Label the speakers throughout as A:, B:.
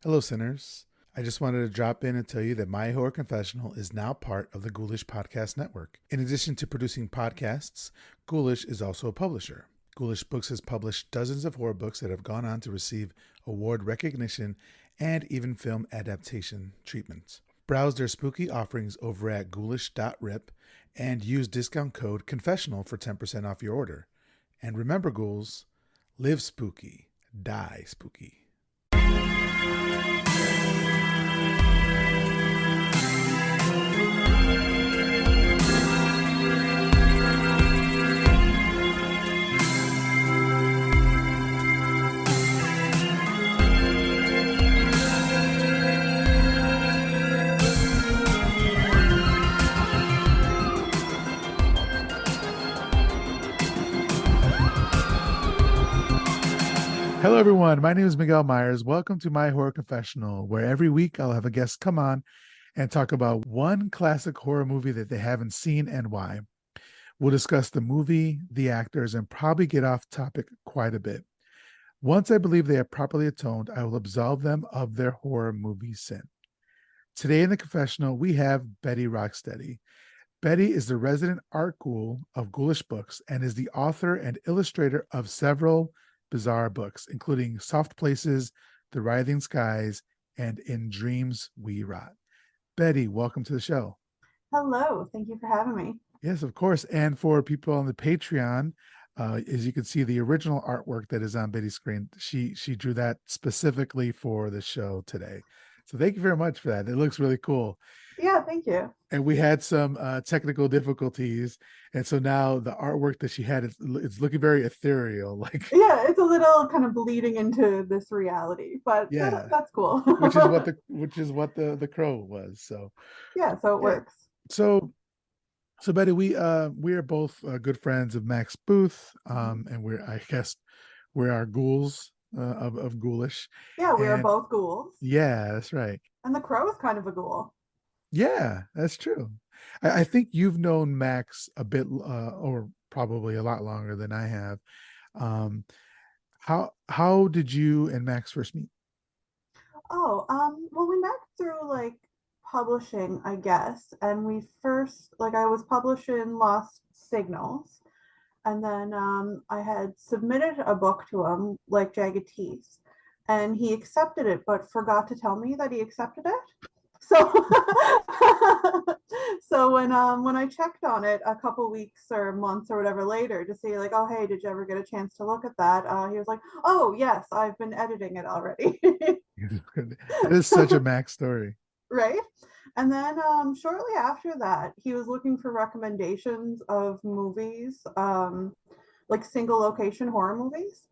A: Hello, sinners. I just wanted to drop in and tell you that My Horror Confessional is now part of the Ghoulish Podcast Network. In addition to producing podcasts, Ghoulish is also a publisher. Ghoulish Books has published dozens of horror books that have gone on to receive award recognition and even film adaptation treatments. Browse their spooky offerings over at ghoulish.rip and use discount code CONFESSIONAL for 10% off your order. And remember, ghouls, live spooky, die spooky. Hello, everyone. My name is Miguel Myers. Welcome to My Horror Confessional, where every week I'll have a guest come on and talk about one classic horror movie that they haven't seen and why. We'll discuss the movie, the actors, and probably get off topic quite a bit. Once I believe they have properly atoned, I will absolve them of their horror movie sin. Today in the confessional, we have Betty Rocksteady. Betty is the resident art ghoul of Ghoulish Books and is the author and illustrator of several bizarre books, including Soft Places, The Writhing Skies, and In Dreams We Rot. Betty, welcome to the show.
B: Hello, thank you for having me.
A: Yes, of course. And for people on the Patreon, as you can see, the original artwork that is on Betty's screen, she drew that specifically for the show today. So thank you very much for that. It looks really cool.
B: Yeah, thank you.
A: And we had some technical difficulties, and so now the artwork that she had it's looking very ethereal, like
B: Yeah, it's a little kind of bleeding into this reality, but
A: yeah,
B: that's cool.
A: which is what the crow was. So
B: Yeah, so it
A: yeah,
B: works.
A: so so Betty, we are both good friends of Max Booth,
B: Mhm.
A: and I guess we're our ghouls of ghoulish,
B: Yeah, we are
A: and
B: both ghouls,
A: yeah, that's right.
B: and the crow is kind of a ghoul.
A: Yeah, that's true. I think you've known Max a bit, or probably a lot longer than I have. Um, how did you and Max first meet?
B: Oh, well, we met through like publishing, I guess, and we first like I was publishing Lost Signals, and then I had submitted a book to him, like Jagged Teeth, and he accepted it, but forgot to tell me that he accepted it. So, so when I checked on it a couple weeks or months or whatever later to see like, oh hey, did you ever get a chance to look at that? He was like, oh yes, I've been editing it already.
A: That is such a Max story.
B: Right? And then shortly after that, he was looking for recommendations of movies, like single location horror movies.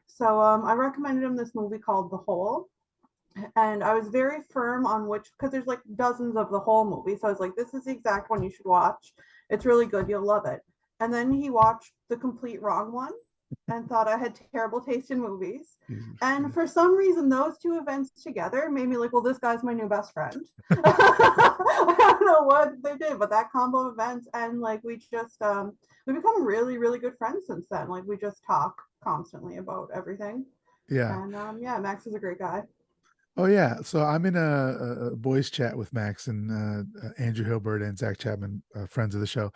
B: So I recommended him this movie called The Hole. And I was very firm on which, because there's like dozens of the whole movie. So I was like, this is the exact one you should watch. It's really good. You'll love it. And then he watched the complete wrong one and thought I had terrible taste in movies.
A: Jesus
B: And for
A: Christ.
B: some reason, those two events together made me like, well, this guy's my new best friend. I don't know what they did, but that combo of events, and like we become really, really good friends since then. Like we just talk constantly about everything.
A: Yeah.
B: And yeah, Max is a great guy.
A: Oh yeah. So I'm in a boys chat with Max and Andrew Hilbert and Zach Chapman, friends of the show,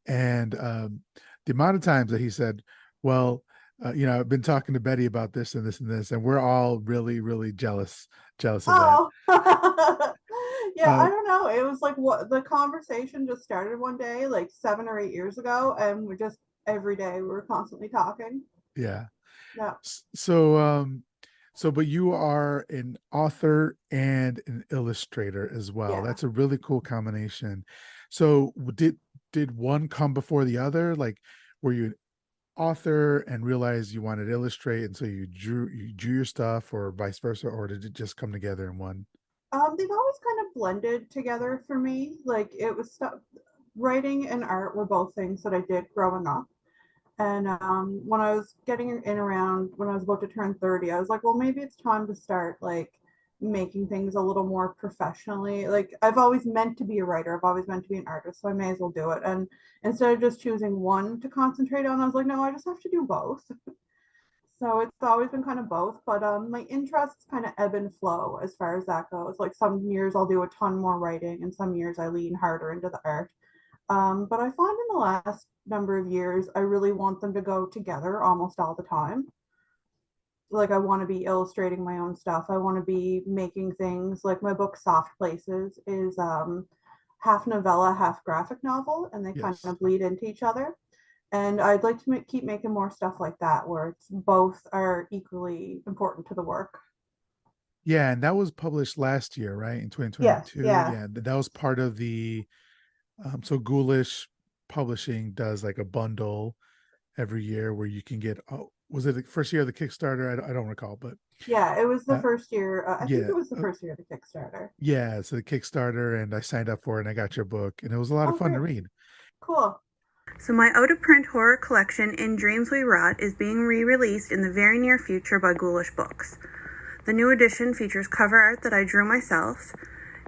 A: and the amount of times that he said, "Well, I've been talking to Betty about this and this and this," and we're all really, really jealous of that.
B: Oh, yeah,
A: Uh,
B: I don't know. It was like what the conversation just started one day, like 7 or 8 years ago, and we're just every day we were constantly talking.
A: yeah.
B: Yeah,
A: But you are an author and an illustrator as well.
B: yeah.
A: That's a really cool combination. So did one come before the other? Like, were you an author and realized you wanted to illustrate, and so you drew your stuff, or vice versa, or did it just come together in one?
B: They've always kind of blended together for me. Like it was stuff, writing and art were both things that I did growing up. And when I was getting in around when I was about to turn 30, I was like, well, maybe it's time to start like making things a little more professionally. Like I've always meant to be a writer, I've always meant to be an artist, so I may as well do it. And instead of just choosing one to concentrate on, I was like, no, I just have to do both. So it's always been kind of both, but my interests kind of ebb and flow as far as that goes. Like some years I'll do a ton more writing, and some years I lean harder into the art. But I find in the last number of years, I really want them to go together almost all the time. Like I want to be illustrating my own stuff. I want to be making things like my book Soft Places is half novella, half graphic novel, and they kind
A: Yes.
B: of bleed into each other. And I'd like to keep making more stuff like that where it's both are equally important to the work.
A: Yeah, and that was published last year, right? In
B: Yes,
A: 2022.
B: yeah.
A: Yeah, that was part of the so Ghoulish Publishing does like a bundle every year where you can get, oh, was it the first year of the Kickstarter? I don't recall, but
B: Yeah, it was the
A: uh,
B: first year. I think
A: yeah,
B: it was the first year of the Kickstarter.
A: yeah, so the Kickstarter, and I signed up for it and I got your book and it was a lot of
B: Oh,
A: fun to
B: great.
A: read.
B: Cool.
C: So, my out of print horror collection, In Dreams We Rot, is being re released in the very near future by Ghoulish Books. The new edition features cover art that I drew myself.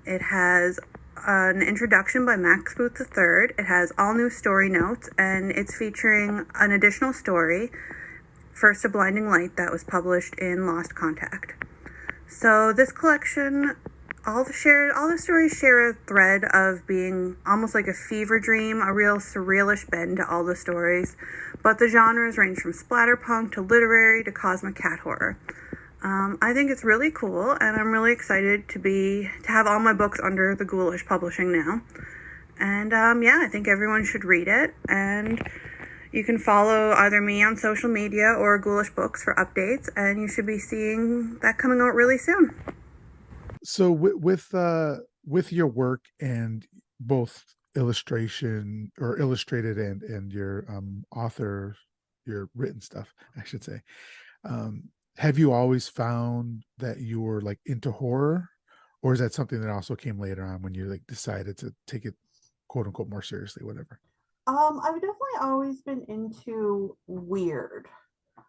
C: It has an introduction by Max Booth III. It has all new story notes, and it's featuring an additional story, First a Blinding Light, that was published in Lost Contact. So this collection, all the stories share a thread of being almost like a fever dream, a real surrealish bend to all the stories. But the genres range from splatterpunk to literary to cosmic cat horror. I think it's really cool, and I'm really excited to have all my books under the Ghoulish Publishing now. And yeah, I think everyone should read it. And you can follow either me on social media or Ghoulish Books for updates, and you should be seeing that coming out really soon.
A: So with your work and both illustration or illustrated and your author, your written stuff, I should say. Um, have you always found that you were like into horror, or is that something that also came later on when you like decided to take it quote unquote more seriously, whatever?
B: I've definitely always been into weird.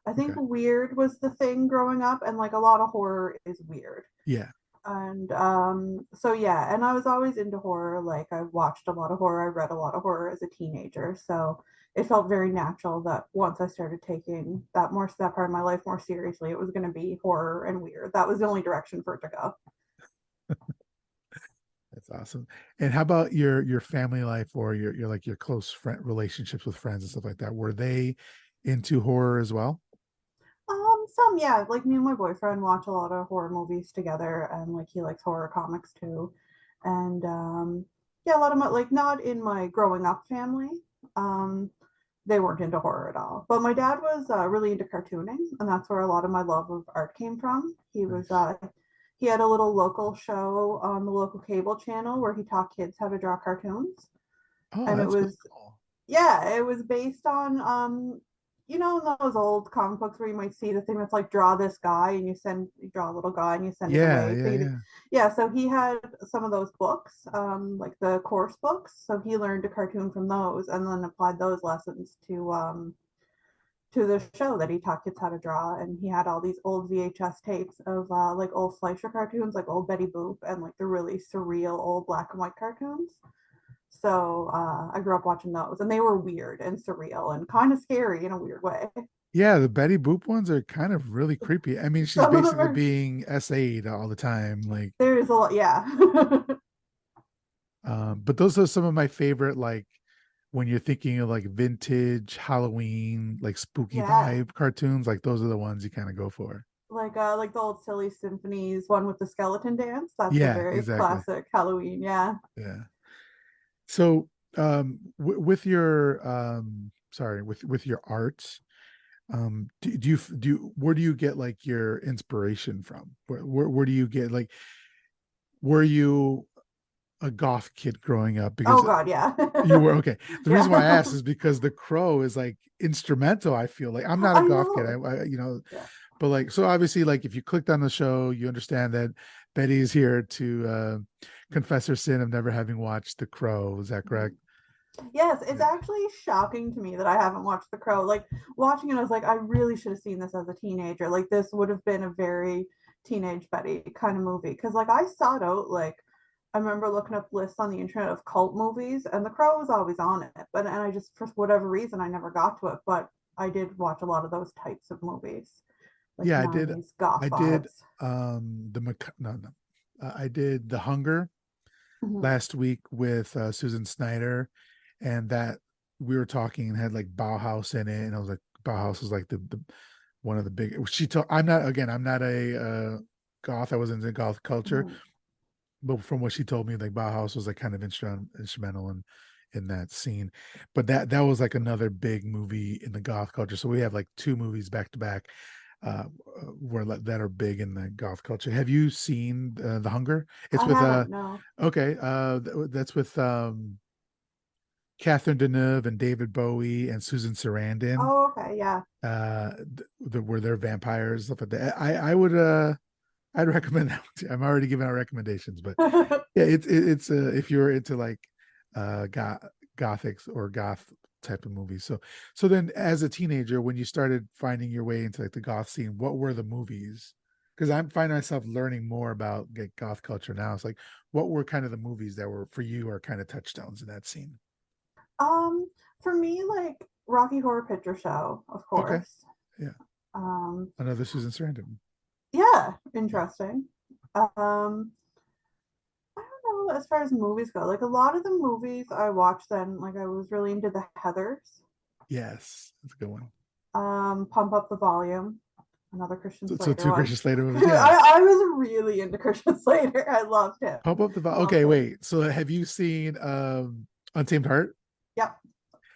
B: I think
A: Okay.
B: weird was the thing growing up, and like a lot of horror is weird.
A: Yeah.
B: And so yeah, and I was always into horror. Like I watched a lot of horror, I read a lot of horror as a teenager. So it felt very natural that once I started taking that part of my life more seriously, it was going to be horror and weird. That was the only direction for it to go.
A: That's awesome. And how about your family life or your like your close friend relationships with friends and stuff like that? Were they into horror as well?
B: Some yeah, like me and my boyfriend watch a lot of horror movies together, and like he likes horror comics too. And yeah, a lot of my like not in my growing up family. Um, they weren't into horror at all. But my dad was really into cartooning, and that's where a lot of my love of art came from.
A: Nice.
B: He had a little local show on the local cable channel where he taught kids how to draw cartoons,
A: Oh,
B: and it
A: that's really
B: was
A: cool.
B: yeah, it was based on you know, in those old comic books where you might see the thing that's like draw this guy and you draw a little guy and you send it
A: Yeah,
B: away for
A: yeah,
B: you to,
A: yeah.
B: yeah, so he had some of those books, like the course books. So he learned to cartoon from those and then applied those lessons to the show that he taught kids how to draw. And he had all these old VHS tapes of like old Fleischer cartoons, like old Betty Boop, and like the really surreal old black and white cartoons. So I grew up watching those, and they were weird and surreal and kind of scary in a weird way.
A: Yeah, the Betty Boop ones are kind of really creepy. I mean, she's
B: Some of them
A: basically
B: are,
A: being SA'd all the time. Like,
B: there is a lot, yeah.
A: but those are some of my favorite, like when you're thinking of like vintage Halloween, like spooky
B: Yeah.
A: vibe cartoons, like those are the ones you kind of go for.
B: Like the old Silly Symphonies one with the skeleton dance. That's a
A: Yeah,
B: very
A: exactly.
B: classic Halloween. Yeah.
A: Yeah. So, with your sorry, with your art, where do you get like your inspiration from? Where do you get like, were you a goth kid growing up?
B: Oh
A: Because
B: God, yeah.
A: you were okay. The reason why I
B: Yeah.
A: asked is because The Crow is like instrumental. I feel like I'm not a
B: I
A: goth kid.
B: know. Yeah.
A: But like so obviously like if you clicked on the show, you understand that Betty is here to confess her sin of never having watched The Crow. Is that correct?
B: Yes, it's
A: Yeah.
B: actually shocking to me that I haven't watched The Crow. Like watching it, I was like, I really should have seen this as a teenager. Like this would have been a very teenage Betty kind of movie. Because like I sought out like I remember looking up lists on the internet of cult movies, and The Crow was always on it. But and I just for whatever reason I never got to it. But I did watch a lot of those types of movies, like
A: Yeah,
B: 90s goth
A: I did
B: vibes.
A: no. I did The Hunger
B: Mhm.
A: last week with Susan Snyder, and that we were talking and had like Bauhaus in it, and I was like, Bauhaus is like the one of the big. She told I'm not a goth. I wasn't into goth culture,
B: Mhm.
A: but from what she told me, like Bauhaus was like kind of instrumental in that scene. But that was like another big movie in the goth culture. So we have like two movies back to back where that are big in the goth culture. Have you seen The Hunger? It's
B: I
A: with
B: haven't, no.
A: okay, that's with Catherine Deneuve and David Bowie and Susan Sarandon.
B: Oh, okay, yeah.
A: Were there vampires stuff like that. I'd recommend that one too. I'm already giving out recommendations, but yeah, it's if you're into like gothics or goth type of movies. So then as a teenager, when you started finding your way into like the goth scene, what were the movies? Because I'm finding myself learning more about like goth culture now. It's like what were kind of the movies that were for you are kind of touchstones in that scene?
B: Um, for me, like Rocky Horror Picture Show, of
A: Okay.
B: course.
A: Yeah.
B: Um,
A: Another Susan Sarandon.
B: yeah,
A: Yeah.
B: interesting. I don't know, as far as movies go, like a lot of the movies I watched then, like I was really into the Heathers,
A: Yes. That's a good one.
B: Pump Up the Volume, another Christian
A: So
B: Slater
A: two
B: one.
A: Christian Slater movies. Yeah.
B: I was really into Christian Slater. I loved him.
A: Pump up the volume.
B: Loved
A: Okay,
B: him.
A: wait. So have you seen Untamed Heart?
B: Yep.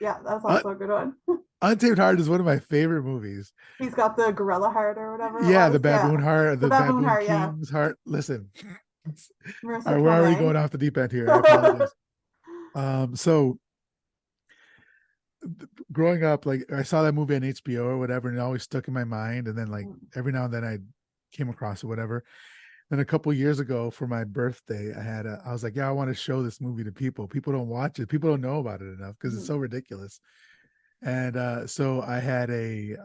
B: Yeah, that's
A: Uh,
B: also a good one.
A: Untamed Heart is one of my favorite movies.
B: He's got the gorilla heart or whatever it
A: Yeah, the
B: was.
A: baboon
B: Yeah.
A: heart,
B: The
A: the
B: baboon
A: baboon
B: heart, yeah.
A: king's heart. Listen, all
B: Marissa
A: right, we're already
B: Tomei.
A: going off the deep end here. I apologize. So growing up, like I saw that movie on HBO or whatever, and it always stuck in my mind. And then like every now and then I came across it, whatever. Then a couple years ago for my birthday, I was like, yeah, I want to show this movie to people. People don't watch it. People don't know about it enough because it's so ridiculous. And so I had a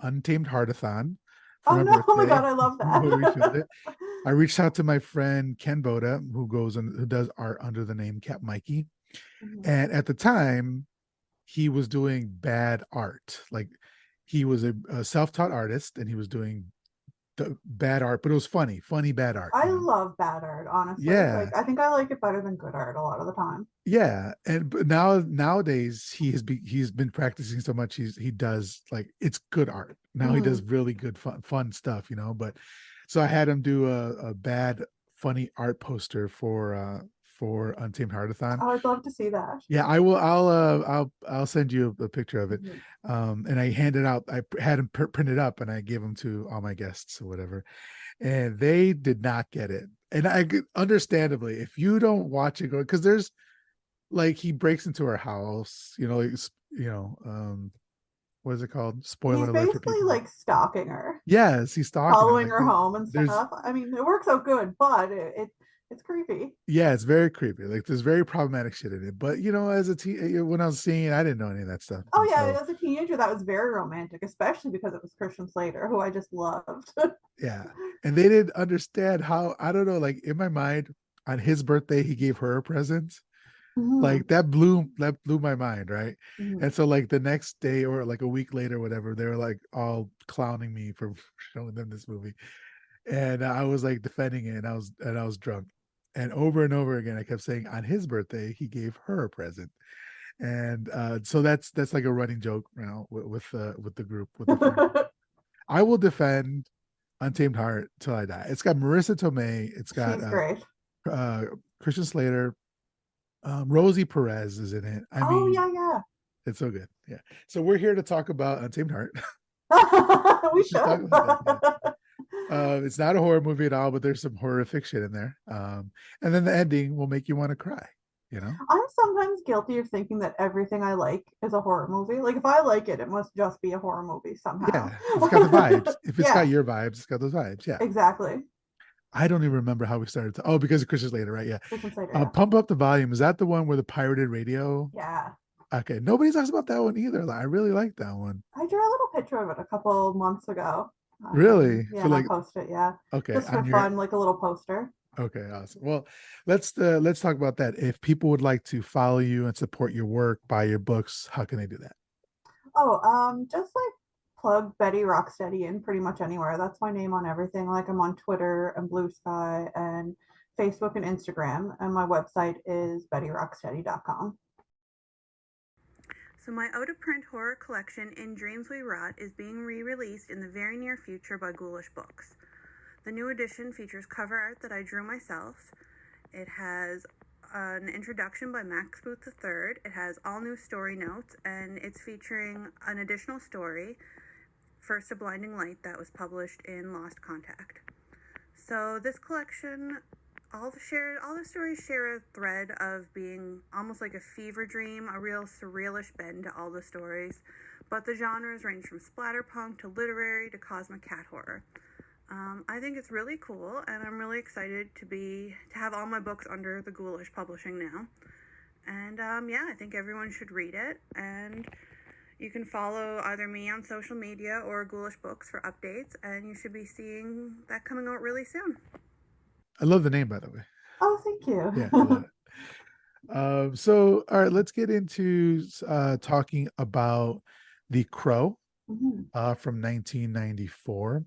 A: Untamed Heartathon for
B: Oh
A: my
B: no, oh my
A: birthday
B: god, I love
A: where we showed
B: that.
A: it. I reached out to my friend Ken Boda, who does art under the name Cap Mikey. And at the time, he was doing bad art. Like he was a self-taught artist and he was doing the bad art, but it was funny bad art,
B: I love bad art, honestly.
A: Yeah.
B: Like I think I like it better than good art a lot of the time.
A: Yeah. And but nowadays he's been practicing so much he does like it's good art. Now he does
B: Mm.
A: really good fun stuff, but so I had him do a bad funny art poster for Untamed Heartathon.
B: Oh, I'd love to see that.
A: Yeah, I'll send you a picture of it.
B: Mhm.
A: And I handed out I had him printed up and I gave them to all my guests or whatever. And they did not get it. And understandably, if you don't watch it go because there's like he breaks into her house, what is it called? Spoiler
B: He's
A: alert for
B: basically
A: people.
B: like stalking her,
A: Yes, he's stalking her.
B: following
A: Like
B: her home and
A: there's
B: stuff. I mean, it works out good, but it's creepy.
A: yeah, it's very creepy. Like there's very problematic shit in it. But as a teen, when I was seeing it, I didn't know any of that stuff.
B: Oh
A: And
B: yeah,
A: so
B: as a teenager, that was very romantic, especially because it was Christian Slater, who I just loved.
A: yeah. And they didn't understand how I don't know, like in my mind, on his birthday, he gave her a present. Like
B: Mhm.
A: that blew my mind, right?
B: Mhm.
A: And so like the next day or like a week later, whatever, they were like all clowning me for showing them this movie. And I was like defending it and I was drunk. And over again, I kept saying on his birthday, he gave her a present. And so that's like a running joke now with the group, with the friend. I will defend Untamed Heart till I die. It's got Marissa Tomei, it's got
B: She's great.
A: uh Christian Slater, Rosie Perez is in it. I
B: Oh
A: mean,
B: yeah,
A: it's so good. Yeah. So we're here to talk about Untamed Heart.
B: yeah. We
A: Let's just talk
B: should.
A: about that. Yeah. It's not a horror movie at all, but there's some horrific shit in there. And then the ending will make you want to cry. You know?
B: I'm sometimes guilty of thinking that everything I like is a horror movie. Like if I like it, it must just be a horror movie somehow.
A: Yeah. It's got the vibes. If it's got
B: Yeah,
A: your vibes, it's got those vibes. Yeah.
B: exactly.
A: I don't even remember how we started. Oh, because of Christian Slater, right? Yeah.
B: Christian Slater, yeah.
A: Pump Up the Volume. Is that the one where the pirated radio?
B: Yeah.
A: Okay. Nobody talks about that one either. Like, I really like that one.
B: I drew a little picture of it a couple months ago.
A: Really?
B: Yeah,
A: For
B: and I'll
A: like,
B: post it, yeah.
A: okay,
B: Just for
A: on your
B: fun, like a little poster.
A: okay, awesome. Well, let's talk about that. If people would like to follow you and support your work, buy your books, how can they do that?
B: Just like plug Betty Rocksteady in pretty much anywhere. That's my name on everything. Like I'm on Twitter and Blue Sky and Facebook and Instagram, and my website is bettyrocksteady.com.
C: So my out-of-print horror collection, In Dreams We Rot, is being re-released in the very near future by Ghoulish Books. The new edition features cover art that I drew myself. It has an introduction by Max Booth III. It has all new story notes, and it's featuring an additional story, First a Blinding Light, that was published in Lost Contact. So this collection, all the stories share a thread of being almost like a fever dream, a real surrealish bend to all the stories, but the genres range from splatterpunk to literary to cosmic cat horror. I think it's really cool, and I'm really excited to have all my books under the Ghoulish Publishing now. And I think everyone should read it, and you can follow either me on social media or Ghoulish Books for updates, and you should be seeing that coming out really soon.
A: I love the name, by the way.
B: Oh, thank you.
A: Yeah, I love it. So, all right, let's get into talking about The Crow from 1994.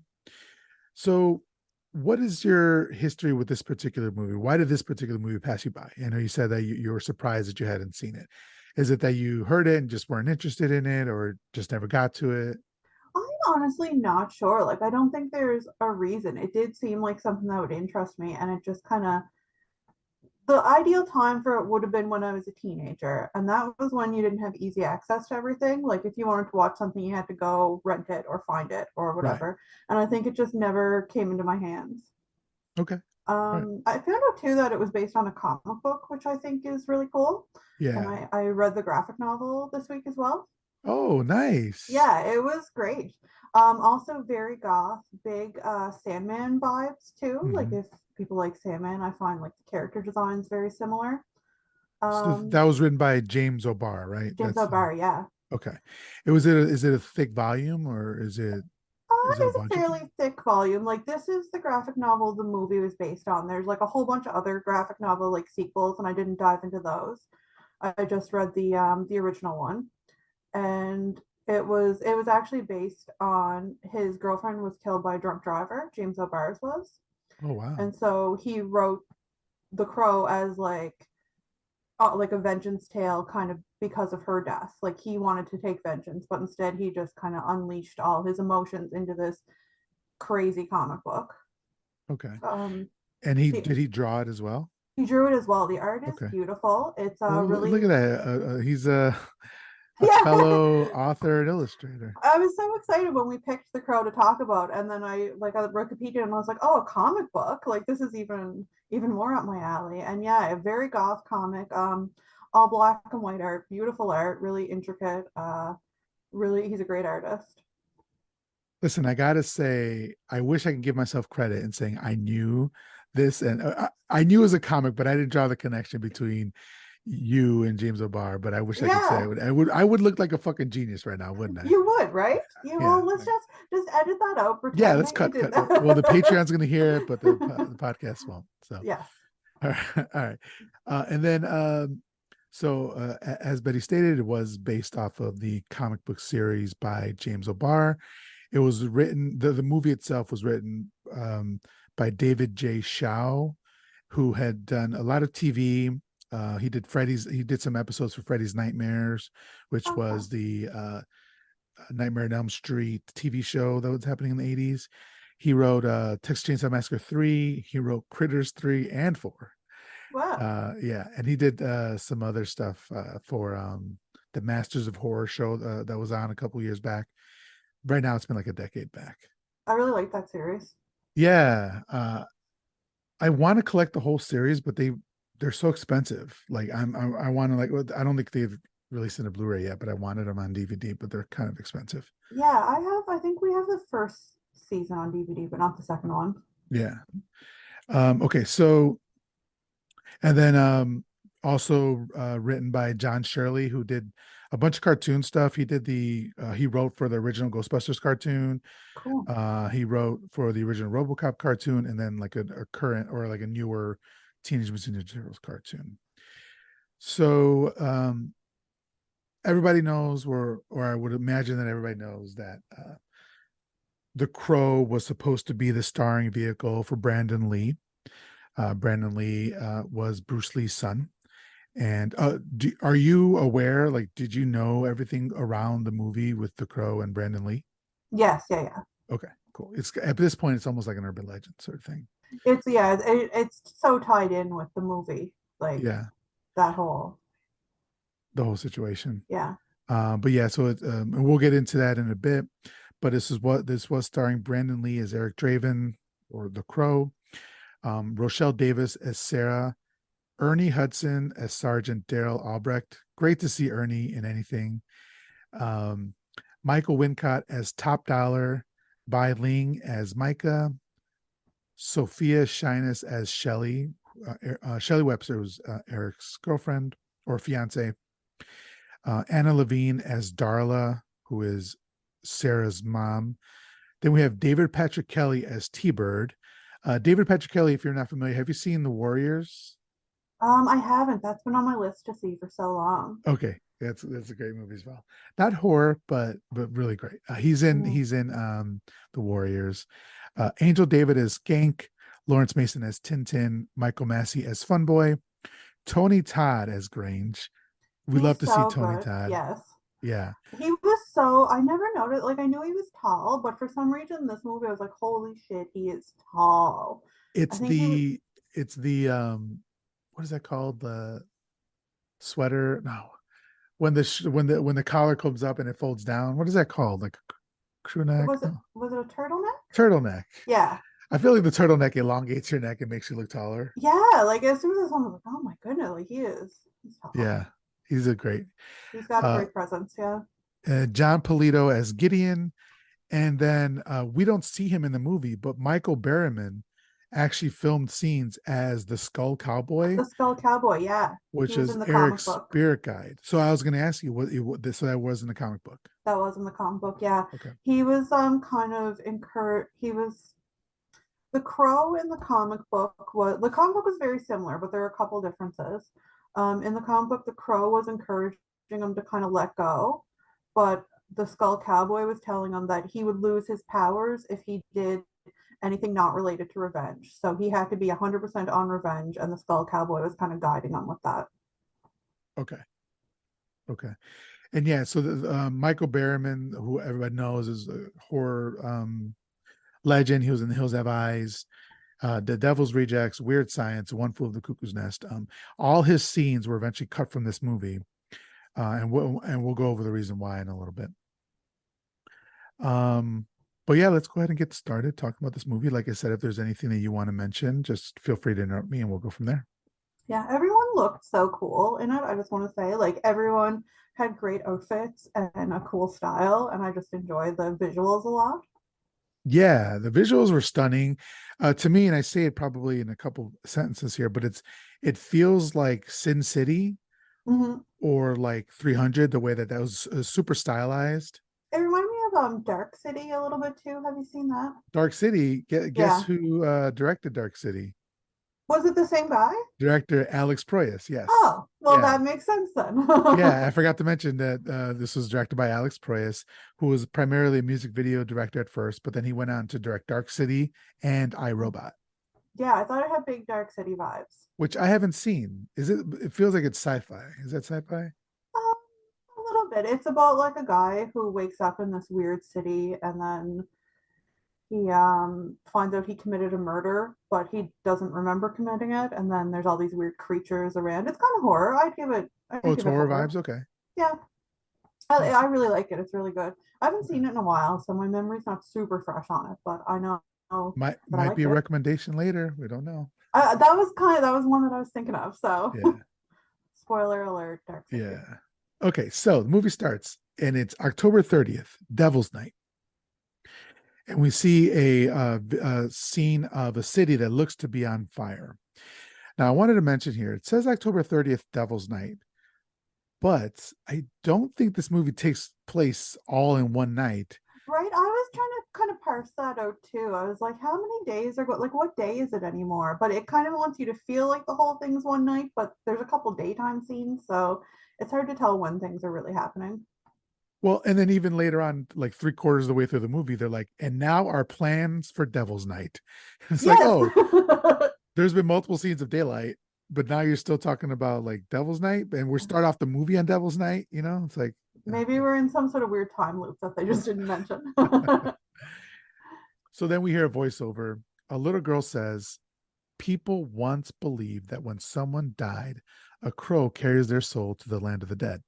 A: So, what is your history with this particular movie? Why did this particular movie pass you by? I know you said that you were surprised that you hadn't seen it. Is it that you heard it and just weren't interested in it, or just never got to it?
B: I'm honestly not sure. Like, I don't think there's a reason. It did seem like something that would interest me, and it just kind of the ideal time for it would have been when I was a teenager, and that was when you didn't have easy access to everything. Like if you wanted to watch something, you had to go rent it or find it or
A: Right.
B: whatever. And I think it just never came into my hands.
A: Okay. Right.
B: I found out too that it was based on a comic book, which I think is really cool. And
A: Yeah.
B: I read the graphic novel this week as well.
A: Oh, nice.
B: Yeah, it was great. Also very goth, big Sandman vibes too. Like
A: Mhm.
B: if people like Sandman, I find like the character designs very similar.
A: So that
B: Um,
A: was written by James O'Barr, right?
B: James O'Barr, yeah.
A: Okay. Is it a thick volume, or is it a
B: It's a
A: bunch of
B: fairly
A: them?
B: thick volume. Like this is the graphic novel the movie was based on. There's like a whole bunch of other graphic novel like sequels, and I didn't dive into those. I just read the original one, and it was actually based on his girlfriend was killed by a drunk driver. James O'Barr's was,
A: Oh, wow.
B: and so he wrote The Crow as like a vengeance tale kind of because of her death. Like he wanted to take vengeance, but instead he just kind of unleashed all his emotions into this crazy comic book.
A: Okay.
B: Um,
A: And
B: the,
A: he draw it as well?
B: he drew it as well. The art is
A: Okay.
B: beautiful. It's
A: Well, look
B: really
A: at that. He's a
B: yeah.
A: fellow author and illustrator.
B: I was so excited when we picked The Crow to talk about, and then I Wikipedia and I was like, oh, a comic book! Like this is even more up my alley. And yeah, a very goth comic. All black and white art, beautiful art, really intricate. Really, he's a great artist.
A: Listen, I gotta say, I wish I could give myself credit in saying I knew this, and I knew it was a comic, but I didn't draw the connection between you and James O'Barr. But I wish I could say
B: Yeah,
A: I would look like a fucking genius right now, wouldn't I?
B: you would, right? You
A: Yeah.
B: well, let's just edit that out.
A: Yeah,
B: Pretend
A: let's
B: that you
A: cut
B: did
A: cut. Well, the
B: that.
A: Patreon's gonna hear it, but the podcast won't. So,
B: Yes.
A: all right, all right. And then, as Betty stated, it was based off of the comic book series by James O'Barr. It was written. The movie itself was written by David J. Shaw, who had done a lot of TV. He did some episodes for Freddy's Nightmares, which
B: Okay.
A: was the Nightmare on Elm Street TV show that was happening in the 80s. He wrote Texas Chainsaw Massacre 3. He wrote Critters 3 and 4.
B: Wow.
A: Yeah, and he did some other stuff for the Masters of Horror show that was on a couple years back. Right now, it's been like a decade back.
B: I really like that series.
A: Yeah, I want to collect the whole series, but they're so expensive. Like I want to I don't think they've released in a Blu-ray yet, but I wanted them on DVD, but they're kind of expensive.
B: Yeah, I think we have the first season on DVD, but not the second one.
A: Yeah. Okay, so and then also written by John Shirley, who did a bunch of cartoon stuff. He wrote for the original Ghostbusters cartoon.
B: Cool.
A: He wrote for the original RoboCop cartoon, and then like a current or like a newer Teenage Mutant Ninja Turtles cartoon. So everybody knows, or I would imagine that everybody knows that The Crow was supposed to be the starring vehicle for Brandon Lee. Brandon Lee was Bruce Lee's son. And are you aware? Like, did you know everything around the movie with The Crow and Brandon Lee?
B: Yes, yeah, yeah.
A: Okay, cool. It's at this point, it's almost like an urban legend sort of thing.
B: It's so tied in with the movie, like
A: Yeah,
B: that whole
A: the whole situation.
B: yeah.
A: But yeah, so and we'll get into that in a bit. But this was starring Brandon Lee as Eric Draven or The Crow, Rochelle Davis as Sarah, Ernie Hudson as Sergeant Daryl Albrecht. Great to see Ernie in anything. Um, Michael Wincott as Top Dollar, Bai Ling as Micah, Sophia Shyness as Shelley. Shelley Webster was Eric's girlfriend or fiance. Anna Levine as Darla, who is Sarah's mom. Then we have David Patrick Kelly as T-Bird. David Patrick Kelly, if you're not familiar, have you seen The Warriors?
B: I haven't. That's been on my list to see for so long.
A: Okay, that's a great movie as well. Not horror, but really great.
B: Mm.
A: He's in The Warriors. Angel David as Skank, Lawrence Mason as Tintin, Michael Massey as Funboy, Tony Todd as Grange. We love
B: He's
A: to see
B: so
A: Tony
B: good.
A: Todd.
B: Yes.
A: Yeah,
B: He was so I never noticed, like I knew he was tall, but for some reason in this movie I was like, holy shit, he is tall. I
A: it's
B: think he was
A: the it's the what is that called? The sweater? No, when the collar comes up and it folds down. What is that called? Like a crew neck?
B: was it
A: No,
B: was it a turtleneck?
A: turtleneck.
B: Yeah.
A: I feel like the turtleneck elongates your neck and makes you look taller.
B: Yeah, like as soon as I saw him, I was like, oh my goodness, like he's tall.
A: Yeah, he's a great.
B: He's got a
A: Uh,
B: great presence, yeah.
A: John Polito as Gideon, and then we don't see him in the movie, but Michael Berryman actually filmed scenes as the Skull Cowboy,
B: The Skull Cowboy, yeah. He
A: which
B: was
A: is
B: in the comic
A: Eric's
B: book.
A: spirit guide. So I was going to ask you so that was in the comic book.
B: That was in the comic book, yeah.
A: Okay.
B: He was kind of incurred he was the Crow in the comic book was very similar, but there are a couple differences. In the comic book, the Crow was encouraging him to kind of let go, but the Skull Cowboy was telling him that he would lose his powers if he did anything not related to revenge. So he had to be 100% on revenge, and the Skull Cowboy was kind of guiding him with that.
A: Okay. Okay. And yeah, so Michael Berryman, who everybody knows is a horror legend. He was in The Hills Have Eyes, The Devil's Rejects, Weird Science, One Flew of the Cuckoo's Nest. All his scenes were eventually cut from this movie, and we'll go over the reason why in a little bit. But yeah, let's go ahead and get started talking about this movie. Like I said, if there's anything that you want to mention, just feel free to interrupt me, and we'll go from there.
B: Yeah, everyone looked so cool in it. I just want to say, like, everyone had great outfits and a cool style, and I just enjoyed the visuals a lot.
A: Yeah, the visuals were stunning to me, and I say it probably in a couple sentences here, but it feels like Sin City
B: Hmm.
A: or like 300, the way that was super stylized.
B: It reminded me of Dark City a little bit too. Have you seen that?
A: Dark City, guess
B: Yeah.
A: who directed Dark City?
B: Was it the same guy?
A: Director Alex Proyas. Yes.
B: Oh, well,
A: Yeah.
B: that makes sense then.
A: Yeah, I forgot to mention that this was directed by Alex Proyas, who was primarily a music video director at first, but then he went on to direct Dark City and iRobot,
B: Yeah, I thought it had big Dark City vibes.
A: which I haven't seen. It feels like it's sci-fi. Is that sci-fi?
B: A little bit. It's about like a guy who wakes up in this weird city and then he finds out he committed a murder, but he doesn't remember committing it. And then there's all these weird creatures around. It's kind of horror.
A: Oh,
B: I'd
A: it's
B: give it
A: horror
B: horror.
A: vibes. Okay.
B: Yeah, I
A: Awesome.
B: really like it. It's really good. I haven't
A: Okay.
B: seen it in a while, so my memory's not super fresh on it, but I know that I
A: Might be
B: liked
A: a
B: it.
A: recommendation later. We don't know.
B: That was one that I was thinking of. So,
A: Yeah.
B: spoiler alert, Dark City.
A: Yeah. Okay, so the movie starts and it's October 30th, Devil's Night. And we see a scene of a city that looks to be on fire. Now, I wanted to mention here, it says October 30th, Devil's Night, but I don't think this movie takes place all in one night.
B: Right? I was trying to kind of parse that out too. I was like, how many days are like what day is it anymore? But it kind of wants you to feel like the whole thing's one night, but there's a couple daytime scenes, so it's hard to tell when things are really happening.
A: Well, and then even later on, like 3/4 of the way through the movie, they're like, and now our plans for Devil's Night. It's like,
B: Yes.
A: oh, there's been multiple scenes of daylight, but now you're still talking about like Devil's Night, and we start off the movie on Devil's Night, you know? It's like
B: Maybe we're in some sort of weird time loop that they just didn't mention.
A: so then we hear a voiceover. A little girl says, people once believed that when someone died, a crow carries their soul to the land of the dead.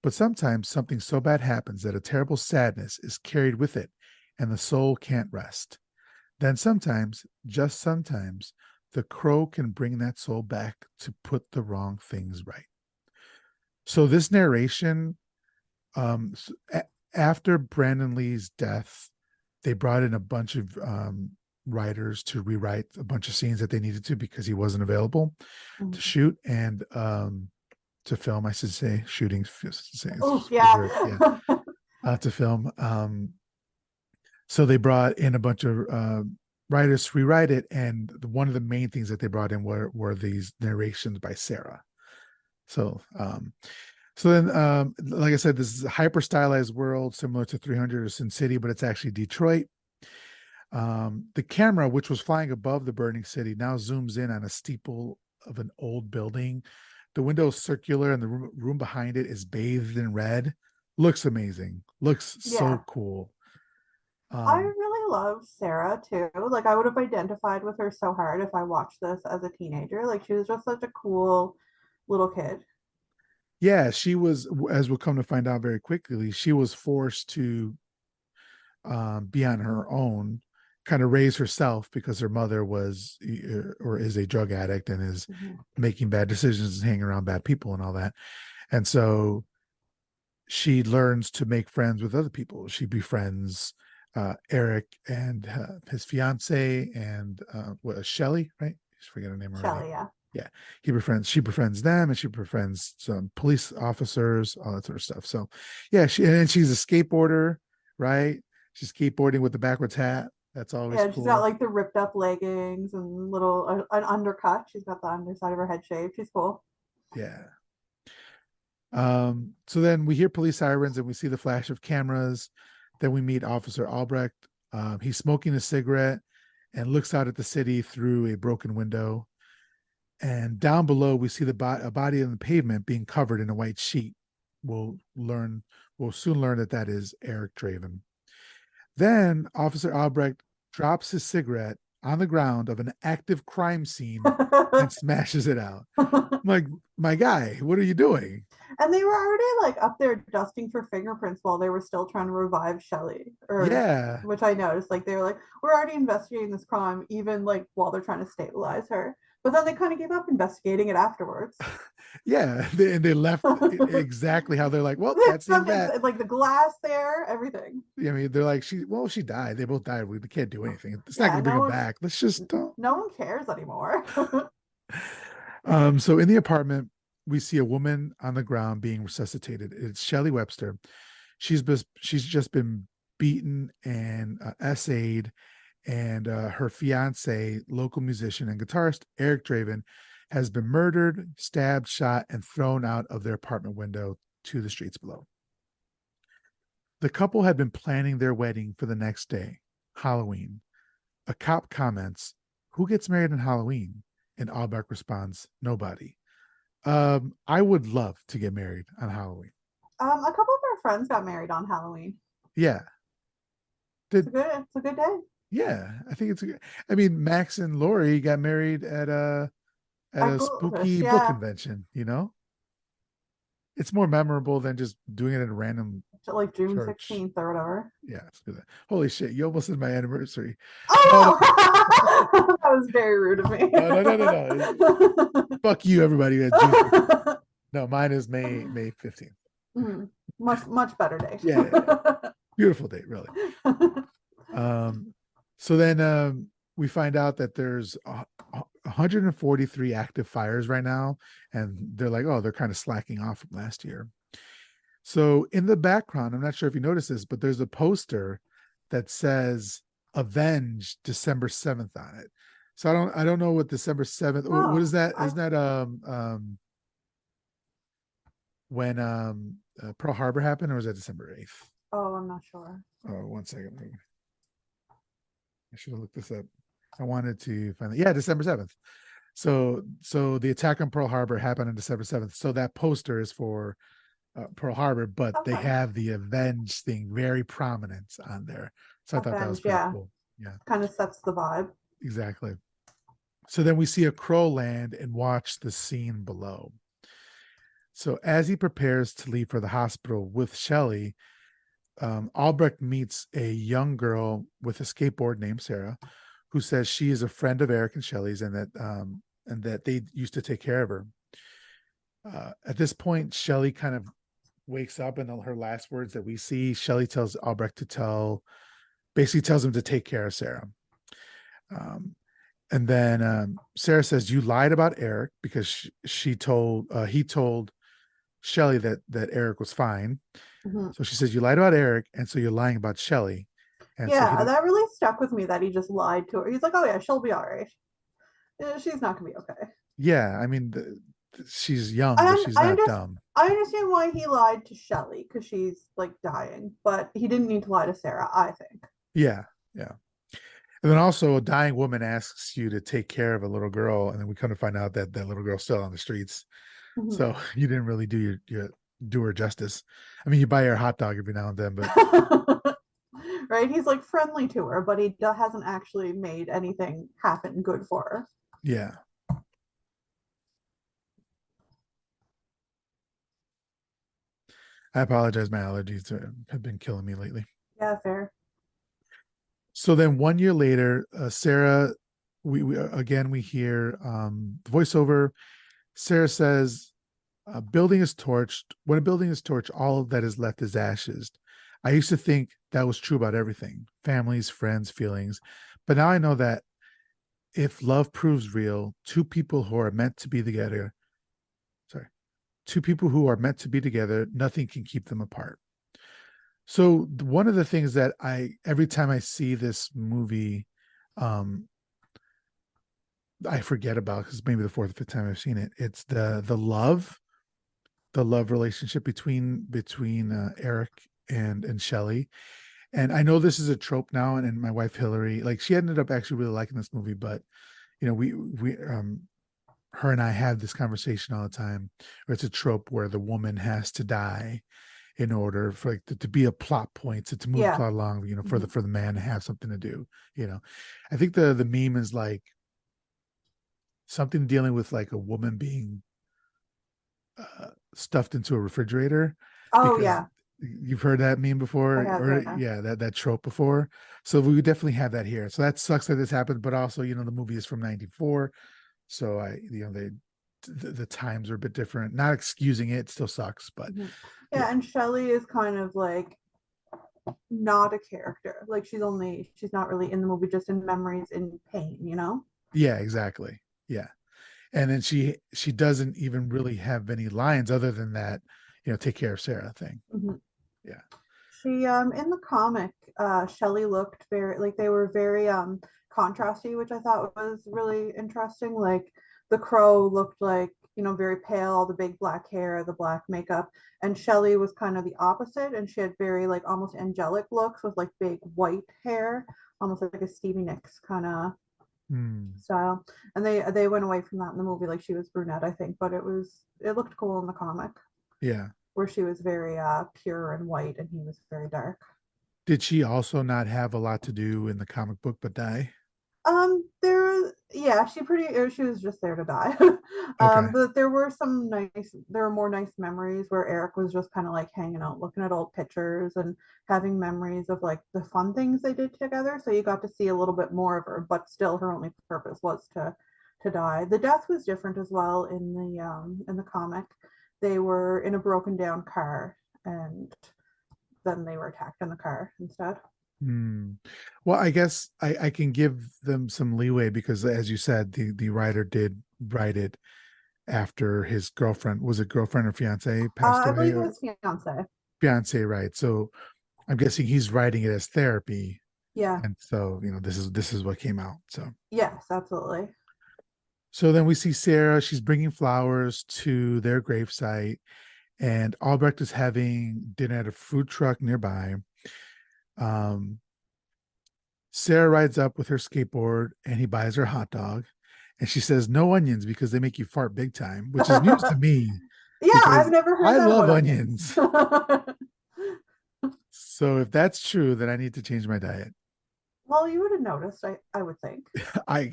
A: But sometimes something so bad happens that a terrible sadness is carried with it and the soul can't rest. Then sometimes, just sometimes, the crow can bring that soul back to put the wrong things right. So this narration, after Brandon Lee's death, they brought in a bunch of writers to rewrite a bunch of scenes that they needed to because he wasn't available to shoot and to film. I should say shooting.
B: Oh yeah.
A: To film. So they brought in a bunch of writers to rewrite it, and one of the main things that they brought in were these narrations by Sarah. So then, like I said, this is a hyper stylized world similar to 300 or Sin City, but it's actually Detroit. The camera, which was flying above the burning city, now zooms in on a steeple of an old building. The window is circular, and the room behind it is bathed in red. Looks amazing. Looks so cool.
B: I really love Sarah too. Like I would have identified with her so hard if I watched this as a teenager. Like she was just such a cool little kid.
A: Yeah, she was, as we'll come to find out very quickly, she was forced to be on her own, kind of raise herself because her mother was or is a drug addict and is making bad decisions and hanging around bad people and all that. And so she learns to make friends with other people. She befriends Eric and his fiance and Shelly, right? I just forget her name already.
B: Shelly, yeah.
A: Yeah, she befriends them, and she befriends some police officers, all that sort of stuff. So, yeah, she's a skateboarder, right? She's skateboarding with the backwards hat. That's always cool.
B: She's got like the ripped up leggings and little an undercut. She's got the underside of her head shaved. She's cool.
A: Yeah. So then we hear police sirens and we see the flash of cameras. Then we meet Officer Albrecht. He's smoking a cigarette and looks out at the city through a broken window. And down below, we see a body on the pavement being covered in a white sheet. We'll soon learn that is Eric Draven. Then Officer Albrecht drops his cigarette on the ground of an active crime scene and smashes it out. I'm like, my guy, what are you doing?
B: And they were already like up there dusting for fingerprints while they were still trying to revive Shelly. Which I noticed. Like they were like, we're already investigating this crime, even like while they're trying to stabilize her. But then they kind of gave up investigating it afterwards.
A: Yeah, they left exactly how they're like, well, that's that.
B: Like the glass there, everything.
A: I mean, they're like, she died. They both died. We can't do anything. It's not going to bring them back. Let's just
B: no one cares anymore.
A: So in the apartment, we see a woman on the ground being resuscitated. It's Shelley Webster. She's just been beaten and essayed, and her fiance, local musician and guitarist Eric Draven, has been murdered, stabbed, shot, and thrown out of their apartment window to the streets below. The couple had been planning their wedding for the next day, Halloween. A cop comments, "Who gets married on Halloween?" And Albrecht responds, "Nobody." I would love to get married on Halloween.
B: A couple of our friends got married on Halloween.
A: Yeah.
B: It's a good day.
A: Yeah, I think I mean, Max and Lori got married at a spooky book convention, you know? It's more memorable than just doing it at a random
B: like June 16th or whatever.
A: Yeah, let's do that. Holy shit, you almost did my anniversary.
B: Oh, no. That was very rude of me.
A: No. Fuck you, everybody. No, mine is May 15th.
B: Mm-hmm. Much better day.
A: Yeah. Beautiful date, really. So then we find out that there's 143 active fires right now, and they're like, oh, they're kind of slacking off from last year. So in the background, I'm not sure if you noticed this, but there's a poster that says "Avenge December 7th" on it. So I don't know what December 7th. What is
B: Oh,
A: that?
B: I
A: Isn't that when Pearl Harbor happened, or was that December 8th?
B: I'm not sure.
A: Oh, one second. I should have looked this up. I wanted to find it. Yeah, December 7th. So the attack on Pearl Harbor happened on December 7th. So that poster is for Pearl Harbor, but they
B: Okay.
A: have the Avenge thing very prominent on there. So I thought that was
B: Avenge,
A: pretty
B: yeah.
A: cool. Yeah,
B: Kind of sets the vibe.
A: exactly. So then we see a crow land and watch the scene below. So as he prepares to leave for the hospital with Shelley, Albrecht meets a young girl with a skateboard named Sarah, who says she is a friend of Eric and Shelley's, and that they used to take care of her. At this point, Shelley kind of wakes up, and her last words that we see, Shelley tells Albrecht basically tells him to take care of Sarah. Um, and then Sarah says, "You lied about Eric," because he told Shelley that Eric was fine.
B: Hmm.
A: So she says, "You lied about Eric, and so you're lying about Shelley." And so he
B: Yeah,
A: did,
B: that really stuck with me that he just lied to her. He's like, oh yeah, she'll be all right. She's not gonna be okay.
A: yeah, I mean, she's young, but
B: And
A: she's not dumb.
B: I understand why he lied to Shelley because she's like dying, but he didn't need to lie to Sarah, I think.
A: Yeah, yeah. And then also, a dying woman asks you to take care of a little girl, and then we kind of find out that that little girl's still on the streets.
B: Mhm.
A: So you didn't really your do her justice. I mean, you buy her a hot dog every now and then, but
B: Right? He's like friendly to her, but he hasn't actually made anything happen good for her.
A: yeah. I apologize. My allergies have been killing me lately.
B: Yeah, fair.
A: So then 1 year later, Sarah, we again we hear the voiceover. Sarah says, "Building is torched. When a building is torched, all that is left is ashes. I used to think that was true about everything: families, friends, feelings. But now I know that if love proves real, sorry, two people who are meant to be together, nothing can keep them apart." So one of the things that every time I see this movie, um, I forget about, because maybe the fourth or fifth time I've seen it. It's the love relationship between Eric and Shelley. And I know this is a trope now, and my wife Hillary, like, she ended up actually really liking this movie, but we her and I have this conversation all the time, where it's a trope where the woman has to die in order for, like, to be a plot point, to move the
B: Yeah.
A: plot along, for
B: Mhm.
A: the man to have something to do. I think the meme is like something dealing with like a woman being stuffed into a refrigerator,
B: Oh
A: because
B: yeah,
A: you've heard that meme before,
B: I have.
A: or
B: Yeah.
A: yeah, that trope before. So we definitely have that here. So that sucks that this happened, but also, the movie is from 94. So the times are a bit different. Not excusing it, still sucks, but
B: Mhm. Yeah,
A: yeah.
B: and Shelley is kind of like not a character. Like she's not really in the movie, just in memories, in pain, you know?
A: Yeah, exactly. Yeah. And then she doesn't even really have any lines other than that, take care of Sarah thing.
B: Mhm.
A: Yeah.
B: She in the comic, Shelley looked very like they were very contrasty, which I thought was really interesting. Like the crow looked like, very pale, the big black hair, the black makeup, and Shelley was kind of the opposite, and she had very like almost angelic looks with like big white hair, almost like a Stevie Nicks kind of
A: Hmm.
B: style. And they went away from that in the movie, like she was brunette, I think, but it looked cool in the comic
A: Yeah.
B: where she was very pure and white and he was very dark.
A: Did she also not have a lot to do in the comic book but die?
B: Yeah, she was just there to die.
A: Okay.
B: But there were more nice memories where Eric was just kind of like hanging out, looking at old pictures and having memories of like the fun things they did together. So you got to see a little bit more of her, but still her only purpose was to die. The death was different as well in the comic. They were in a broken down car and then they were attacked in the car instead.
A: Hmm. Well, I guess I can give them some leeway, because, as you said, the writer did write it after his girlfriend, was it girlfriend or fiance, passed
B: I
A: away,
B: believe it
A: or
B: was fiance.
A: fiance, right? So I'm guessing he's writing it as therapy,
B: Yeah.
A: and so this is what came out.
B: Yes, absolutely.
A: So then we see Sarah. She's bringing flowers to their gravesite, and Albrecht is having dinner at a food truck nearby. Um, Sarah rides up with her skateboard, and he buys her a hot dog, and she says no onions because they make you fart big time, which is news to me
B: Yeah, I've
A: because
B: never heard
A: I
B: that
A: love
B: about onions.
A: onions. So if that's true, then I need to change my diet.
B: Well, you would have noticed, I would think.
A: I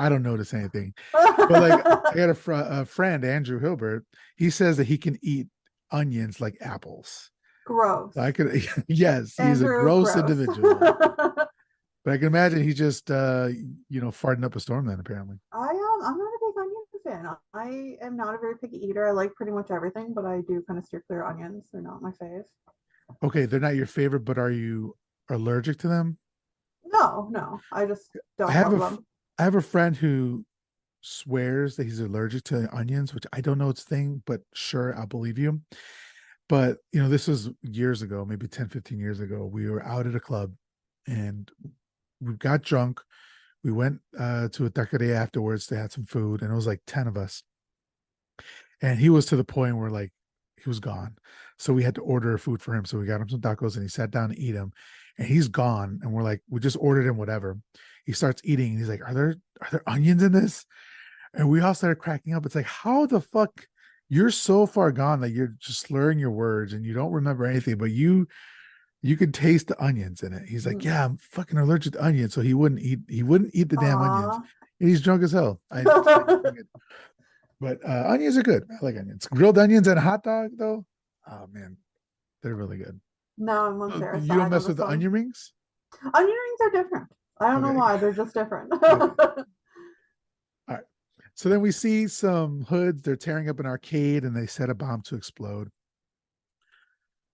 A: don't notice anything, but like I got a friend, Andrew Hilbert. He says that he can eat onions like apples.
B: Gross.
A: I could, yes, he's a
B: Andrew,
A: gross
B: gross.
A: individual, but I can imagine he just farting up a storm. Then apparently,
B: I'm not a big onion fan. I am not a very picky eater. I like pretty much everything, but I do kind of steer clear of onions. They're not my fave.
A: okay, they're not your favorite, but are you allergic to them?
B: No, no, I just
A: I
B: don't
A: have
B: love
A: a
B: them.
A: I have a friend who swears that he's allergic to onions, which I don't know its thing, but sure, I'll believe you. But this was years ago, maybe 10, 15 years ago. We were out at a club and we got drunk. We went to a taqueria afterwards to have some food, and it was like 10 of us. And he was to the point where like he was gone. So we had to order food for him. So we got him some tacos and he sat down to eat them. And he's gone. And we're like, we just ordered him whatever. He starts eating and he's like, are there onions in this? And we all started cracking up. It's like, how the fuck you're so far gone that you're just slurring your words and you don't remember anything, but you could taste the onions in it. He's like,
B: Mm.
A: yeah, I'm fucking allergic to onions. So he wouldn't eat the damn onions.
B: Aw.
A: And he's drunk as hell. But onions are good. I like onions. Grilled onions and a hot dog, though. Oh man, they're really good.
B: No, I'm on
A: Oh,
B: Sarah's
A: you don't
B: side on
A: mess with
B: this
A: the
B: one.
A: onion rings?
B: Onion rings are different. I don't know
A: Okay.
B: why. They're just different.
A: Okay. All right. So then we see some hoods. They're tearing up an arcade and they set a bomb to explode.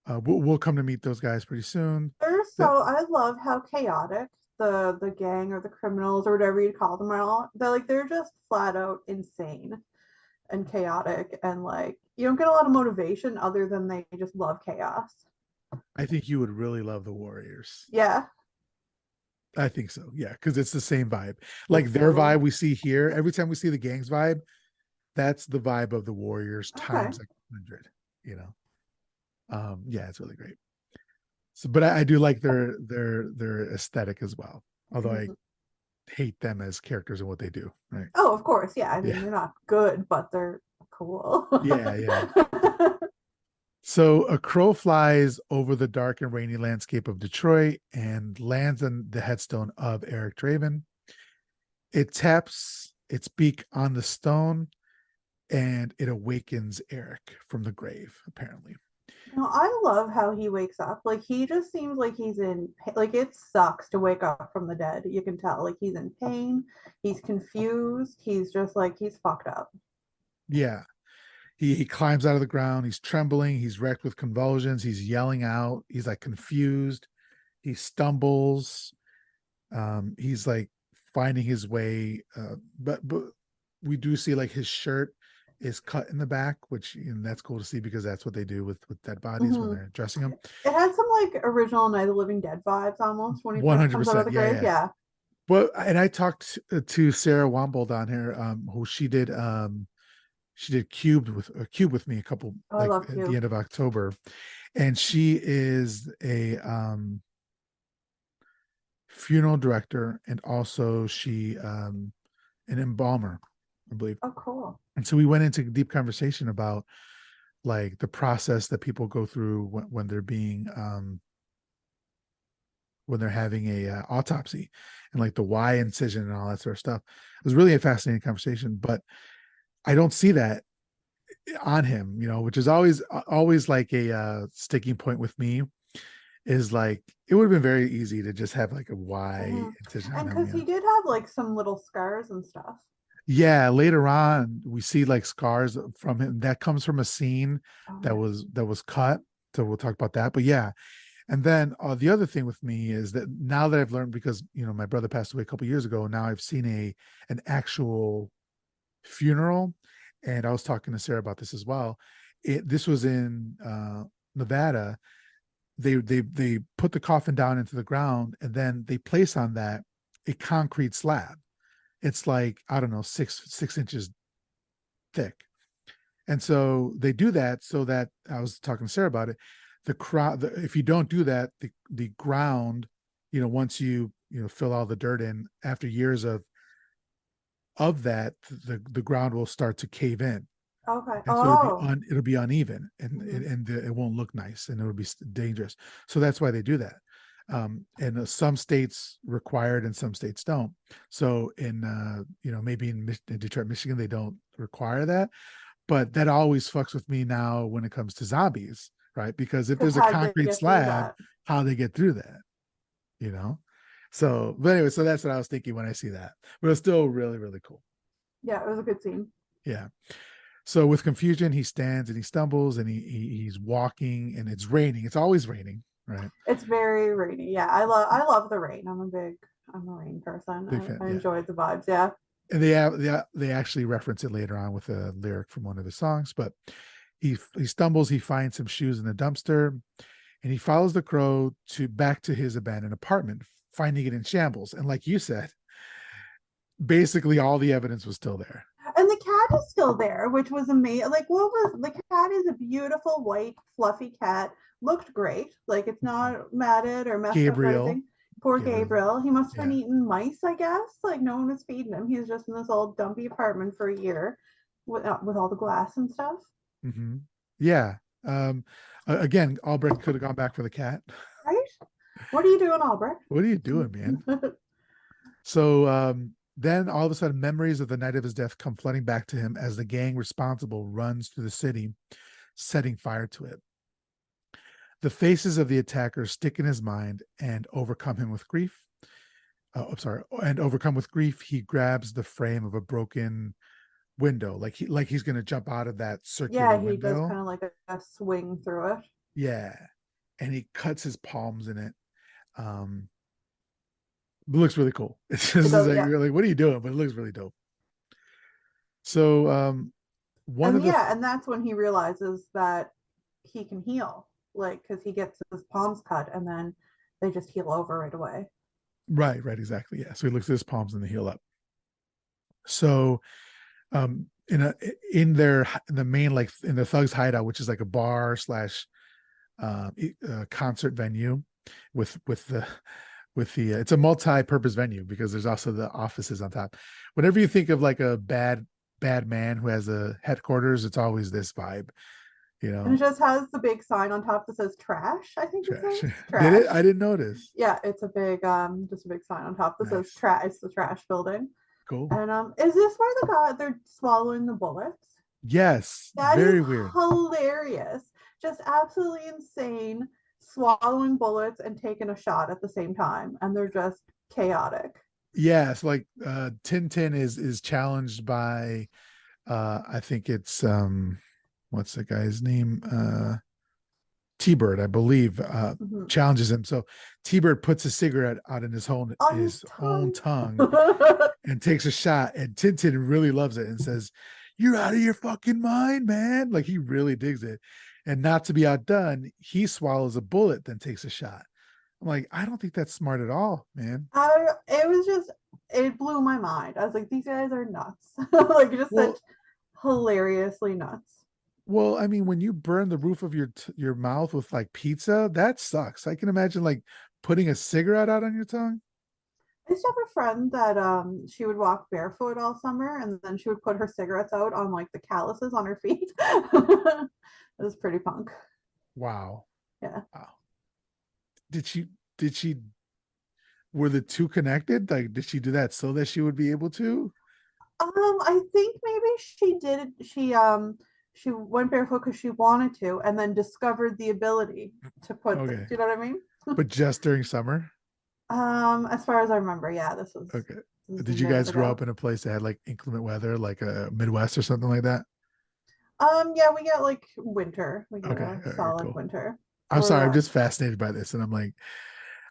A: We'll come to meet those guys pretty soon.
B: I love how chaotic the gang or the criminals or whatever you call them are all. They're just flat out insane and chaotic, and like you don't get a lot of motivation other than they just love chaos.
A: I think you would really love the Warriors.
B: Yeah,
A: I think so. Yeah, because it's the same vibe. Like
B: it's
A: their
B: so
A: vibe we see here. Every time we see the gang's vibe, that's the vibe of the Warriors
B: okay.
A: times like 100. You know. Yeah, it's really great. So, but I do like their aesthetic as well. Although I
B: Mhm.
A: hate them as characters and what they do. Right.
B: Oh, of course, yeah. I mean,
A: Yeah.
B: they're not good, but they're cool.
A: Yeah. Yeah. So a crow flies over the dark and rainy landscape of Detroit and lands on the headstone of Eric Draven. It taps its beak on the stone and it awakens Eric from the grave, apparently.
B: No, I love how he wakes up. Like he just seems like he's in like it sucks to wake up from the dead. You can tell like he's in pain, he's confused, he's just like he's fucked up.
A: Yeah. He climbs out of the ground. He's trembling. He's wrecked with convulsions. He's yelling out. He's like confused. He stumbles. He's like finding his way. But we do see like his shirt is cut in the back, which that's cool to see because that's what they do with dead bodies when
B: Mhm.
A: they're dressing them.
B: It had some like original Night of the Living Dead vibes almost when he
A: One
B: first
A: hundred
B: comes out of
A: percent.
B: the
A: Yeah,
B: grave.
A: yeah.
B: Yeah.
A: But and I talked to Sarah Wambold on here, who she did Cube with me a couple
B: Oh, I
A: like
B: love
A: at the
B: Cube.
A: end of October, and she is a funeral director and also she an embalmer, I believe.
B: Oh, cool.
A: And so we went into deep conversation about like the process that people go through when they're being when they're having a autopsy and like the why incision and all that sort of stuff. It was really a fascinating conversation, but I don't see that on him, which is always like a sticking point with me. Is like it would have been very easy to just have like a Y
B: Hmm.
A: incision on
B: And
A: him,
B: because he did have like some little scars and stuff.
A: Yeah, later on we see like scars from him that comes from a scene
B: Oh,
A: that
B: nice.
A: was cut. So we'll talk about that. But yeah, and then the other thing with me is that now that I've learned because my brother passed away a couple years ago, now I've seen an actual funeral, and I was talking to Sarah about this as well. This was in Nevada, they put the coffin down into the ground, and then they place on that a concrete slab. It's like, I don't know, 6 inches thick. And so they do that so that, I was talking to Sarah about it. The crowd, if you don't do that, the ground, once you fill all the dirt in after years of that, the ground will start to cave in,
B: Okay.
A: and so
B: Oh.
A: it'll be uneven, and
B: Mhm.
A: it won't look nice, and it'll be dangerous. So that's why they do that. And some states require it and some states don't. So in maybe in Detroit, Michigan, they don't require that, but that always fucks with me now when it comes to zombies, right? Because if
B: Because
A: there's a
B: how did they
A: concrete
B: get through
A: slab,
B: that?
A: how they get through that, you know? So, but anyway, so that's what I was thinking when I see that. But it's still really, really cool.
B: Yeah, it was a good scene.
A: Yeah. So with confusion, he stands and he stumbles, and he's walking, and it's raining. It's always raining, right?
B: It's very rainy. Yeah, I love the rain. I'm a rain person.
A: Big fan.
B: I
A: Yeah.
B: enjoyed the vibes. Yeah.
A: And they actually reference it later on with a lyric from one of his songs. But he stumbles, he finds some shoes in a dumpster, and he follows the crow back to his abandoned apartment, finding it in shambles. And like you said, basically all the evidence was still there.
B: And the cat is still there, which was amazing. Like, what was the cat? Is a beautiful white fluffy cat. Looked great. Like, it's not matted or messed up or
A: Gabriel.
B: anything. Poor
A: Gabriel.
B: Gabriel. He must have been
A: Yeah.
B: eating mice, I guess. Like, no one was feeding him. He was just in this old dumpy apartment for a year with all the glass and stuff.
A: Mm-hmm. Yeah. Again, Albrecht could have gone back for the cat.
B: Right? What are you doing, Albrecht?
A: What are you doing, man? So then all of a sudden, memories of the night of his death come flooding back to him as the gang responsible runs through the city, setting fire to it. The faces of the attackers stick in his mind and overcome him with grief. And overcome with grief, he grabs the frame of a broken window, like he's going to jump out of that circular
B: Yeah, he does
A: window.
B: kind of like a swing through it.
A: Yeah, and he cuts his palms in it. It looks really cool. It's just
B: It does,
A: like,
B: yeah.
A: you're like, what are you doing? But it looks really dope. So one of
B: And
A: the
B: yeah, and that's when he realizes that he can heal, like because he gets his palms cut and then they just heal over right away.
A: right, exactly. Yeah. So he looks at his palms and they heal up. So in the main, like in the thugs hideout, which is like a bar slash concert venue with the it's a multi-purpose venue because there's also the offices on top. Whenever you think of like a bad man who has a headquarters, it's always this vibe,
B: And it just has the big sign on top that says trash, I think it
A: trash.
B: says
A: Did it?
B: trash.
A: I didn't notice.
B: Yeah, it's a big just a big sign on top that says
A: Nice.
B: trash. It's the trash building.
A: Cool.
B: And is this where they're swallowing the bullets?
A: Yes,
B: That is
A: very weird.
B: hilarious. Just absolutely insane, swallowing bullets and taking a shot at the same time, and they're just chaotic.
A: Yes, like Tintin is challenged by I think it's what's the guy's name? T-Bird, I believe,
B: Mhm.
A: challenges him. So T-Bird puts a cigarette out in
B: On his
A: his own
B: tongue.
A: tongue and takes a shot, and Tintin really loves it and says, "You're out of your fucking mind, man." Like, he really digs it. And not to be outdone, he swallows a bullet, then takes a shot. I'm like, I don't think that's smart at all, man.
B: It was just, it blew my mind. I was like, these guys are nuts. Like, just such
A: Well,
B: hilariously nuts.
A: well, I mean, when you burn the roof of your mouth with like pizza, that sucks. I can imagine like putting a cigarette out on your tongue.
B: I used to have a friend that she would walk barefoot all summer and then she would put her cigarettes out on like the calluses on her feet. It was pretty punk.
A: Wow.
B: Yeah.
A: Wow. Did she were the two connected? Like, did she do that so that she would be able to?
B: I think maybe she did. She went barefoot because she wanted to, and then discovered the ability to put. Do
A: Okay.
B: you know what I mean?
A: But just during summer?
B: As far as I remember, yeah,
A: Okay.
B: this was
A: Did
B: some
A: you
B: years
A: guys grow
B: ago.
A: up in a place that had like inclement weather, like a Midwest or something like that?
B: Yeah, we get like winter. We get
A: Okay.
B: a
A: All right,
B: solid
A: cool.
B: winter.
A: I'm
B: Or
A: sorry, I'm just fascinated by this. And I'm like,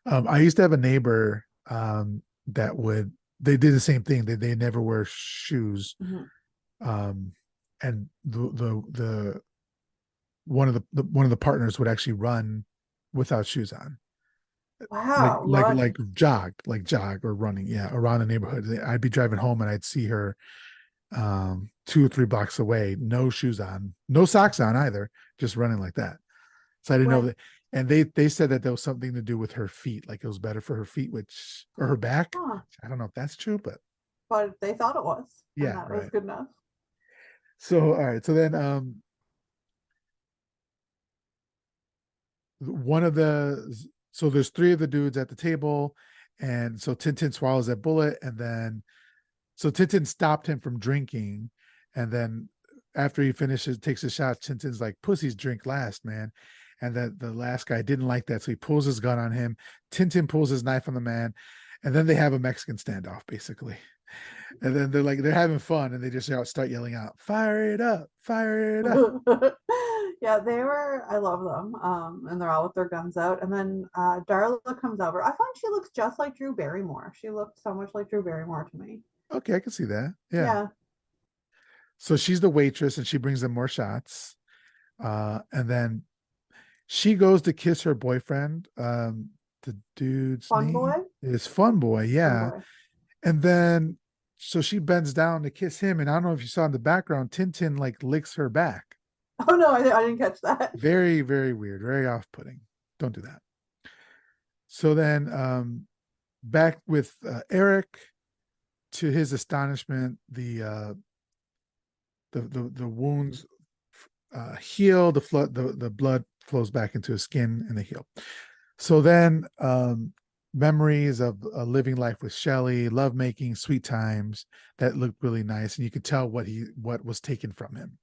A: I used to have a neighbor that they did the same thing. They never wear shoes.
B: mhm.
A: Um, and the one of the partners would actually run without shoes on,
B: Wow,
A: like
B: running.
A: jog or running, yeah, around the neighborhood. I'd be driving home and I'd see her 2 or 3 blocks away, no shoes on, no socks on either, just running like that. So I didn't know
B: Wait,
A: that. And they said that there was something to do with her feet, like it was better for her feet, which or her back.
B: huh.
A: I don't know if that's true, but
B: But they thought it was, and
A: yeah,
B: that was
A: right.
B: good enough.
A: So all right, so then one of the so there's three of the dudes at the table, and so Tintin swallows that bullet, and then so Tintin stopped him from drinking, and then after he finishes, takes a shot, Tintin's like, "Pussies drink last, man." And that the last guy didn't like that, so he pulls his gun on him. Tintin pulls his knife on the man, and then they have a Mexican standoff, basically. And then they're having fun, and they just start yelling out, "Fire it up, fire it up!"
B: Yeah, they were. I love them. And they're all with their guns out. And then Darla comes over. I find she looks just like Drew Barrymore. She looked so much like Drew Barrymore to me.
A: Okay, I can see that. Yeah.
B: Yeah,
A: So she's the waitress, and she brings them more shots. And then she goes to kiss her boyfriend. The dude's
B: Fun Boy.
A: name is Fun Boy,
B: Fun
A: yeah.
B: Boy.
A: And then so she bends down to kiss him, and I don't know if you saw in the background, Tintin like licks her back.
B: Oh no, I didn't catch that.
A: Very, very weird, very off-putting. Don't do that. So then back with Eric, to his astonishment, the wounds heal, the blood flows back into his skin and they heal. So then memories of a living life with Shelley, lovemaking, sweet times that looked really nice, and you could tell what was taken from him.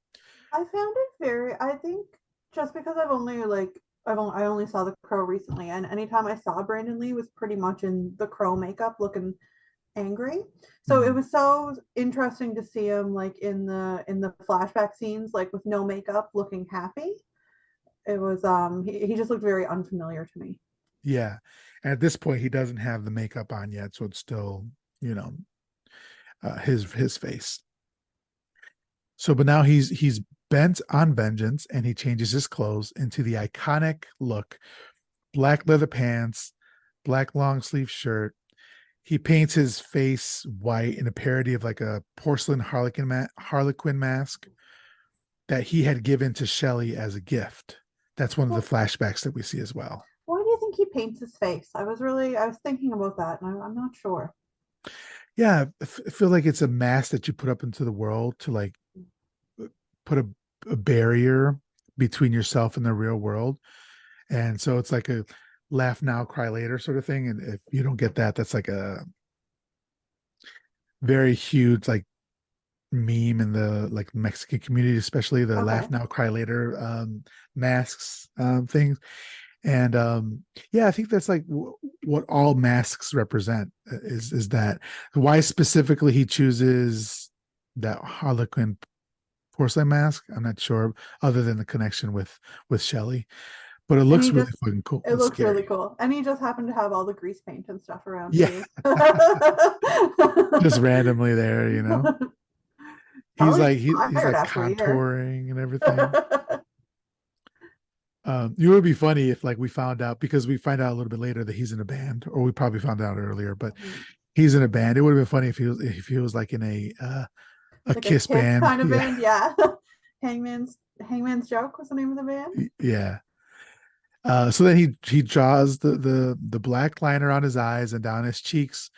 B: I found it very. I think just because I only saw The Crow recently, and anytime I saw Brandon Lee was pretty much in The Crow makeup, looking angry. So it
A: Mhm.
B: was so interesting to see him like in the flashback scenes, like with no makeup, looking happy. It was he just looked very unfamiliar to me.
A: Yeah, and at this point he doesn't have the makeup on yet, so it's still you know his face. So, but now he's bent on vengeance, and he changes his clothes into the iconic look: black leather pants, black long sleeve shirt. He paints his face white in a parody of like a porcelain harlequin mask that he had given to Shelley as a gift. That's one of the
B: Well,
A: flashbacks that we see as well.
B: why do you think he paints his face? I was thinking about that, and I'm not sure.
A: Yeah, I feel like it's a mask that you put up into the world to like put a barrier between yourself and the real world. And so it's like a laugh now, cry later sort of thing. And if you don't get that, that's like a very huge like meme in the like Mexican community, especially the
B: Okay.
A: laugh now, cry later masks things. And yeah, I think that's like what all masks represent is that why specifically he chooses that Harlequin porcelain mask. I'm not sure, other than the connection with Shelley, but it
B: And
A: looks
B: he
A: really
B: just
A: fucking cool
B: it
A: and
B: looks really
A: scary.
B: cool. And he just happened to have all the grease paint and stuff around
A: Yeah,
B: too.
A: just randomly there, you know. He's
B: Probably
A: like he's
B: tired
A: like
B: after a year.
A: contouring and everything. It would be funny if like we found out, because we find out a little bit later that he's in a band, or we probably found out earlier, but he's in a band. It would have been funny if he was like in a
B: Like a
A: Kiss
B: Kiss
A: band.
B: kind of
A: Yeah,
B: band, yeah. Hangman's Joke was the name of the band.
A: yeah. So then he draws the black liner on his eyes and down his cheeks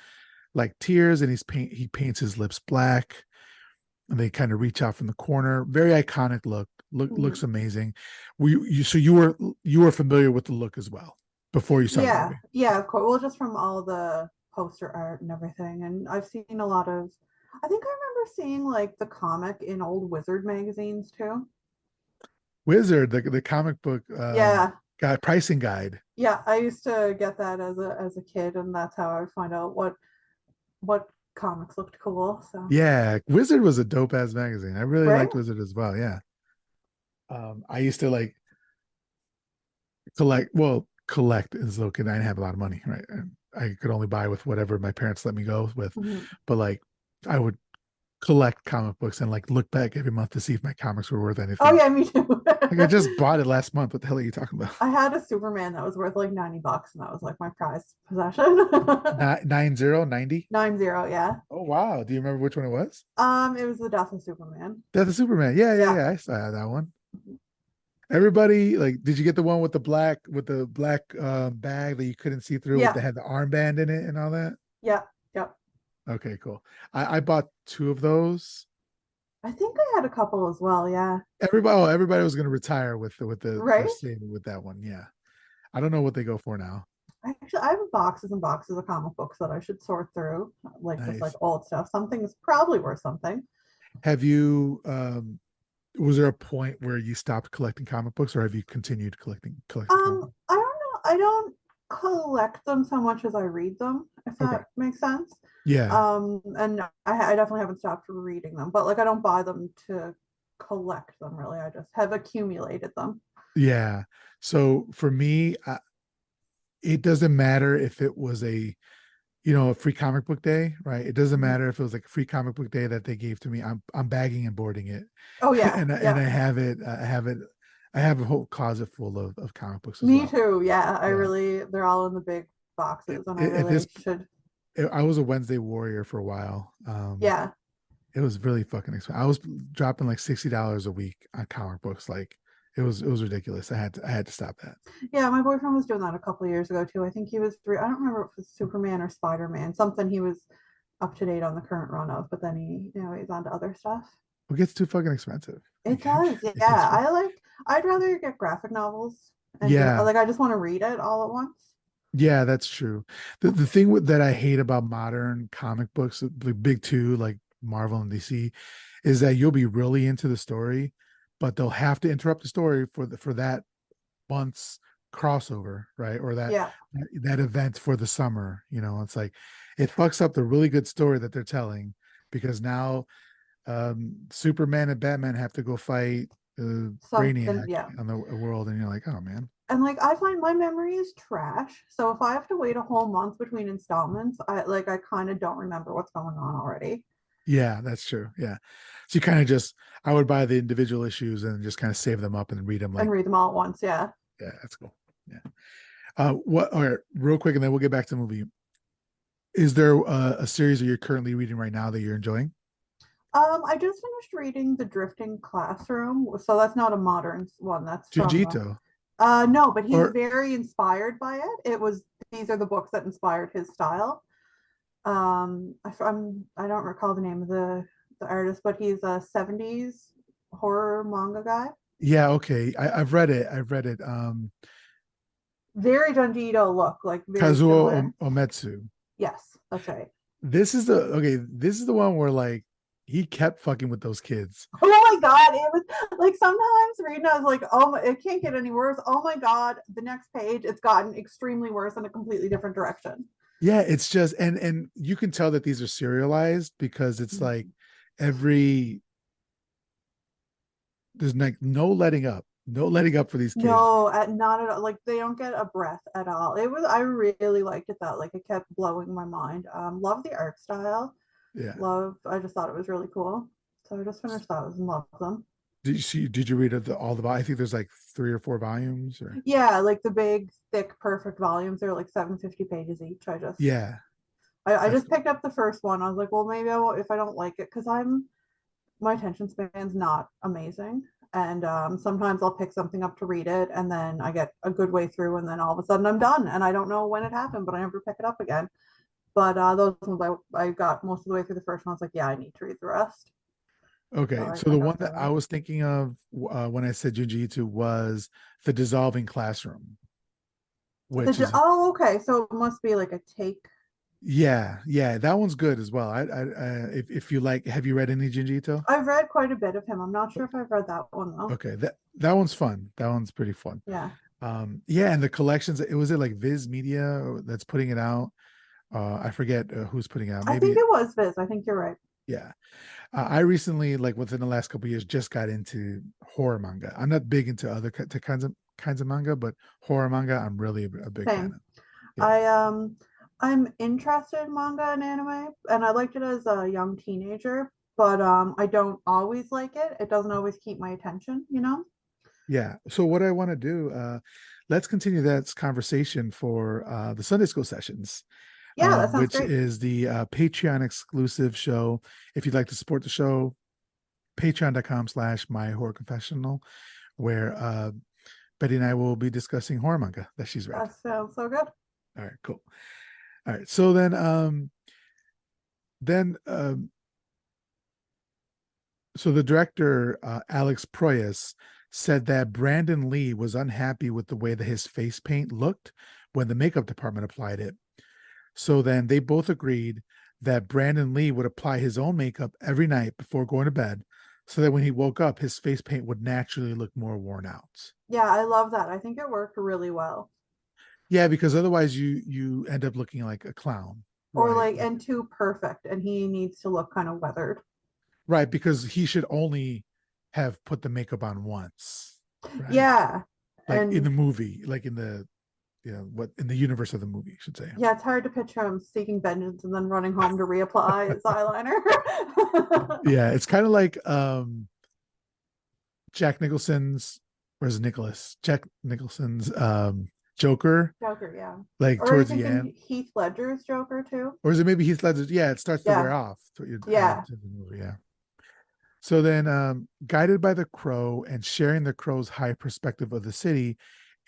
A: like tears, and he paints his lips black, and they kind of reach out from the corner. Very iconic look. Looks
B: Mhm.
A: amazing. So you were familiar with the look as well before you saw the
B: Yeah,
A: movie.
B: yeah, of course. Well, just from all the poster art and everything. And I've seen a lot of, I think I remember seeing like the comic in old Wizard magazines too.
A: Wizard, the comic book
B: Yeah,
A: pricing guide.
B: yeah. I used to get that as a kid, and that's how I would find out what comics looked cool. So,
A: Yeah, Wizard was a dope ass magazine. I really
B: right?
A: liked Wizard as well. Yeah. I used to like collect is look, and I didn't have a lot of money, right? And I could only buy with whatever my parents let me go with.
B: Mhm.
A: But like I would collect comic books and like look back every month to see if my comics were worth
B: Oh
A: anything.
B: yeah, me too.
A: Like I just bought it last month. What the hell are you talking about?
B: I had a Superman that was worth like $90, and that was like my prized possession.
A: 9090.
B: 90, yeah.
A: Oh wow. Do you remember which one it was?
B: It was the death of Superman.
A: That's the Superman. Yeah, yeah,
B: Yeah.
A: yeah. I saw that one. Everybody, like, did you get the one with the black bag that you couldn't see through with
B: Yeah.
A: that had the armband in it and all that?
B: Yeah. Yep.
A: Okay, cool. I bought two of those.
B: I think I had a couple as well. Yeah.
A: Everybody was gonna retire with their
B: Right.
A: saving with that one. Yeah. I don't know what they go for now.
B: Actually, I have boxes and boxes of comic books that I should sort through, like just like
A: Nice.
B: old stuff. Something is probably worth something.
A: Have you was there a point where you stopped collecting comic books or have you continued collecting comic books?
B: I don't know. I don't collect them so much as I read them, if
A: Okay.
B: that makes sense.
A: Yeah.
B: And I definitely haven't stopped reading them, but like I don't buy them to collect them really. I just have accumulated them.
A: Yeah. So for me, it doesn't matter if it was a free comic book day, right? It doesn't
B: Mhm.
A: matter if it was like a free comic book day that they gave to me. I'm bagging and boarding it,
B: Oh yeah,
A: and
B: yeah.
A: I have it. I have a whole closet full of comic books as
B: Me
A: well.
B: too. Yeah,
A: Yeah.
B: they're all in the big boxes, and I
A: At this,
B: really should.
A: I was a Wednesday warrior for a while.
B: Yeah,
A: It was really fucking expensive. I was dropping like $60 a week on comic books. Like it was ridiculous. I had to stop that.
B: yeah. My boyfriend was doing that a couple of years ago too. I think he was three. I don't remember if it was Superman or Spider Man. Something he was up to date on the current run of, but then he's on to other stuff.
A: It gets too fucking expensive.
B: It does,
A: It gets
B: yeah. I'd rather get graphic novels and just
A: yeah.
B: like I just want to read it all at once.
A: Yeah, that's true. The thing that I hate about modern comic books, the big two like Marvel and DC, is that you'll be really into the story, but they'll have to interrupt the story for that month's crossover, right? Or
B: Yeah,
A: that event for the summer. It's like it fucks up the really good story that they're telling because now Superman and Batman have to go fight
B: something,
A: Brainiac
B: yeah.
A: on the world, and you're like, oh man.
B: And like I find my memory is trash. So if I have to wait a whole month between installments, I kind of don't remember what's going on already.
A: Yeah, that's true. Yeah. So you kind of just, I would buy the individual issues and just kind of save them up and read them
B: And
A: like,
B: read them all at once, yeah.
A: yeah, that's cool. Yeah. All right, real quick, and then we'll get back to the movie. Is there a series that you're currently reading right now that you're enjoying?
B: I just finished reading The Drifting Classroom. So that's not a modern one. That's from
A: Jujito
B: no, but he's
A: or
B: very inspired by it. These are the books that inspired his style. I don't recall the name of the artist, but he's a 70s horror manga guy.
A: yeah, okay. I've read it. I've read it.
B: Very Junji Ito look, like very
A: Kazuo
B: similar.
A: Ometsu.
B: Yes, that's right.
A: This is the one where like he kept fucking with those kids.
B: Oh my god, it was like sometimes reading, I was like, oh my, it can't get any worse. Oh my god, the next page, it's gotten extremely worse in a completely different direction.
A: Yeah, it's just and you can tell that these are serialized because it's like every there's like no letting up for these kids.
B: No, not at all. Like they don't get a breath at all. I really liked it that. Like it kept blowing my mind. Love the art style.
A: Yeah.
B: I just thought it was really cool. So I just finished that. I was in love with them.
A: Did you read all the I think there's like 3 or 4 volumes or
B: Yeah, like the big, thick, perfect volumes. They're like 750 pages each.
A: yeah,
B: I
A: that's
B: just picked up the first one. I was like, well, maybe I won't if I don't like it because my attention span's not amazing. And sometimes I'll pick something up to read it, and then I get a good way through, and then all of a sudden I'm done, and I don't know when it happened, but I never pick it up again. But those ones I got most of the way through the first one. I was like, yeah, I need to read the rest. So
A: okay. So
B: I
A: the
B: got
A: one
B: through
A: that I
B: that.
A: was thinking of when I said Jujitsu was the dissolving classroom, which is
B: Oh, okay. So it must be like a take.
A: yeah, that one's good as well. If you like, have you read any Jinjito?
B: I've read quite a bit of him. I'm not sure if I've read that one though.
A: Okay, that one's fun. That one's pretty fun.
B: Yeah.
A: Yeah, and the collections. It like Viz Media that's putting it out. I forget who's putting it out.
B: I think
A: Maybe
B: it was Viz. I think you're right.
A: yeah. I recently, like within the last couple of years, just got into horror manga. I'm not big into other kinds of manga, but horror manga, I'm really a big fan
B: Same.
A: of. Yeah,
B: I'm interested in manga and anime, and I liked it as a young teenager. but I don't always like it. It doesn't always keep my attention, you know?
A: Yeah. So what I want to do, let's continue that conversation for the Sunday school sessions,
B: Yeah, that sounds
A: which
B: great.
A: is the Patreon exclusive show. If you'd like to support the show, patreon.com/my horror confessional, where Betty and I will be discussing horror manga that she's read.
B: That sounds so good.
A: All right, cool. All right. So then so the director, Alex Proyas, said that Brandon Lee was unhappy with the way that his face paint looked when the makeup department applied it. So then they both agreed that Brandon Lee would apply his own makeup every night before going to bed, so that when he woke up, his face paint would naturally look more worn out.
B: Yeah, I love that. I think it worked really well.
A: Yeah, because otherwise you end up looking like a clown,
B: Or
A: right?
B: like, and too perfect, and he needs to look kind of weathered.
A: Right, because he should only have put the makeup on once, right?
B: Yeah.
A: Like in
B: And
A: the movie, like in the what in the universe of the movie, I should say.
B: yeah, it's hard to picture him seeking vengeance and then running home to reapply his eyeliner.
A: Yeah, it's kind of like Jack Nicholson's, where's Nicholas? Jack Nicholson's Joker,
B: Joker, yeah.
A: like
B: Or are you
A: towards the
B: thinking
A: end.
B: Heath Ledger's Joker too?
A: Or is it maybe Heath Ledger? Yeah, it starts to
B: Yeah.
A: wear off to
B: Yeah.
A: the movie, yeah. So then, guided by the crow and sharing the crow's high perspective of the city,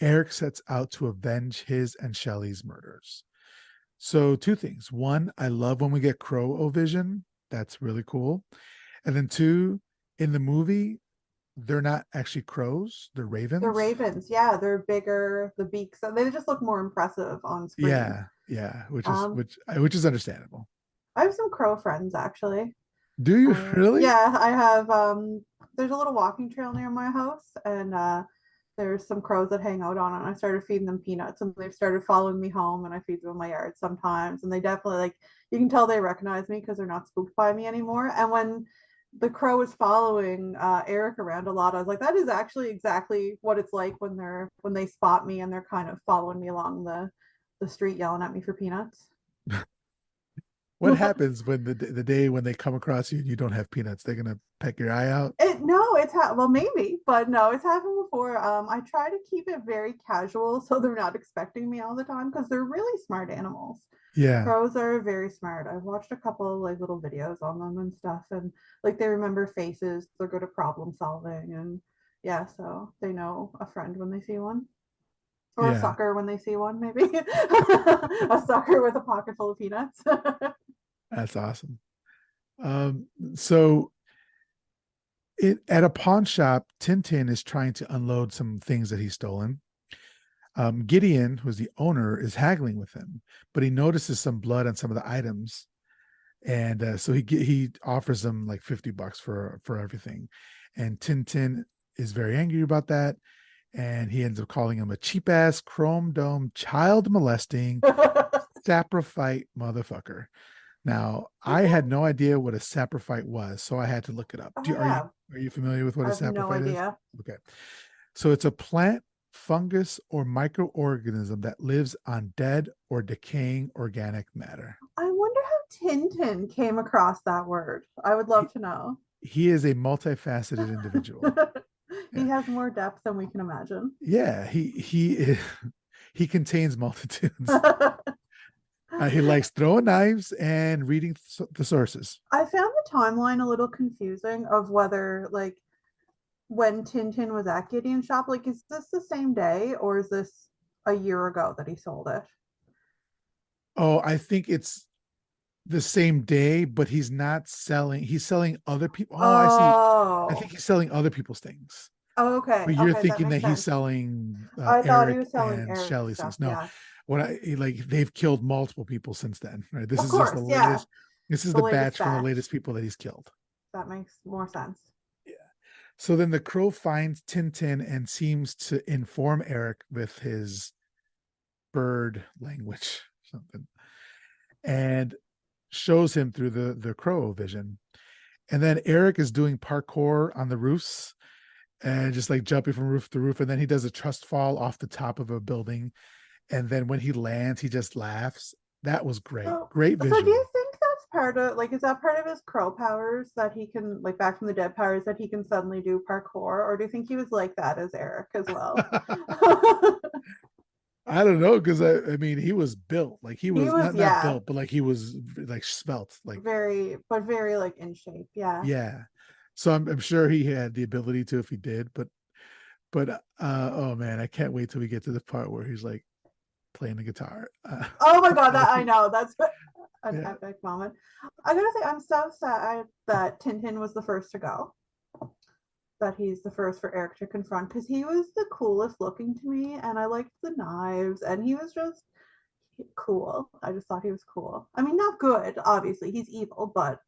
A: Eric sets out to avenge his and Shelley's murders. So, two things. One, I love when we get crow vision. That's really cool. And then two, in the movie, they're not actually crows, they're
B: The
A: ravens.
B: ravens, yeah, they're bigger, the beaks, they just look more impressive on screen.
A: Yeah, yeah,
B: Um,
A: which is understandable.
B: I have some crow friends actually.
A: Do you really?
B: Yeah, I have there's a little walking trail near my house, and there's some crows that hang out on it. And I started feeding them peanuts, and they've started following me home, and I feed them in my yard sometimes. And they definitely, like, you can tell they recognize me because they're not spooked by me anymore. And when the crow was following Eric around a lot, I was like, that is actually exactly what it's like when they spot me and they're kind of following me along the street, yelling at me for peanuts.
A: What happens when the day when they come across you and you don't have peanuts? They're gonna peck your eye out?
B: No, well, maybe, but no, it's happened before. I try to keep it very casual so they're not expecting me all the time because they're really smart animals.
A: Yeah,
B: Crows are very smart. I've watched a couple of like little videos on them and stuff, and like they remember faces. They're good at problem solving, and yeah, so they know a friend when they see one, or a
A: yeah,
B: sucker when they see one, maybe a sucker with a pocket full of peanuts.
A: that's awesome. So at a pawn shop, Tintin is trying to unload some things that he's stolen. Gideon, who's the owner, is haggling with him, but he notices some blood on some of the items, and so he offers him like $50 for everything, and Tintin is very angry about that, and he ends up calling him a cheap ass, chrome dome, child molesting, saprophyte motherfucker. Now, I had no idea what a saprophyte was, so I had to look it up.
B: Oh yeah,
A: Are you familiar with what
B: I
A: a
B: have no
A: saprophyte is?
B: idea.
A: Okay. So it's a plant, fungus, or microorganism that lives on dead or decaying organic matter.
B: I wonder how Tintin came across that word. I would love
A: He,
B: to know.
A: he is a multifaceted individual.
B: He
A: Yeah.
B: has more depth than we can imagine.
A: Yeah, he contains multitudes. He likes throwing knives and reading the sources.
B: I found the timeline a little confusing of whether, like, when Tintin was at Gideon's shop, like, is this the same day or is this a year ago that he sold it?
A: Oh, I think it's the same day, but he's not selling. He's selling other people. Oh, I see. I
B: Oh,
A: think he's selling other people's things.
B: okay.
A: But you're
B: Okay, that
A: thinking
B: makes
A: that he's
B: sense.
A: selling
B: I thought he
A: Eric
B: was selling
A: and
B: Eric's
A: Shelley's
B: stuff.
A: things. No,
B: Yeah.
A: what I like, they've killed multiple people since then. Right. This
B: Of
A: is just the
B: course. Yeah.
A: latest. This is
B: The
A: the
B: latest
A: batch from the
B: batch.
A: latest people that he's killed.
B: That makes more sense.
A: Yeah. So then the crow finds Tintin and seems to inform Eric with his bird language, something, and shows him through the crow vision. And then Eric is doing parkour on the roofs and just like jumping from roof to roof. And then he does a trust fall off the top of a building. And then when he lands, he just laughs. That was great.
B: So,
A: Great
B: so do you
A: visual.
B: think that's part of like, is that part of his crow powers that he can, like, back from the dead powers, that he can suddenly do parkour, or do you think he was like that as Eric as well?
A: I don't know, because I mean he was built, like he
B: He
A: was
B: was,
A: not
B: yeah,
A: built, but like he was like svelte, like
B: very like in shape. Yeah.
A: yeah. So I'm sure he had the ability to if he did, but oh man, I can't wait till we get to the part where he's like playing the guitar.
B: Oh my god, that I know. That's an
A: Yeah.
B: epic moment. I gotta say, I'm so sad that Tintin was the first to go. That he's the first for Eric to confront, because he was the coolest looking to me, and I liked the knives, and he was just cool. I just thought he was cool. I mean, not good, obviously. He's evil, but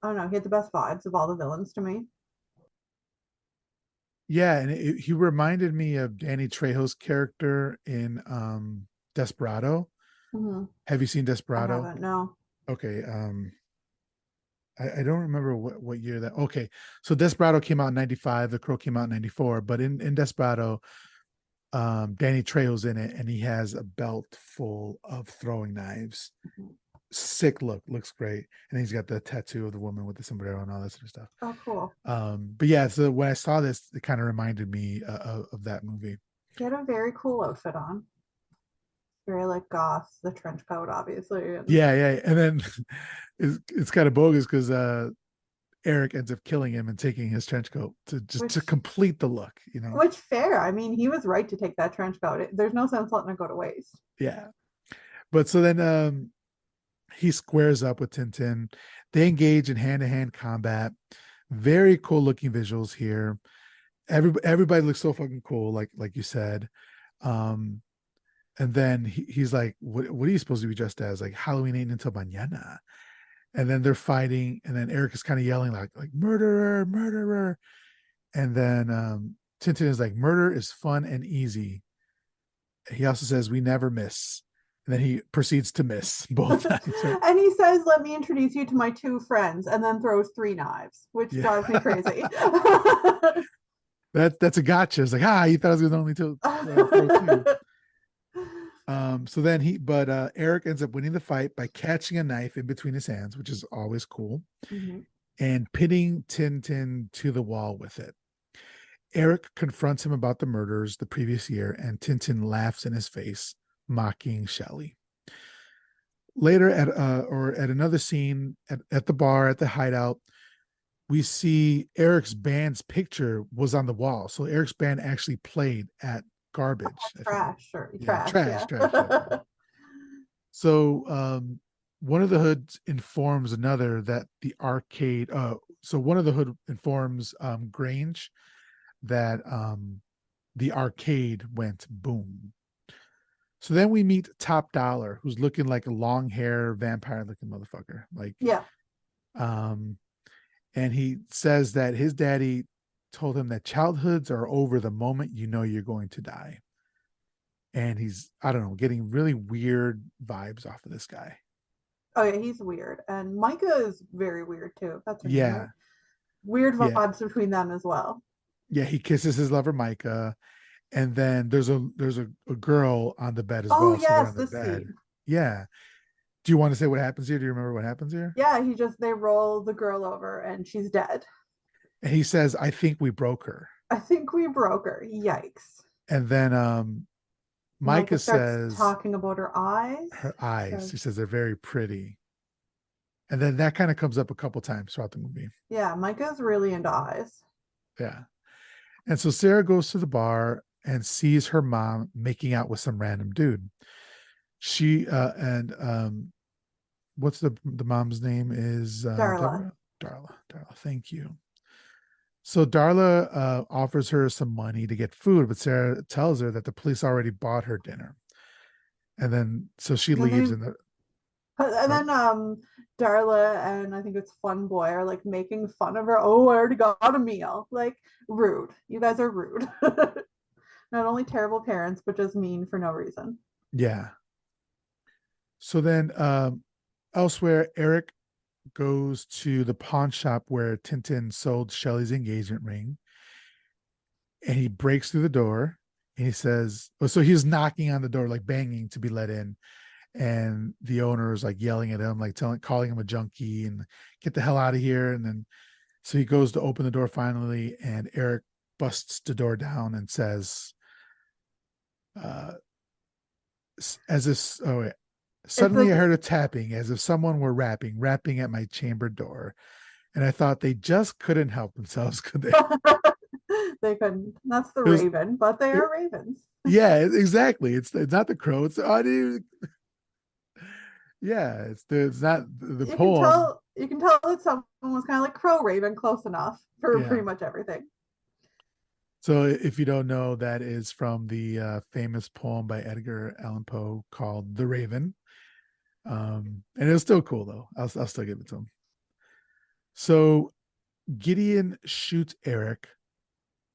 B: I don't know. He had the best vibes of all the villains to me.
A: Yeah, and he reminded me of Danny Trejo's character in Desperado.
B: Mm-hmm.
A: Have you seen
B: I
A: Desperado?
B: haven't, no.
A: Okay, I don't remember what year that. Okay, so Desperado came out in '95. The Crow came out in '94. But in Desperado, Danny Trejo's in it, and he has a belt full of throwing knives.
B: Mhm.
A: Sick look, looks great, and he's got the tattoo of the woman with the sombrero and all that sort of stuff.
B: Oh, cool.
A: But yeah, so when I saw this, it kind of reminded me of that movie.
B: He had a very cool outfit on. Very like goth, the trench coat, obviously. And
A: Yeah, and then it's kind of bogus because Eric ends up killing him and taking his trench coat to just
B: which
A: to complete the look, you know.
B: which fair. I mean, he was right to take that trench coat. There's no sense letting it go to waste.
A: Yeah, but so then he squares up with Tintin. They engage in hand-to-hand combat. Very cool looking visuals here. Everybody looks so fucking cool, like you said. Um, and then he's like, what are you supposed to be dressed as? Like Halloween ain't until mañana. And then they're fighting, and then Eric is kind of yelling like murderer, murderer. And then Tintin is like, murder is fun and easy. He also says we never miss. And then he proceeds to miss both times, right?
B: And he says, "Let me introduce you to my two friends," and then throws three knives, which
A: Yeah.
B: drives me crazy.
A: That's a gotcha. It's like, you thought I was gonna only throw two. So then Eric ends up winning the fight by catching a knife in between his hands, which is always cool,
B: Mhm.
A: and pinning Tintin to the wall with it. Eric confronts him about the murders the previous year, and Tintin laughs in his face, mocking Shelley. Later at another scene at the bar at the hideout, we see Eric's band's picture was on the wall. So Eric's band actually played at Garbage.
B: Trash, or
A: Yeah,
B: trash,
A: trash,
B: yeah.
A: trash, trash. So one of the hoods informs another that the arcade. So one of the hood informs Grange that the arcade went boom. So then we meet Top Dollar, who's looking like a long hair vampire looking motherfucker. Like,
B: Yeah.
A: um, and he says that his daddy told him that childhoods are over the moment you know you're going to die. And he's, I don't know, getting really weird vibes off of this guy.
B: Oh yeah, he's weird, and Micah is very weird too. That's her name,
A: Yeah.
B: right? Weird
A: Yeah.
B: vibes between them as well.
A: Yeah. He kisses his lover, Micah. And then there's a girl on the bed as
B: Oh
A: well. So they're
B: yes,
A: on the
B: this
A: bed.
B: scene.
A: Yeah. Do you want to say what happens here? Do you remember what happens here?
B: Yeah, they roll the girl over and she's dead.
A: And he says, I think we broke her.
B: I think we broke her. Yikes.
A: And then Micah
B: starts
A: says
B: talking about her eyes.
A: her eyes.
B: So,
A: He says they're very pretty. And then that kind of comes up a couple times throughout the movie.
B: yeah, Micah's really into eyes.
A: Yeah. And so Sarah goes to the bar and sees her mom making out with some random dude. She and what's the mom's name is
B: Darla.
A: Darla. Thank you. So Darla offers her some money to get food, but Sarah tells her that the police already bought her dinner. And then so she leaves
B: And then Darla and I think it's Fun Boy are like making fun of her. Oh, I already got a meal. Like, rude. You guys are rude. Not only terrible parents, but just mean for no reason.
A: yeah. So then elsewhere, Eric goes to the pawn shop where Tintin sold Shelley's engagement ring, and he breaks through the door and he says, so he's knocking on the door, like banging to be let in. and the owner is like yelling at him, like calling him a junkie and get the hell out of here. And then so he goes to open the door finally, and Eric busts the door down and says, uh, as if, oh, wait.
B: It's
A: Suddenly I
B: like
A: heard a tapping as if someone were rapping at my chamber door. And I thought they just couldn't help themselves, could they?
B: they couldn't. That's the
A: It was,
B: raven, but they
A: it,
B: are ravens.
A: yeah, exactly. It's not the crow. It's yeah, it's not the
B: You can
A: poem.
B: tell that someone was kind of like crow raven close enough for
A: Yeah.
B: pretty much everything.
A: So if you don't know, that is from the famous poem by Edgar Allan Poe called "The Raven." And it was still cool though. I'll still give it to him. So Gideon shoots Eric,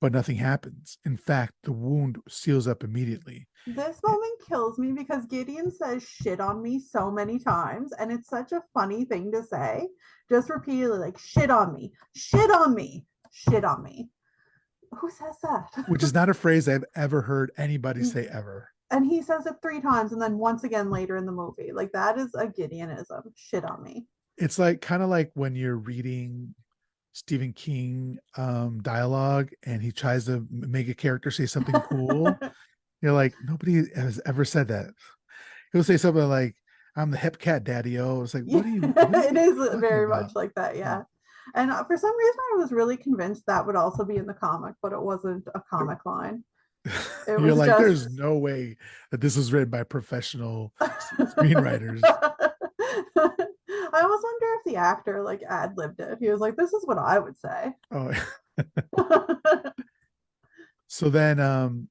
A: but nothing happens. In fact, the wound seals up immediately.
B: This moment kills me because Gideon says shit on me so many times, and it's such a funny thing to say. Just repeatedly, like, shit on me, shit on me, shit on me. Who says that?
A: Which is not a phrase I've ever heard anybody say ever.
B: And he says it 3 times and then once again later in the movie. Like, that is a Gideonism. Shit on me.
A: It's like kind of like when you're reading Stephen King dialogue and he tries to make a character say something cool. You're like, nobody has ever said that. He'll say something like, I'm the hip cat daddy. Oh, it's like,
B: Yeah,
A: what are
B: it
A: you
B: is
A: talking
B: very
A: about?
B: much like that.
A: Yeah.
B: Yeah. And for some reason, I was really convinced that would also be in the comic, but it wasn't a comic line. It
A: You're
B: was
A: like,
B: just.
A: there's no way that this was written by professional screenwriters.
B: I almost wonder if the actor like ad libbed it. He was like, "This is what I would say."
A: Oh, so then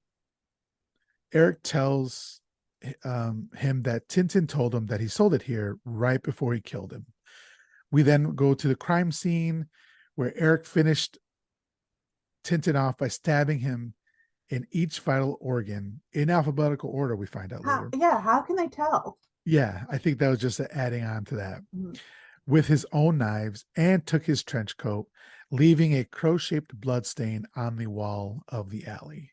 A: Eric tells him that Tintin told him that he sold it here right before he killed him. We then go to the crime scene where Eric finished Tintin off by stabbing him in each vital organ in alphabetical order, we find out later.
B: Yeah, how can they tell?
A: Yeah, I think that was just adding on to that.
B: Mhm.
A: With his own knives, and took his trench coat, leaving a crow-shaped blood stain on the wall of the alley.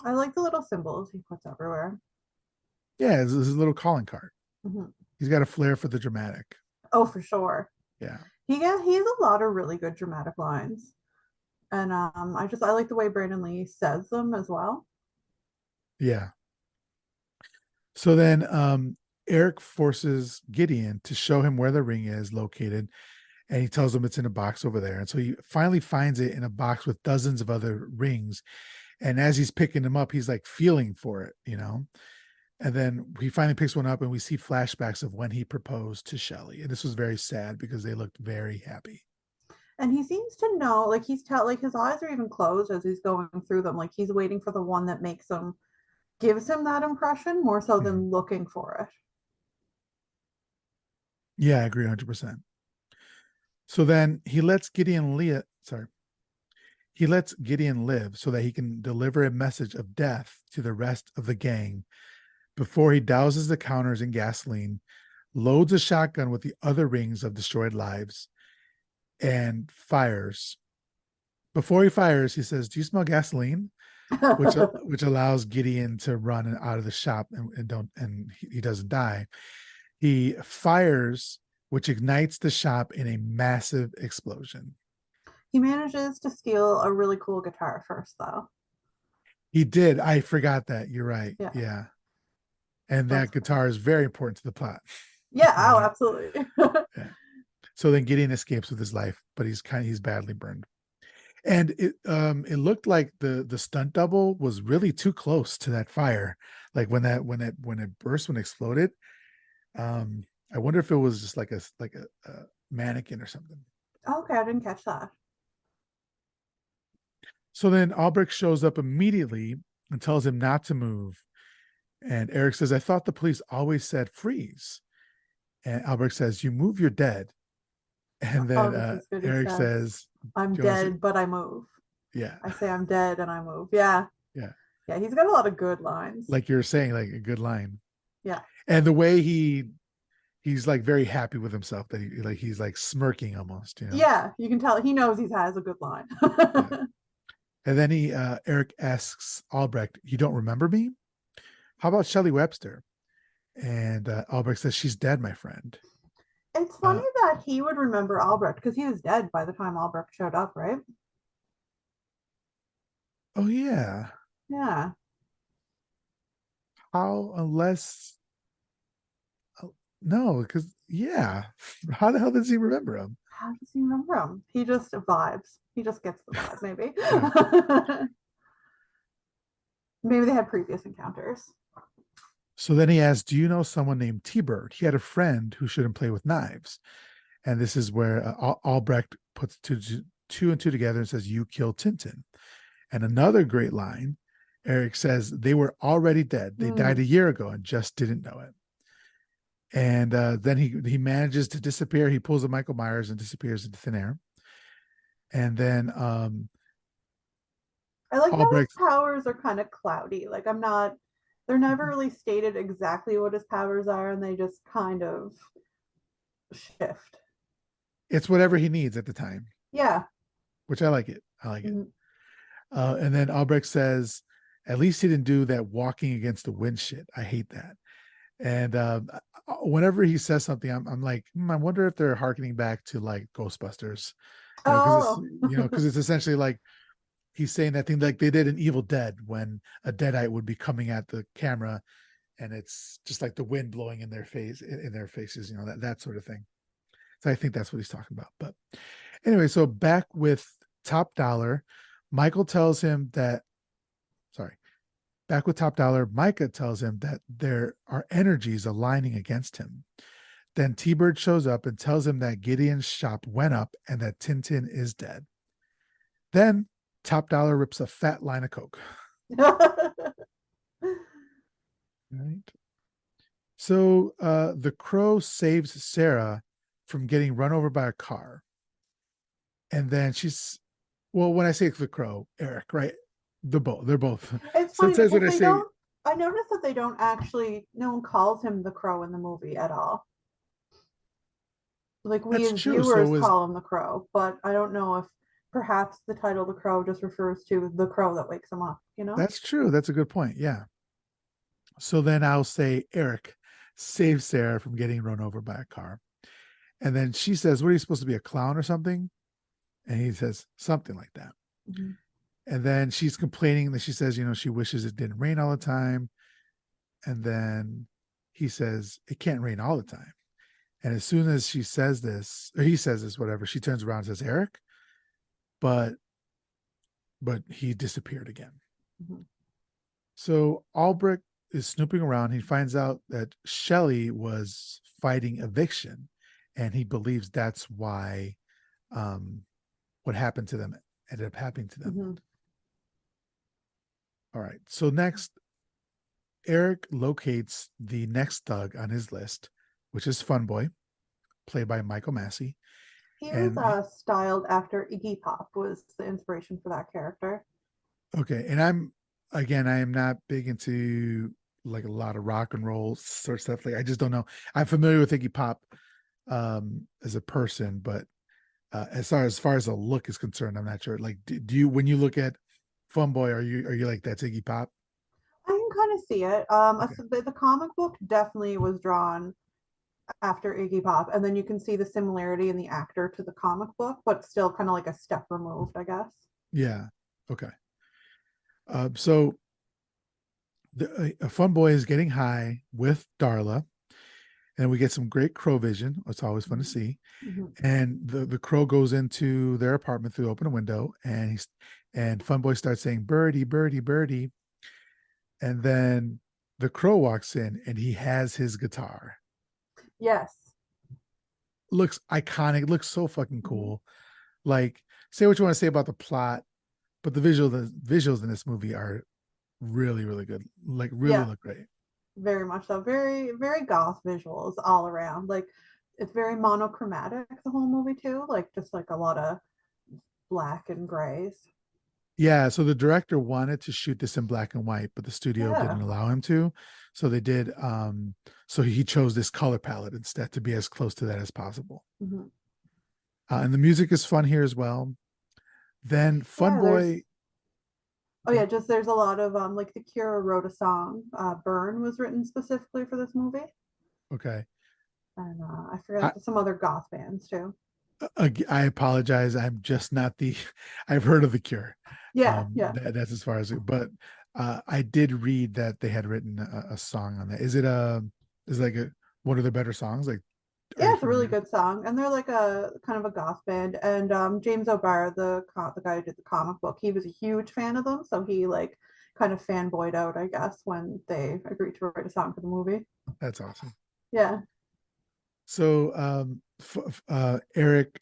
B: I like the little symbols he puts everywhere.
A: Yeah, it's his little calling card.
B: Mhm.
A: He's got a flair for the dramatic.
B: Oh, for sure.
A: Yeah.
B: He has a lot of really good dramatic lines. And I like the way Brandon Lee says them as well.
A: Yeah. So then Eric forces Gideon to show him where the ring is located, and he tells him it's in a box over there. And so he finally finds it in a box with dozens of other rings. And as he's picking them up, he's like feeling for it, you know? And then he finally picks one up, and we see flashbacks of when he proposed to Shelley. And this was very sad because they looked very happy.
B: And he seems to know, like like his eyes are even closed as he's going through them. Like he's waiting for the one that gives him that impression more so
A: Mhm.
B: than looking for it.
A: Yeah, I agree 100%. So then he lets he lets Gideon live so that he can deliver a message of death to the rest of the gang before he douses the counters in gasoline, loads a shotgun with the other rings of destroyed lives, and fires. Before he fires, he says, "Do you smell gasoline?" Which allows Gideon to run out of the shop and he doesn't die. He fires, which ignites the shop in a massive explosion.
B: He manages to steal a really cool guitar first, though.
A: He did. I forgot that. You're right.
B: Yeah,
A: Yeah. And that
B: that's cool.
A: guitar is very important to the plot.
B: Yeah,
A: All
B: oh,
A: right.
B: absolutely.
A: Yeah. So then Gideon escapes with his life, but he's badly burned. And it looked like the stunt double was really too close to that fire. Like when it burst, when it exploded. I wonder if it was just like a mannequin or something.
B: Okay, I didn't catch that.
A: So then Albrecht shows up immediately and tells him not to move. And Eric says, I thought the police always said freeze. And Albrecht says, you move, you're dead. And
B: Oh,
A: then
B: this is good. He
A: Eric
B: says,
A: says,
B: I'm dead, but I move.
A: Yeah.
B: I say I'm dead and I move. Yeah.
A: Yeah.
B: Yeah, he's got a lot of good lines.
A: Like you're saying, like a good line.
B: Yeah.
A: And the way he's like very happy with himself that he's like smirking almost, you know?
B: Yeah, you can tell he knows he has a good line.
A: Yeah. And then Eric asks Albrecht, you don't remember me? How about Shelley Webster? And Albrecht says, she's dead, my friend.
B: It's
A: Uh,
B: funny that he would remember Albrecht because he was dead by the time Albrecht showed up, right?
A: oh, yeah.
B: Yeah.
A: How, unless, no, because, yeah. How the hell does he remember him?
B: How does he remember him? He just vibes. He just gets the vibe, maybe.
A: Yeah.
B: Maybe they had previous encounters.
A: So then he asks, do you know someone named T-Bird? He had a friend who shouldn't play with knives. And this is where Albrecht puts two and two together and says, you killed Tintin. And another great line, Eric says, they were already dead. They died a year ago and just didn't know it. And then he manages to disappear. He pulls a Michael Myers and disappears into thin air. And then
B: I like how his
A: Albrecht,
B: powers are kind of cloudy. Like they're never really stated exactly what his powers are, and they just kind of shift.
A: it's whatever he needs at the time,
B: Yeah.
A: which I like it. I like it.
B: Mhm.
A: And then Albrecht says, at least he didn't do that walking against the wind shit. I hate that. And whenever he says something, I'm like, I wonder if they're harkening back to like Ghostbusters, because it's
B: Oh.
A: because it's essentially like he's saying that thing like they did in Evil Dead when a deadite would be coming at the camera, and it's just like the wind blowing in their face in their faces, that sort of thing. So I think that's what he's talking about. But anyway, so back with Top Dollar, Michael tells him that. Sorry, back with Top Dollar, Micah tells him that there are energies aligning against him. Then T-Bird shows up and tells him that Gideon's shop went up and that Tintin is dead. Then Top Dollar rips a fat line of coke. Right. So the crow saves Sarah from getting run over by a car. And then when I say the crow, Eric, right? They're both.
B: It's
A: So it
B: funny
A: says
B: because
A: when I
B: they
A: say,
B: don't. I noticed that they don't actually. No one calls him the Crow in the movie at all. Like we
A: that's
B: as
A: true. So
B: viewers
A: was
B: call him the Crow, but I don't know if perhaps the title the Crow just refers to the crow that wakes him up. You know?
A: that's true. That's a good point. Yeah. So then I'll say Eric saves Sarah from getting run over by a car. And then she says, what are you supposed to be, a clown or something? And he says, something like that.
B: Mm-hmm.
A: And then she's complaining that she says, she wishes it didn't rain all the time. And then he says, it can't rain all the time. And as soon as she says this, or he says this, whatever, she turns around and says, Eric, but he disappeared again.
B: Mm-hmm.
A: So Albrecht is snooping around. He finds out that Shelley was fighting eviction, and he believes that's why what happened to them ended up happening to them.
B: Mm-hmm.
A: All right. So next, Eric locates the next thug on his list, which is Fun Boy, played by Michael Massey.
B: He
A: And
B: was styled after Iggy Pop was the inspiration for that character.
A: okay, and I am not big into like a lot of rock and roll sort of stuff. Like I just don't know. I'm familiar with Iggy Pop as a person, but as far as the look is concerned, I'm not sure. Like, do you, when you look at Fun Boy, are you like, that's Iggy Pop?
B: I can kind of see it.
A: Okay.
B: The comic book definitely was drawn after Iggy Pop, and then you can see the similarity in the actor to the comic book, but still kind of like a step removed, I guess.
A: Yeah. Okay. So a Fun Boy is getting high with Darla, and we get some great crow vision. It's always fun to see.
B: Mm-hmm.
A: And the crow goes into their apartment through open window, and Fun Boy starts saying birdie, birdie, birdie. And then the crow walks in and he has his guitar.
B: Yes.
A: Looks iconic, looks so fucking
B: Mm-hmm.
A: cool. Like, say what you want to say about the plot, but the visuals in this movie are really, really good. Like, really
B: Yeah,
A: look great.
B: very much so. Very, very goth visuals all around. Like it's very monochromatic, the whole movie too. Like just like a lot of black and grays.
A: Yeah, so the director wanted to shoot this in black and white, but the studio
B: Yeah.
A: didn't allow him to. So they did so he chose this color palette instead to be as close to that as possible.
B: Mm-hmm.
A: And the music is fun here as well. Then Fun
B: Yeah, there's
A: Boy,
B: Oh yeah, just there's a lot of like The Cure wrote a song. Burn was written specifically for this movie,
A: Okay.
B: and I
A: I,
B: forgot some other goth bands too.
A: I apologize. I'm just not the. I've heard of the Cure.
B: Yeah, yeah,
A: That's as far as it. But I did read that they had written a song on that. Is it is it like one of the better songs? Like, are
B: yeah.
A: you
B: It's a really
A: familiar?
B: good song, and they're like a kind of a goth band. And James O'Barr, the guy who did the comic book, he was a huge fan of them, so he like kind of fanboyed out, I guess, when they agreed to write a song for the movie.
A: That's awesome.
B: Yeah.
A: So Eric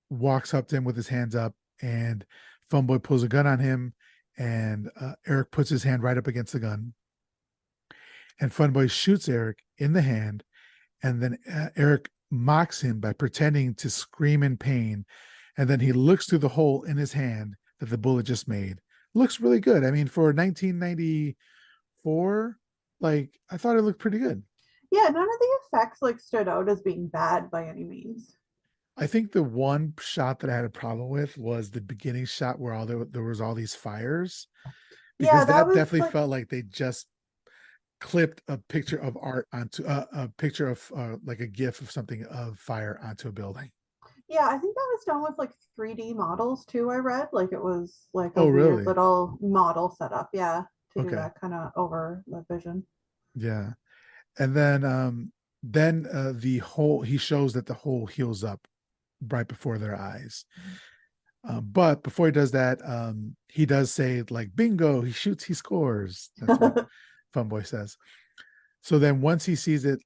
A: walks up to him with his hands up, and Funboy pulls a gun on him, and Eric puts his hand right up against the gun, and Funboy shoots Eric in the hand, and then Eric mocks him by pretending to scream in pain, and then he looks through the hole in his hand that the bullet just made. Looks really good. I mean, for 1994, like I thought it looked pretty good.
B: Yeah, none of the effects like stood out as being bad by any means.
A: I think the one shot that I had a problem with was the beginning shot where there was all these fires,
B: Yeah,
A: because
B: that
A: that
B: was
A: definitely
B: like,
A: felt like they just clipped a picture of art onto a picture of like a gif of something of fire onto a building.
B: yeah, I think that was done with like 3D models too. I read like it was like a
A: Oh,
B: weird
A: really?
B: little model setup, yeah, to do
A: Okay.
B: that kind of over the vision.
A: Yeah. And then the hole, he shows that the hole heals up right before their eyes. But before he does that, he does say like bingo, he shoots, he scores. That's what Funboy says. So then once he sees it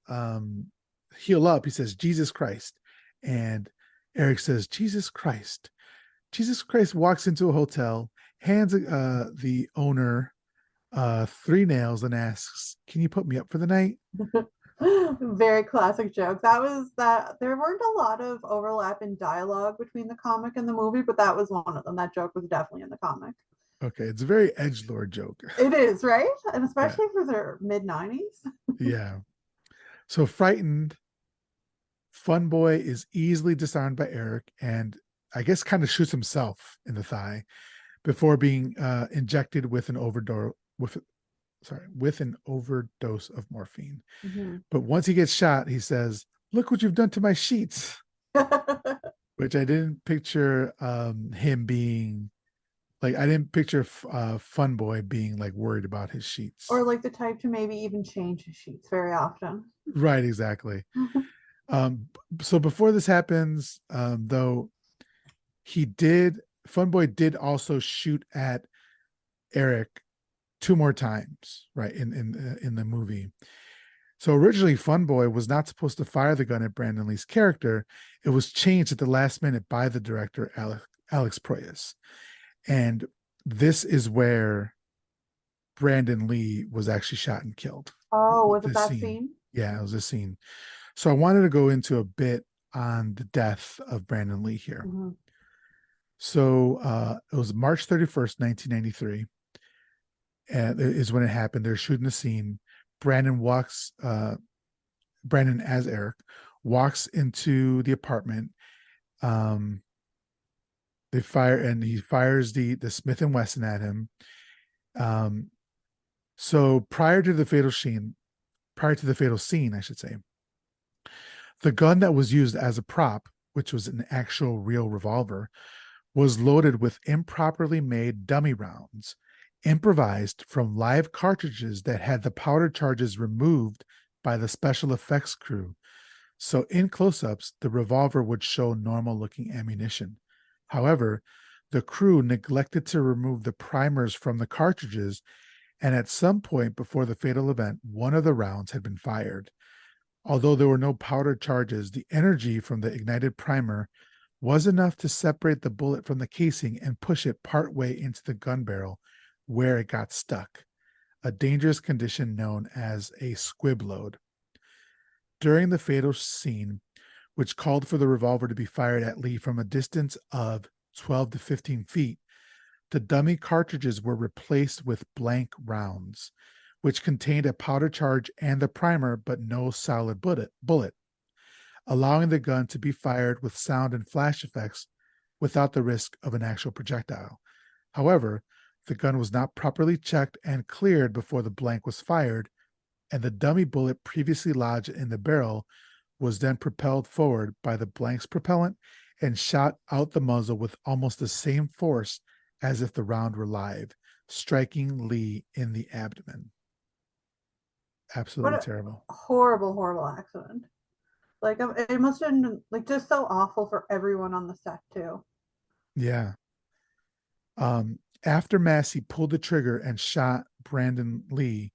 A: heal up, he says, Jesus Christ. And Eric says, Jesus Christ. Jesus Christ walks into a hotel, hands the owner 3 nails, and asks, can you put me up for the night?
B: Very classic joke. That was that there weren't a lot of overlap in dialogue between the comic and the movie, but that was one of them. That joke was definitely in the comic.
A: Okay, it's a very edgelord joke.
B: It is, right? And
A: Yeah.
B: especially for their mid 90s.
A: Yeah. So frightened, Fun Boy is easily disarmed by Eric and I guess kind of shoots himself in the thigh before being injected with an overdose of morphine.
B: Mm-hmm.
A: But once he gets shot, he says, "Look what you've done to my sheets," which I didn't picture him being like. I didn't picture Fun Boy being like worried about his sheets.
B: Or like the type to maybe even change his sheets very often.
A: Right, exactly. Um, so before this happens, though, he did Funboy did also shoot at Eric 2 more times, right, in the movie. So originally, Funboy was not supposed to fire the gun at Brandon Lee's character. It was changed at the last minute by the director Alex Proyas, and this is where Brandon Lee was actually shot and killed.
B: Oh, was it
A: This
B: that
A: scene,
B: scene?
A: yeah, it was this scene. So I wanted to go into a bit on the death of Brandon Lee here.
B: Mm-hmm.
A: So it was March 31st, 1993, and is when it happened. They're shooting the scene. Brandon walks, Brandon as Eric walks into the apartment. Um, they fire, and he fires the Smith and Wesson at him. Um, so prior to the fatal scene, I should say, the gun that was used as a prop, which was an actual real revolver, was loaded with improperly made dummy rounds, improvised from live cartridges that had the powder charges removed by the special effects crew. So in close-ups, the revolver would show normal-looking ammunition. However, the crew neglected to remove the primers from the cartridges, and at some point before the fatal event, one of the rounds had been fired. Although there were no powder charges, the energy from the ignited primer was enough to separate the bullet from the casing and push it partway into the gun barrel, where it got stuck, a dangerous condition known as a squib load. During the fatal scene, which called for the revolver to be fired at Lee from a distance of 12 to 15 feet, the dummy cartridges were replaced with blank rounds, which contained a powder charge and the primer, but no solid bullet, allowing the gun to be fired with sound and flash effects without the risk of an actual projectile. However, The gun was not properly checked and cleared before the blank was fired, and the dummy bullet previously lodged in the barrel was then propelled forward by the blank's propellant and shot out the muzzle with almost the same force as if the round were live, striking Lee in the abdomen.
B: What
A: Absolutely
B: a
A: terrible.
B: horrible, horrible accident. Like it must have been like just so awful for everyone on the set too.
A: Yeah. After Massey pulled the trigger and shot Brandon Lee,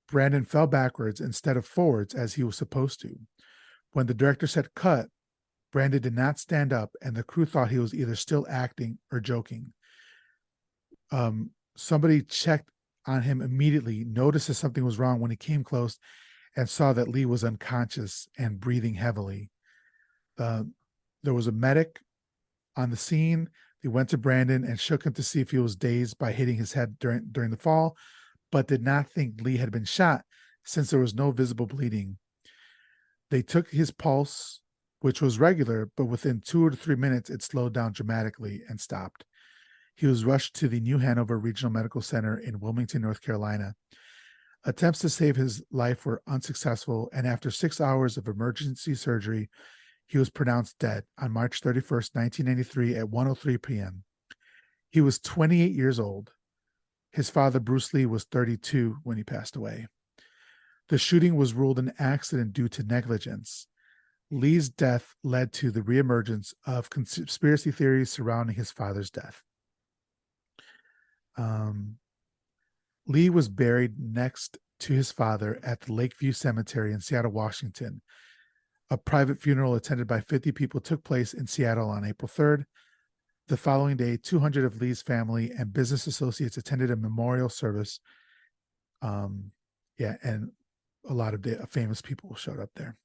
A: Brandon fell backwards instead of forwards as he was supposed to. When the director said cut, Brandon did not stand up, and the crew thought he was either still acting or joking. Somebody checked on him immediately, noticed that something was wrong when he came close, and saw that Lee was unconscious and breathing heavily. Uh, there was a medic on the scene. They went to Brandon and shook him to see if he was dazed by hitting his head during the fall, but did not think Lee had been shot since there was no visible bleeding. They took his pulse, which was regular, but within 2 to 3 minutes, it slowed down dramatically and stopped. He was rushed to the New Hanover Regional Medical Center in Wilmington, North Carolina. Attempts to save his life were unsuccessful, and after 6 hours of emergency surgery, he was pronounced dead on March 31st, 1993 at 1:03 p.m. He was 28 years old. His father, Bruce Lee, was 32 when he passed away. The shooting was ruled an accident due to negligence. Lee's death led to the reemergence of conspiracy theories surrounding his father's death. Lee was buried next to his father at the Lakeview Cemetery in Seattle, Washington. A private funeral attended by 50 people took place in Seattle on April 3rd. The following day, 200 of Lee's family and business associates attended a memorial service. And a lot of famous people showed up there.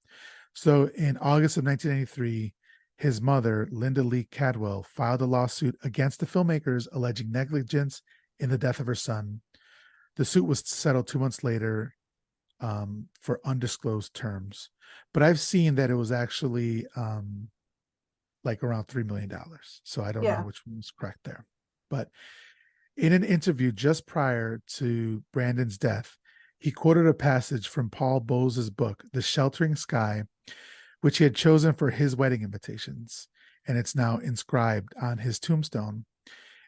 A: So in August of 1993, his mother, Linda Lee Cadwell, filed a lawsuit against the filmmakers alleging negligence in the death of her son. The suit was settled 2 months later for undisclosed terms. But I've seen that it was actually like around $3 million. So I don't know which one was correct there. But in an interview just prior to Brandon's death, he quoted a passage from Paul Bose's book, The Sheltering Sky, which he had chosen for his wedding invitations. And it's now inscribed on his tombstone.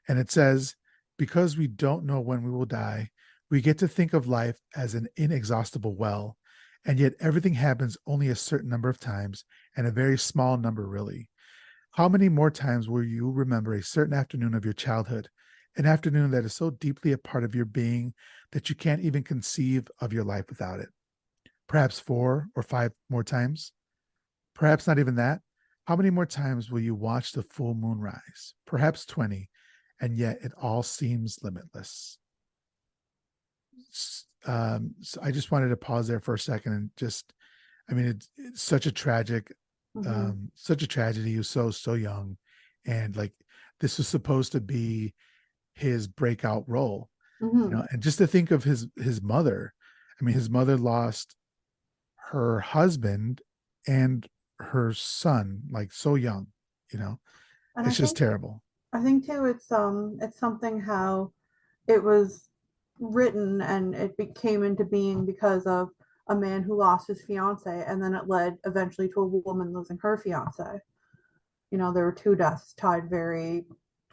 A: And it says, because we don't know when we will die, we get to think of life as an inexhaustible well. And yet everything happens only a certain number of times, and a very small number, really. How many more times will you remember a certain afternoon of your childhood, an afternoon that is so deeply a part of your being that you can't even conceive of your life without it? Perhaps 4 or 5 more times? Perhaps not even that. How many more times will you watch the full moon rise? Perhaps 20, and yet it all seems limitless. So I just wanted to pause there for a second and just, I mean, it's such a tragic, such a tragedy. He was so young, and like this was supposed to be his breakout role, and just to think of his mother. I mean, his mother lost her husband and her son like so young, and it's just terrible.
B: I think too it's something how it was written and it came into being because of a man who lost his fiance, and then it led eventually to a woman losing her fiance. There were 2 deaths tied very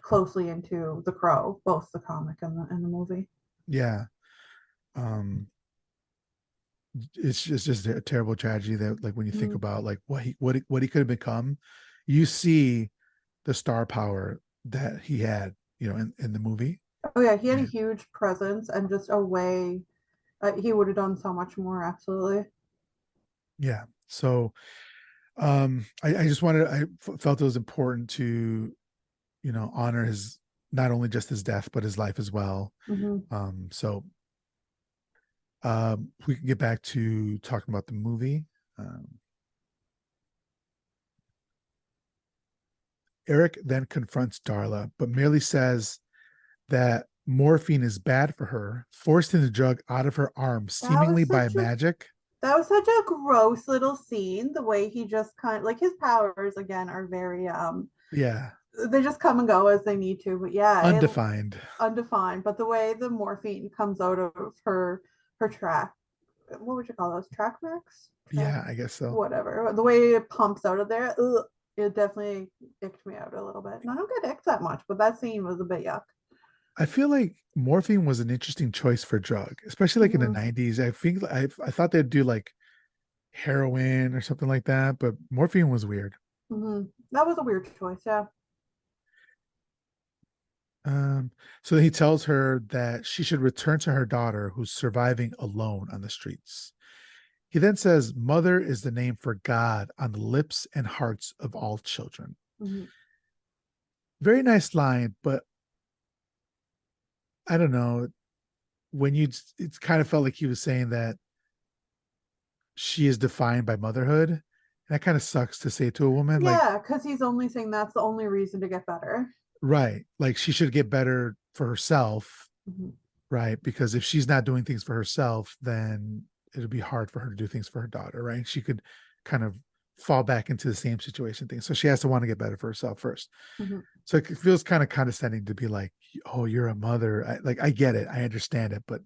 B: closely into The Crow, both the comic and the movie.
A: Yeah. It's just a terrible tragedy that, like, when you think about like what he could have become, you see the star power that he had, in the movie.
B: Oh yeah, he had a huge presence and just a way he would have done so much more. Absolutely.
A: Yeah. So, I just felt it was important to, honor his, not only just his death, but his life as well. So we can get back to talking about the movie. Eric then confronts Darla, but merely says that morphine is bad for her, forcing the drug out of her arm, seemingly by magic.
B: That was such a gross little scene. The way he just kind of, like, his powers again are very They just come and go as they need to. But yeah,
A: Undefined.
B: undefined. But the way the morphine comes out of her track, what would you call those? Track marks? Track,
A: Yeah, I guess so.
B: whatever. The way it pumps out of there, ugh, it definitely icked me out a little bit. And I don't get icked that much, but that scene was a bit yuck.
A: I feel like morphine was an interesting choice for drug, especially like in the
B: Mhm.
A: 90s. I thought they'd do like heroin or something like that, but morphine was weird.
B: That was a weird choice, yeah.
A: Um, so he tells her that she should return to her daughter who's surviving alone on the streets. He then says, Mother is the name for God on the lips and hearts of all children.
B: Mhm.
A: Very nice line, but I don't know. When you, it's kind of felt like he was saying that she is defined by motherhood. And that kind of sucks to say to a woman. Like,
B: Yeah, because he's only saying that's the only reason to get better.
A: right. Like she should get better for herself.
B: Mhm.
A: Right. Because if she's not doing things for herself, then it'll be hard for her to do things for her daughter. Right. She could kind of fall back into the same situation thing. So she has to want to get better for herself first.
B: Mhm.
A: So it feels kind of condescending to be like, oh, you're a mother. I get it. I understand it. But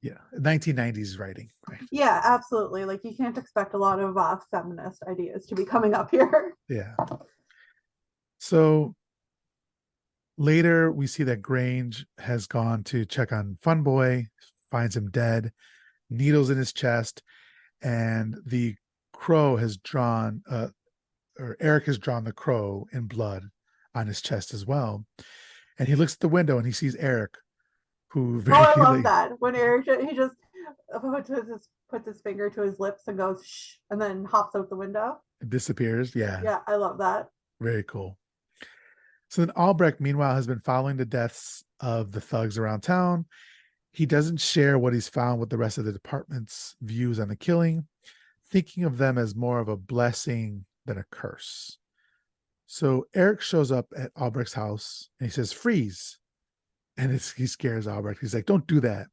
A: yeah, 1990s writing. Right.
B: Yeah, absolutely. Like you can't expect a lot of feminist ideas to be coming up here.
A: Yeah. So later, we see that Grange has gone to check on Funboy, finds him dead, needles in his chest, and the crow has drawn, or Eric has drawn the crow in blood on his chest as well. And he looks at the window and he sees Eric, who
B: Oh,
A: very
B: I love
A: like,
B: that when Eric he just puts his finger to his lips and goes shh, and then hops out the window.
A: disappears. Yeah,
B: Yeah, I love that.
A: very cool. So then Albrecht, meanwhile, has been following the deaths of the thugs around town. He doesn't share what he's found with the rest of the department's views on the killing, thinking of them as more of a blessing than a curse. So Eric shows up at Albrecht's house and he says, freeze. And he scares Albrecht. He's like, don't do that.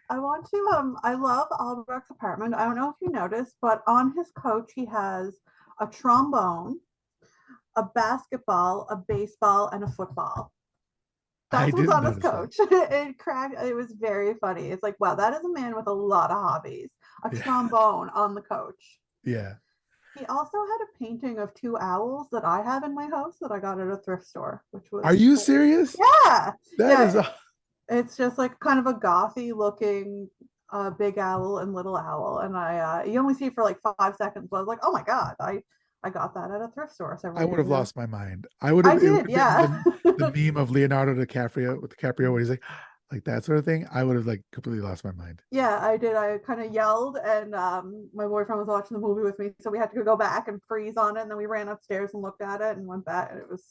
B: I want to I love Albrecht's apartment. I don't know if you noticed, but on his couch he has a trombone, a basketball, a baseball, and a football.
A: I
B: That's what's
A: didn't
B: on his
A: notice that.
B: coach. It was very funny. It's like, wow, that is a man with a lot of hobbies. A
A: Yeah.
B: trombone on the coach.
A: Yeah.
B: He also had a painting of two owls that I have in my house that I got at a thrift store, which was
A: Are you
B: cool.
A: serious?
B: Yeah.
A: That is,
B: Yeah. It's just like kind of a gothy looking big owl and little owl. And you only see it for like 5 seconds, but I was like, oh my God, I got that at a thrift store several
A: I would
B: years
A: have
B: ago.
A: lost my mind. I would
B: I
A: have, it would
B: did,
A: have been
B: yeah.
A: the meme of Leonardo DiCaprio with DiCaprio where he's like that sort of thing. I would have like completely lost my mind.
B: Yeah, I did. I kind of yelled, and my boyfriend was watching the movie with me, so we had to go back and freeze on it. And then we ran upstairs and looked at it and went back, and it was,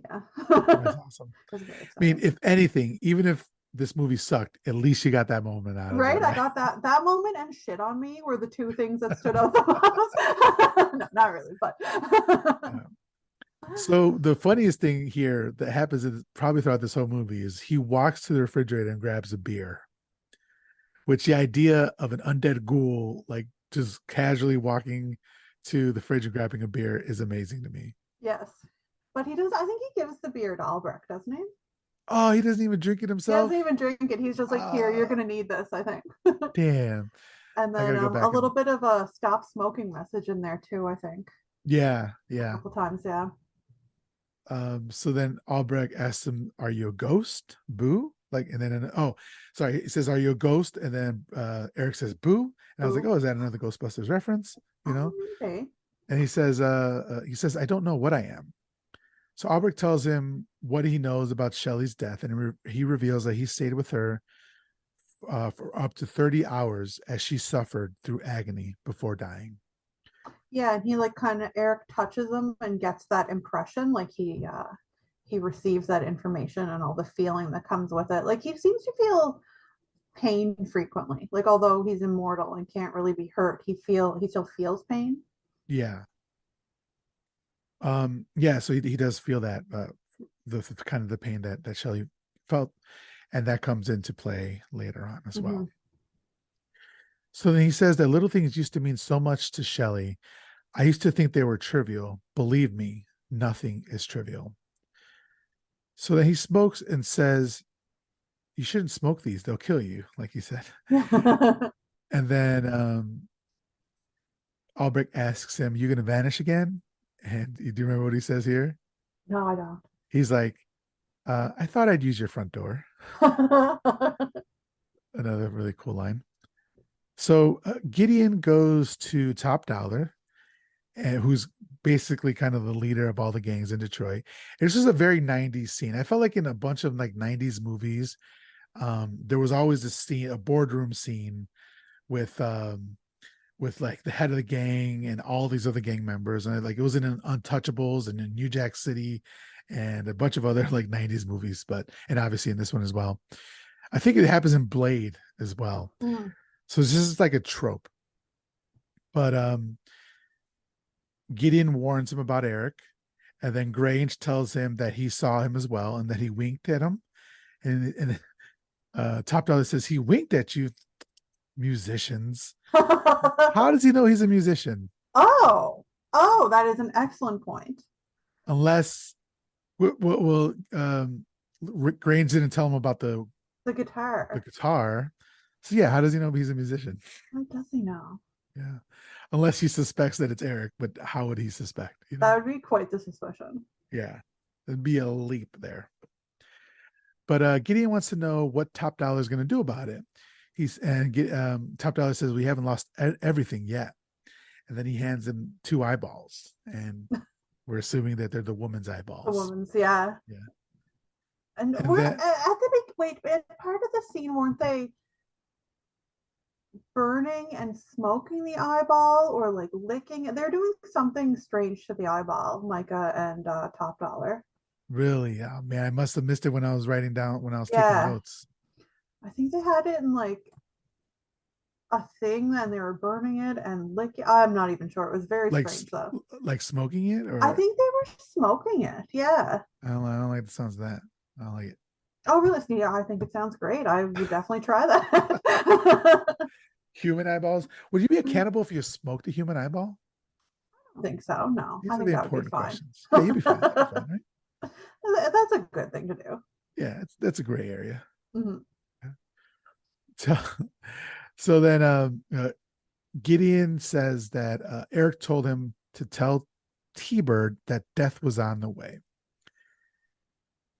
B: yeah,
A: That's
B: it
A: awesome.
B: was very
A: I mean,
B: exciting.
A: if anything, even if this movie sucked, at least you got that moment out of it,
B: Right, I
A: right?
B: got that moment and shit on me were the two things that stood out the most. No, not really, but
A: Yeah. So the funniest thing here that happens is probably throughout this whole movie is he walks to the refrigerator and grabs a beer, which the idea of an undead ghoul like just casually walking to the fridge and grabbing a beer is amazing to me.
B: yes, but he does. I think he gives the beer to Albrecht, doesn't he?
A: Oh, he doesn't even drink it
B: He doesn't
A: himself.
B: even drink it. He's just like, here, you're
A: Uh,
B: gonna need this, I think.
A: damn.
B: And
A: I
B: then
A: gotta go
B: a
A: back
B: little
A: and
B: bit of a stop smoking message in there too, I think.
A: yeah,
B: A
A: yeah.
B: couple times, yeah.
A: So then Albrecht asks him, "Are you a ghost? Boo!" Like, and then oh, sorry, he says, "Are you a ghost?" And then Eric says, "Boo!" And I was like,
B: Ooh.
A: "Oh, is that another Ghostbusters reference?" You know?
B: Maybe.
A: And he says, "I don't know what I am." So Albrecht tells him what he knows about Shelley's death, and he reveals that he stayed with her for up to 30 hours as she suffered through agony before dying.
B: Yeah, and he like kind of Eric touches him and gets that impression, like he receives that information and all the feeling that comes with it. Like he seems to feel pain frequently. Like although he's immortal and can't really be hurt, he still feels pain.
A: Yeah. Yeah, so he does feel that the kind of the pain that Shelley felt, and that comes into play later on as
B: Mm-hmm.
A: well. So then he says that little things used to mean so much to Shelley. I used to think they were trivial. Believe me, nothing is trivial. So then he smokes and says, "You shouldn't smoke these; they'll kill you," like he said. And then Albrecht asks him, "You gonna vanish again?" And do you remember what he says here?
B: No, I don't.
A: He's like, "I thought I'd use your front door." Another really cool line. So Gideon goes to Top Dollar, and who's basically kind of the leader of all the gangs in Detroit. It's just a very 90s scene. I felt like in a bunch of like 90s movies, there was always a scene, a boardroom scene with like the head of the gang and all these other gang members. And like it was in Untouchables and in New Jack City and a bunch of other like 90s movies, but and obviously in this one as well. I think it happens in Blade as well.
B: Mm.
A: So this is like a trope. But Gideon warns him about Eric, and then Grange tells him that he saw him as well and that he winked at him. And Top Dollar says he winked at you, musicians. How does he know he's a musician?
B: Oh, that is an excellent point.
A: Unless, well, Grange didn't tell him about
B: The
A: the
B: guitar.
A: guitar. So yeah, how does he know he's a musician?
B: How does he know?
A: Yeah, unless he suspects that it's Eric, but how would he suspect?
B: That would be quite the suspicion.
A: Yeah, it'd be a leap there. But Gideon wants to know what Top Dollar is going to do about it. Top Dollar says we haven't lost everything yet, and then he hands him 2 eyeballs, and we're assuming that they're the woman's eyeballs.
B: The woman's, yeah.
A: Yeah.
B: And
A: And
B: we're
A: that-
B: at the big wait, part of the scene, weren't they burning and smoking the eyeball or like licking it? They're doing something strange to the eyeball, Micah and Top Dollar.
A: Really? Oh, man, I must have missed it when I was taking notes.
B: I think they had it in like a thing and they were burning it and licking. I'm not even sure. It was very strange though.
A: Like smoking it, or
B: I think they were smoking it. Yeah.
A: I don't like the sounds of that. I don't like it.
B: Oh, really? Yeah, I think it sounds great. I would definitely try that.
A: Human eyeballs. Would you be a cannibal if you smoked a human eyeball?
B: I don't think so. No,
A: These
B: I
A: are
B: think
A: the
B: that would be
A: important
B: fine.
A: questions. Yeah, you'd be fine. You'd be fine, right?
B: That's a good thing to do.
A: Yeah, that's a gray area.
B: Mm-hmm.
A: So then Gideon says that Eric told him to tell T-Bird that death was on the way.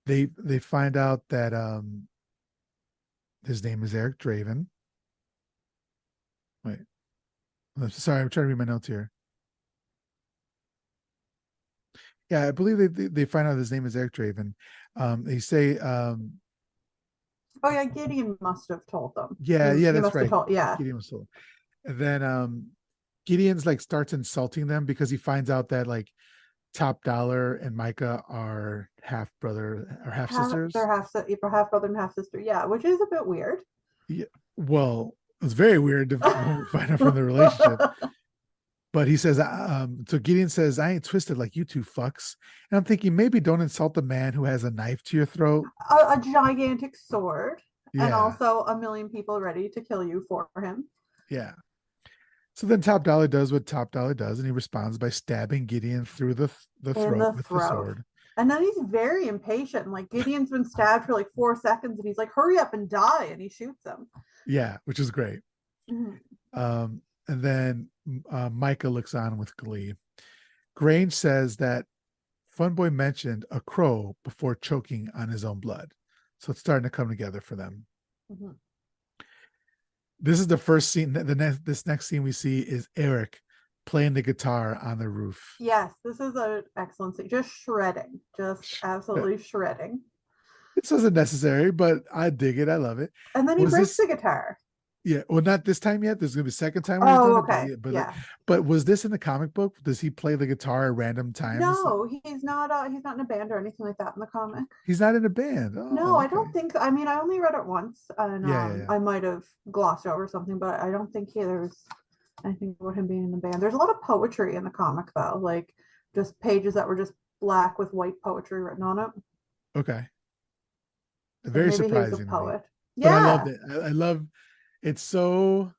A: They find out that his name is Eric Draven. Wait, I'm sorry, I'm trying to read my notes here. Yeah, I believe they find out his name is Eric Draven. They say
B: Oh yeah, Gideon must have told them.
A: Yeah,
B: he
A: that's
B: must
A: right.
B: Have told, yeah.
A: Gideon was told. And then Gideon's like starts insulting them because he finds out that like Top Dollar and Micah are half brother or half sisters.
B: They're half brother and half sister. Yeah, which is a bit weird.
A: Yeah, well, it's very weird to find out from the relationship. But he says, so Gideon says, I ain't twisted like you two fucks. And I'm thinking, maybe don't insult the man who has a knife to your throat.
B: A gigantic sword.
A: Yeah.
B: And also a million people ready to kill you for him.
A: Yeah. So then Top Dollar does what Top Dollar does, and he responds by stabbing Gideon through the throat with the sword.
B: And then he's very impatient. Like Gideon's been stabbed for like 4 seconds, and he's like, hurry up and die. And he shoots him.
A: Yeah, which is great.
B: Mm-hmm.
A: And then Micah looks on with glee. Grange says that Funboy mentioned a crow before choking on his own blood. So it's starting to come together for them.
B: Mm-hmm.
A: This is the first scene. This next scene we see is Eric playing the guitar on the roof.
B: Yes, this is an excellent scene. Just shredding. Just absolutely shredding.
A: This wasn't necessary, but I dig it. I love it.
B: And then he breaks the guitar.
A: Yeah, well, not this time yet. There's gonna be a second time.
B: Okay.
A: But was this in the comic book? Does he play the guitar at random times?
B: No, he's not. He's not in a band or anything like that in the comic.
A: He's not in a band. Oh,
B: no, okay. I don't think. I mean, I only read it once, and I might have glossed over something, but I don't think there's anything about him being in the band. There's a lot of poetry in the comic, though, like just pages that were just black with white poetry written on it.
A: Okay. So very surprising.
B: He's a poet.
A: Yeah, but I loved it. I love. It's so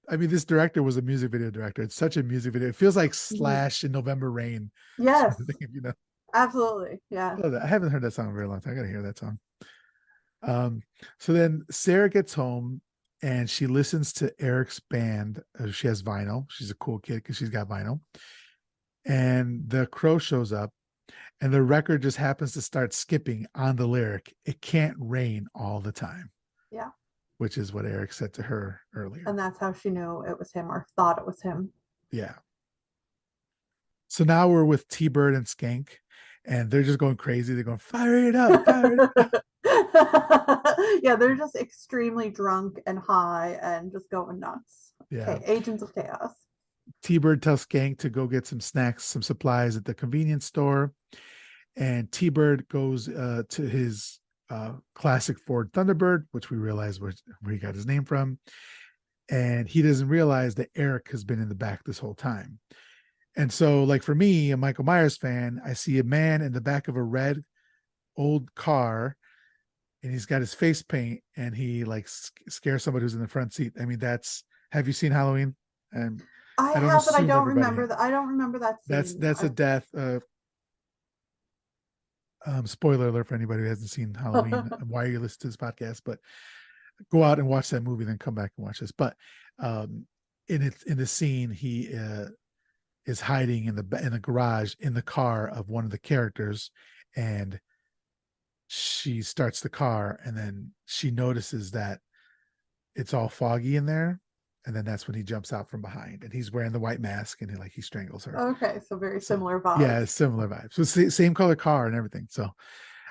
A: I mean, this director was a music video director. It's such a music video. It feels like Slash in November Rain.
B: Yes,
A: Sort of thing, you know.
B: absolutely. Yeah.
A: I love that. I haven't heard that song in a very long time. I gotta hear that song. Um, so then Sarah gets home and she listens to Eric's band. She has vinyl. She's a cool kid because she's got vinyl. And the crow shows up and the record just happens to start skipping on the lyric, "It can't rain all the time."
B: Yeah.
A: Which is what Eric said to her earlier.
B: And that's how she knew it was him or thought it was him.
A: Yeah. So now we're with T-Bird and Skank, and they're just going crazy. They're going, fire it up, fire it up.
B: Yeah, they're just extremely drunk and high and just going nuts.
A: Yeah.
B: Okay, agents of chaos.
A: T-Bird tells Skank to go get some snacks, some supplies at the convenience store. And T-Bird goes to his classic Ford Thunderbird, which we realize where he got his name from. And he doesn't realize that Eric has been in the back this whole time. And so, like for me, a Michael Myers fan, I see a man in the back of a red old car and he's got his face paint and he like scares somebody who's in the front seat. I mean, have you seen Halloween? And
B: I
A: don't
B: have, but I
A: assume
B: don't
A: everybody
B: remember
A: has.
B: that. I don't remember that scene.
A: That's a death. Spoiler alert for anybody who hasn't seen Halloween. Why are you listening to this podcast? But go out and watch that movie, then come back and watch this. But in the scene, he is hiding in the garage in the car of one of the characters, and she starts the car, and then she notices that it's all foggy in there, and then that's when he jumps out from behind, and he's wearing the white mask, and he strangles her.
B: Okay, so very similar vibes.
A: Yeah, similar vibes. So same color car and everything. So,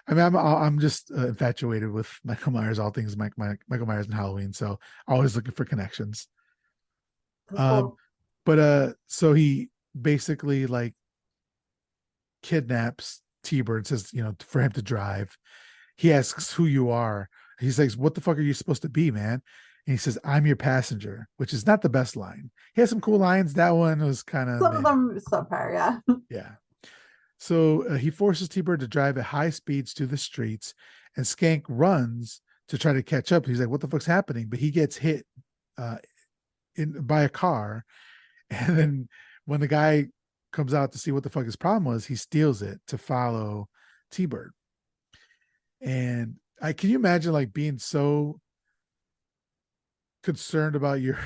A: I mean, I'm just infatuated with Michael Myers, all things Michael Myers and Halloween. So always looking for connections.
B: Cool.
A: But so he basically like kidnaps T-Bird, says, for him to drive. He asks who you are. He says, "What the fuck are you supposed to be, man?" And he says, "I'm your passenger," which is not the best line. He has some cool lines. That one was kind of
B: some of them subpar, yeah.
A: Yeah. So he forces T-Bird to drive at high speeds to the streets, and Skank runs to try to catch up. He's like, "What the fuck's happening?" But he gets hit by a car, and then when the guy comes out to see what the fuck his problem was, he steals it to follow T-Bird. And can you imagine like being so concerned about your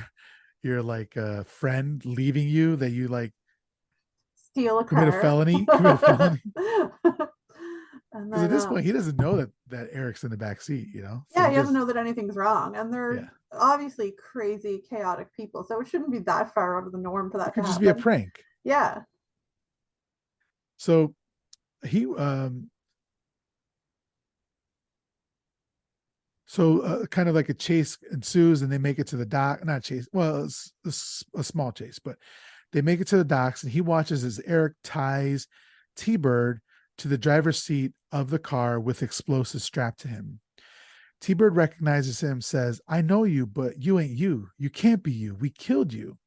A: like friend leaving you that you like
B: steal a
A: commit
B: car.
A: a felony? Because at this
B: then,
A: point he doesn't know that Eric's in the back seat, So
B: yeah, he doesn't know that anything's wrong, and they're
A: Yeah.
B: obviously crazy, chaotic people, so it shouldn't be that far out of the norm for that
A: It could
B: to
A: just
B: happen.
A: be a prank.
B: Yeah.
A: So he kind of like a chase ensues, and they make it to the dock. Not chase, well, it's a small chase, but they make it to the docks, and he watches as Eric ties T-Bird to the driver's seat of the car with explosives strapped to him. T-Bird recognizes him, says, "I know you, but you ain't you. You can't be you. We killed you."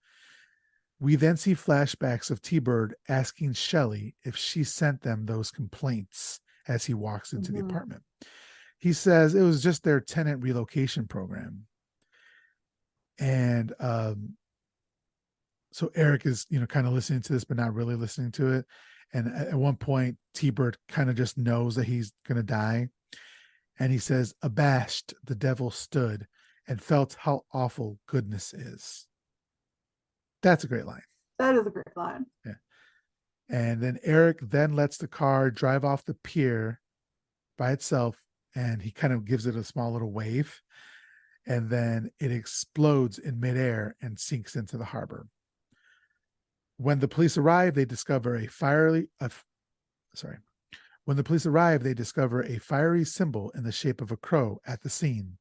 A: We then see flashbacks of T-Bird asking Shelley if she sent them those complaints as he walks into the apartment. He says it was just their tenant relocation program. And so Eric is, kind of listening to this, but not really listening to it. And at one point, T-Bird kind of just knows that he's going to die. And he says, "Abashed, the devil stood and felt how awful goodness is." That's a great line.
B: That is a great line.
A: Yeah. And then Eric then lets the car drive off the pier by itself, and he kind of gives it a small little wave, and then it explodes in midair and sinks into the harbor. When the police arrive, they discover a fiery symbol in the shape of a crow at the scene.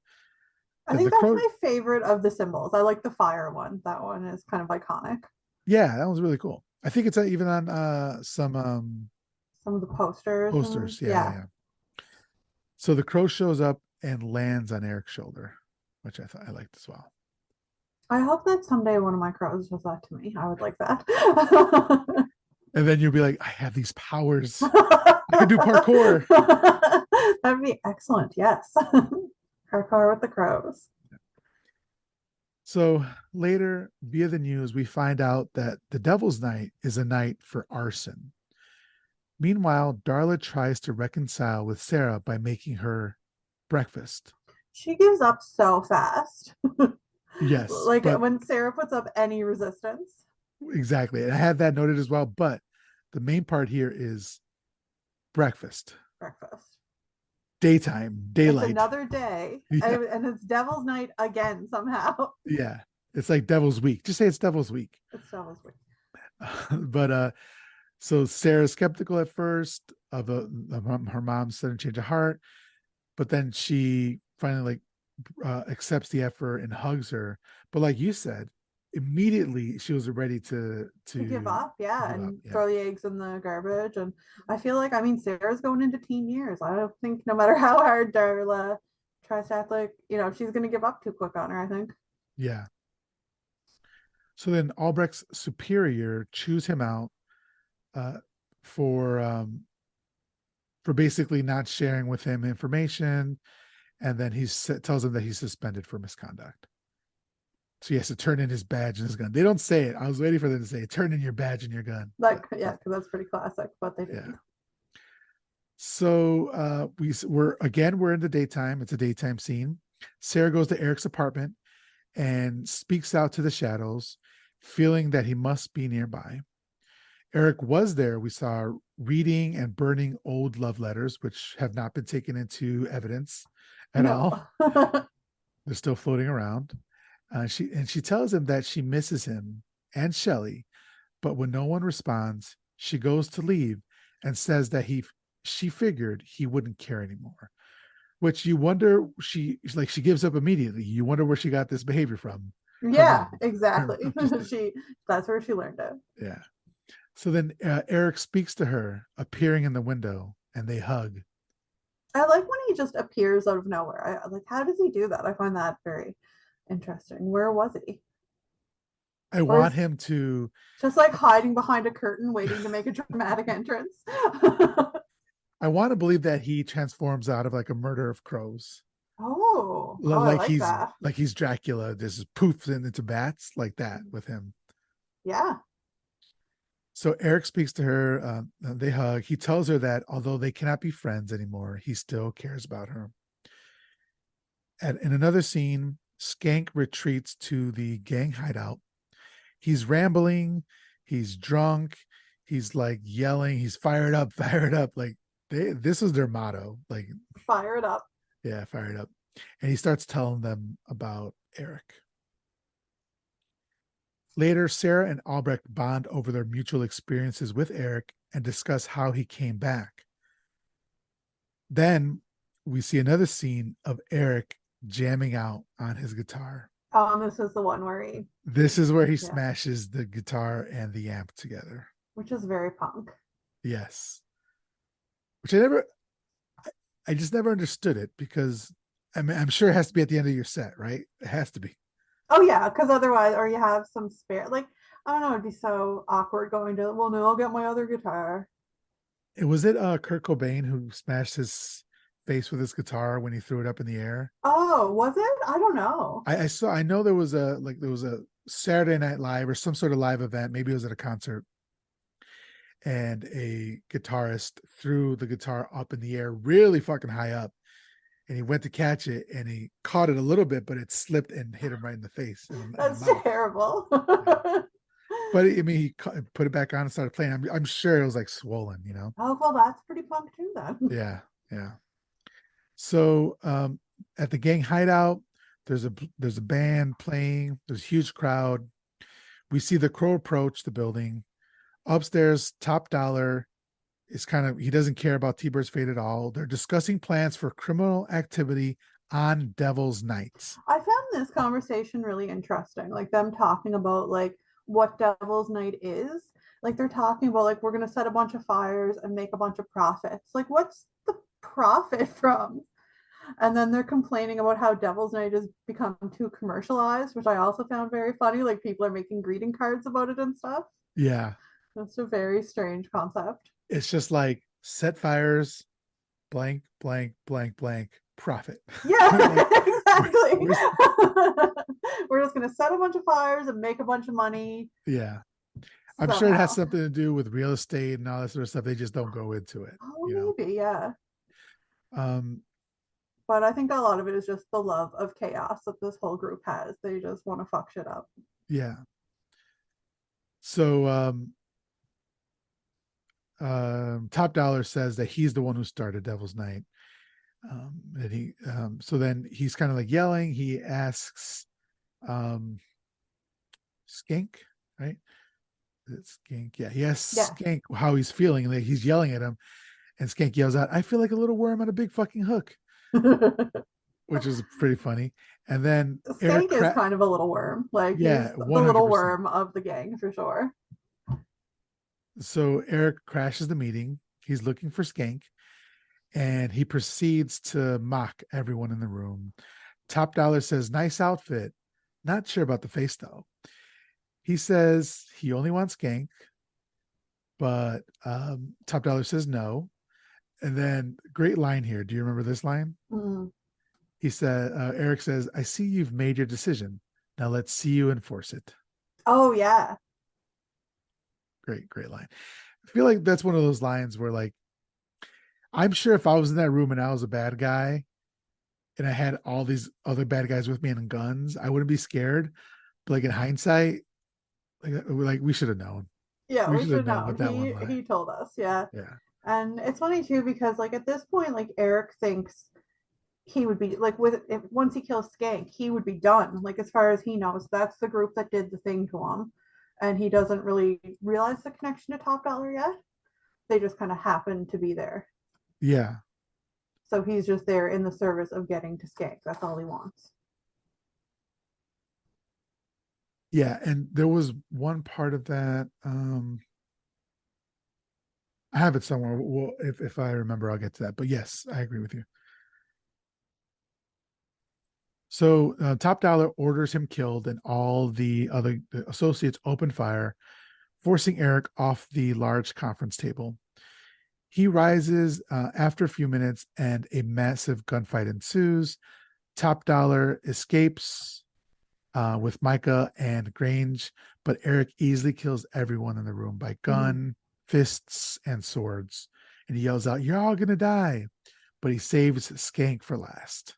B: I think that's my favorite of the symbols. I like the fire one. That one is kind of iconic.
A: Yeah, that was really cool. I think it's even on some
B: of the posters.
A: Yeah. So the crow shows up and lands on Eric's shoulder, which I liked as well.
B: I hope that someday one of my crows does that to me. I would like that.
A: And then you'll be like, "I have these powers. I can do parkour."
B: That'd be excellent. Yes. Parkour with the crows.
A: So later, via the news, we find out that the Devil's Night is a night for arson. Meanwhile, Darla tries to reconcile with Sarah by making her breakfast.
B: She gives up so fast.
A: Yes,
B: Like
A: but
B: when Sarah puts up any resistance.
A: exactly. And I had that noted as well. But the main part here is breakfast,
B: Breakfast.
A: daytime,
B: It's
A: daylight.
B: another day,
A: Yeah.
B: and it's Devil's Night again somehow.
A: Yeah. It's like Devil's Week. Just say it's Devil's Week.
B: It's Devil's Week.
A: But so Sarah's skeptical at first of her mom's sudden change of heart, but then she finally accepts the effort and hugs her. But like you said, immediately she was ready
B: To give up, yeah,
A: give up.
B: and
A: Yeah.
B: throw the eggs in the garbage. And I feel like, I mean, Sarah's going into teen years. I don't think no matter how hard Darla tries to act like, she's going to give up too quick on her, I think.
A: Yeah. So then Albrecht's superior chews him out uh, for basically not sharing with him information, and then he tells him that he's suspended for misconduct. So he has to turn in his badge and his gun. They don't say it. I was waiting for them to say it. Turn in your badge and your gun.
B: Like, yeah, because that's pretty classic, but they didn't.
A: Yeah. So we're in the daytime. It's a daytime scene. Sarah goes to Eric's apartment and speaks out to the shadows, feeling that he must be nearby. Eric was there. We saw reading and burning old love letters, which have not been taken into evidence at all. They're still floating around. She tells him that she misses him and Shelley, but when no one responds, she goes to leave and says that she figured he wouldn't care anymore. Which you wonder, she gives up immediately. You wonder where she got this behavior from.
B: Yeah, exactly. That's where she learned it.
A: Yeah. So then Eric speaks to her, appearing in the window, and they hug.
B: I like when he just appears out of nowhere. Like, how does he do that? I find that very interesting. Where was he?
A: I want him to
B: just like hiding behind a curtain, waiting to make a dramatic entrance.
A: I want to believe that he transforms out of like a murder of crows.
B: Like
A: he's
B: that.
A: Like he's Dracula. This poofs into bats like that with him.
B: Yeah.
A: So Eric speaks to her. They hug. He tells her that although they cannot be friends anymore, he still cares about her. In another scene, Skank retreats to the gang hideout. He's rambling. He's drunk. He's like yelling. He's fired up, fired up. Like this is their motto. Like
B: fire it up.
A: Yeah, fire it up. And he starts telling them about Eric. Later, Sarah and Albrecht bond over their mutual experiences with Eric and discuss how he came back. Then we see another scene of Eric jamming out on his guitar.
B: This is the one where
A: he smashes the guitar and the amp together.
B: Which is very punk.
A: Yes. Which I just never understood it, because I'm sure it has to be at the end of your set, right? It has to be.
B: Oh yeah, because otherwise, or you have some spare, like, I don't know, it'd be so awkward going to, well, no, I'll get my other guitar.
A: Was it Kurt Cobain who smashed his face with his guitar when he threw it up in the air?
B: Oh, was it? I don't know.
A: I know there was a Saturday Night Live or some sort of live event. Maybe it was at a concert, and a guitarist threw the guitar up in the air really fucking high up, and he went to catch it and he caught it a little bit, but it slipped and hit him right in the face.
B: That's terrible.
A: Yeah. But I mean, he put it back on and started playing. I'm sure it was like swollen,
B: Oh, well, that's pretty punk too then.
A: Yeah. So at the gang hideout, there's a band playing. There's a huge crowd. We see the Crow approach the building. Upstairs, Top Dollar is he doesn't care about T-Bird's fate at all. They're discussing plans for criminal activity on Devil's Nights.
B: I found this conversation really interesting. Like them talking about like what Devil's Night is. Like they're talking about like, we're going to set a bunch of fires and make a bunch of profits. Like what's the profit from? And then they're complaining about how Devil's Night has become too commercialized, which I also found very funny. Like people are making greeting cards about it and stuff.
A: Yeah.
B: That's a very strange concept.
A: It's just like set fires, blank, blank, blank, blank, profit.
B: Yeah, exactly.
A: Where's-
B: We're just gonna set a bunch of fires and make a bunch of money
A: yeah. I'm sure it has
B: somehow.
A: something to do with real estate and all that sort of stuff. They just don't go into it, you know.
B: Oh, maybe, yeah.
A: Um,
B: But I think a lot of it is just the love of chaos that this whole group has. They just want to fuck shit up.
A: yeah. So Top Dollar says that he's the one who started Devil's Night. And he so then he's kind of like yelling. He asks Skink, right? It's Skink. Yeah, he asks
B: Yeah.
A: Skink how he's feeling. Like he's yelling at him, and Skink yells out, "I feel like a little worm on a big fucking hook," which is pretty funny. And then Eric,
B: Skank is kind of a little worm. Like he's
A: yeah,
B: the little
A: 100%.
B: worm of the gang for sure.
A: So Eric crashes the meeting. He's looking for Skank, and he proceeds to mock everyone in the room. Top Dollar says, "Nice outfit. Not sure about the face though." He says he only wants Skank, but Top Dollar says no. And then, great line here. Do you remember this line?
B: Mm.
A: He said, Eric says, "I see you've made your decision. Now let's see you enforce it."
B: Oh yeah.
A: Great line. I feel like that's one of those lines where, like, I'm sure if I was in that room and I was a bad guy and I had all these other bad guys with me and guns, I wouldn't be scared. But like in hindsight, like we should have known.
B: Yeah,
A: We
B: we
A: should have
B: should
A: known
B: know.
A: with that one
B: He
A: line.
B: told us, yeah.
A: Yeah.
B: And it's funny too because like at this point, like Eric thinks he would be like with if once he kills Skank, he would be done. Like as far as he knows, that's the group that did the thing to him, and he doesn't really realize the connection to Top Dollar yet. They just kind of happen to be there,
A: Yeah.
B: so he's just there in the service of getting to Skank. That's all he wants.
A: Yeah. And there was one part of that. I have it somewhere. Well, if I remember, I'll get to that. But yes, I agree with you. So Top Dollar orders him killed, and all the other associates open fire, forcing Eric off the large conference table. He rises after a few minutes, and a massive gunfight ensues. Top Dollar escapes with Micah and Grange, but Eric easily kills everyone in the room by
B: Mm-hmm.
A: gun, fists, and swords. And he yells out, "You're all going to die." But he saves Skank for last.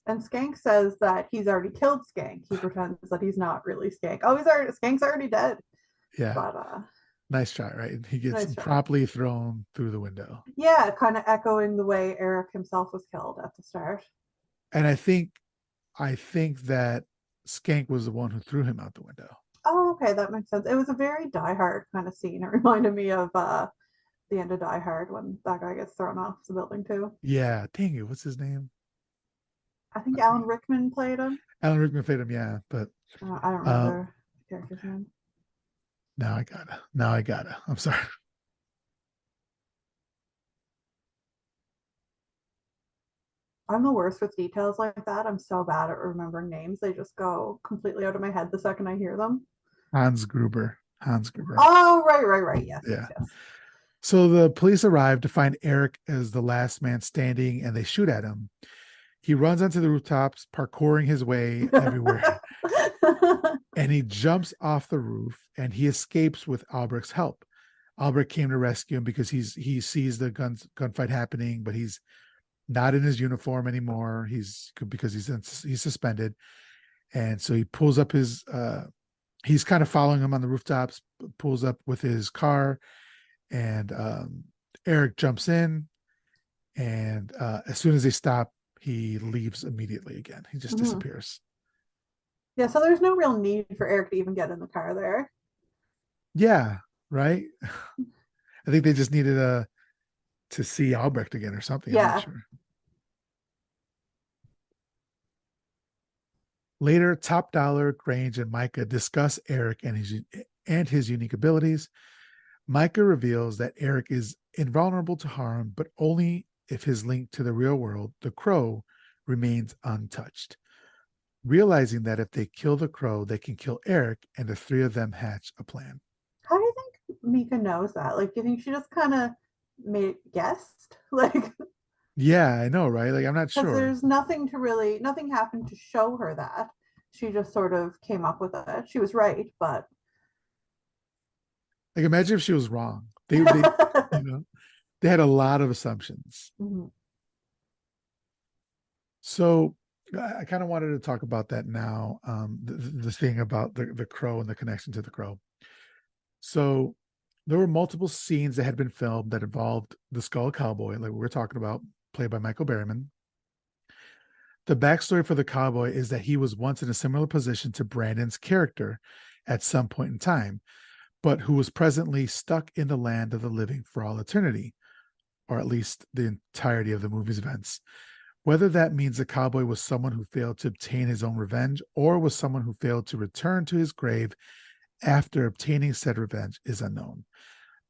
B: And Skank says that he's already killed Skank. He pretends that he's not really Skank. Oh, he's already Skank's already dead.
A: Yeah.
B: But
A: Nice try, right? He gets
B: nice try.
A: promptly thrown through the window.
B: Yeah, kind of echoing the way Eric himself was killed at the start.
A: And I think that Skank was the one who threw him out the window.
B: Oh, okay, that makes sense. It was a very Die Hard kind of scene. It reminded me of the end of Die Hard when that guy gets thrown off the building too.
A: Yeah, dang it, what's his name?
B: I think
A: I
B: Alan
A: forget.
B: Rickman played him.
A: Alan Rickman played him, yeah, but
B: I don't
A: uh,
B: remember the character's name.
A: now I gotta. I'm sorry.
B: I'm the worst with details like that. I'm so bad at remembering names. They just go completely out of my head the second I hear them.
A: Hans Gruber. Hans Gruber.
B: Oh, right. Yes,
A: Yeah.
B: yes.
A: So the police arrive to find Eric as the last man standing, and they shoot at him. He runs onto the rooftops, parkouring his way everywhere, and he jumps off the roof, and he escapes with Albrecht's help. Albrecht came to rescue him because he sees the gunfight happening, but he's not in his uniform anymore. Because he's suspended, and so he pulls up his. He's kind of following him on the rooftops. Pulls up with his car, and Eric jumps in, and as soon as they stop, he leaves immediately again. He just
B: Mhm.
A: disappears.
B: Yeah, so there's no real need for Eric to even get in the car there.
A: Yeah, right. I think they just needed to see Albrecht again or something. I'm not
B: Yeah.
A: sure. Later, Top Dollar, Grange, and Micah discuss Eric and his unique abilities. Micah reveals that Eric is invulnerable to harm, but only if his link to the real world, the crow, remains untouched. Realizing that if they kill the crow, they can kill Eric, and the three of them hatch a plan.
B: How do you think Mika knows that? Like, do you think she just kind of guessed? Like,
A: Yeah, I know, right? Like, I'm not
B: Because
A: sure.
B: there's nothing happened to show her that. She just sort of came up with it. She was right, but
A: Like, imagine if she was wrong. You know, they had a lot of assumptions.
B: Mhm.
A: So I kind of wanted to talk about that now. The thing about the crow and the connection to the crow. So there were multiple scenes that had been filmed that involved the Skull Cowboy, like we were talking about, played by Michael Berryman. The backstory for the cowboy is that he was once in a similar position to Brandon's character at some point in time, but who was presently stuck in the land of the living for all eternity, or at least the entirety of the movie's events. Whether that means the cowboy was someone who failed to obtain his own revenge or was someone who failed to return to his grave after obtaining said revenge is unknown.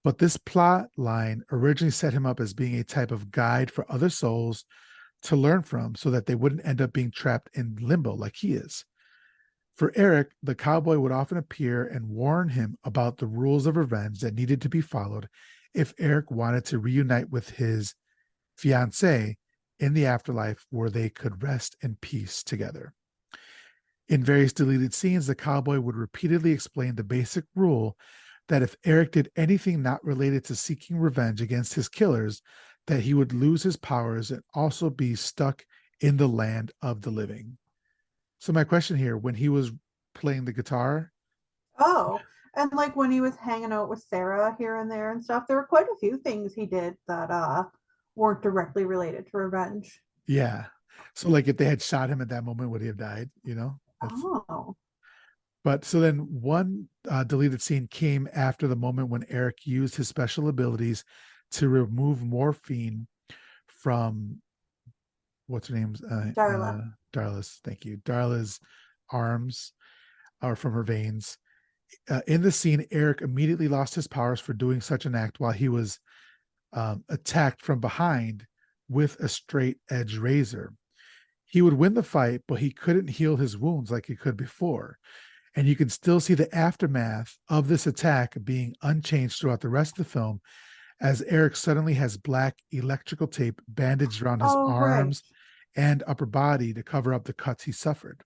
A: But this plot line originally set him up as being a type of guide for other souls to learn from so that they wouldn't end up being trapped in limbo like he is. For Eric, the cowboy would often appear and warn him about the rules of revenge that needed to be followed if Eric wanted to reunite with his fiancée in the afterlife where they could rest in peace together. In various deleted scenes, the cowboy would repeatedly explain the basic rule that if Eric did anything not related to seeking revenge against his killers, that he would lose his powers and also be stuck in the land of the living. So my question here, when he was playing the guitar,
B: Oh, and like when he was hanging out with Sarah here and there and stuff, there were quite a few things he did that weren't directly related to revenge.
A: yeah. So like if they had shot him at that moment, would he have died? That's
B: Oh.
A: but so then one deleted scene came after the moment when Eric used his special abilities to remove morphine from what's her name's
B: Darla.
A: Darla's. Thank you, Darla's arms or from her veins. In the scene, Eric immediately lost his powers for doing such an act while he was attacked from behind with a straight edge razor. He would win the fight, but he couldn't heal his wounds like he could before. And you can still see the aftermath of this attack being unchanged throughout the rest of the film, as Eric suddenly has black electrical tape bandaged around his
B: Oh, right.
A: arms and upper body to cover up the cuts he suffered.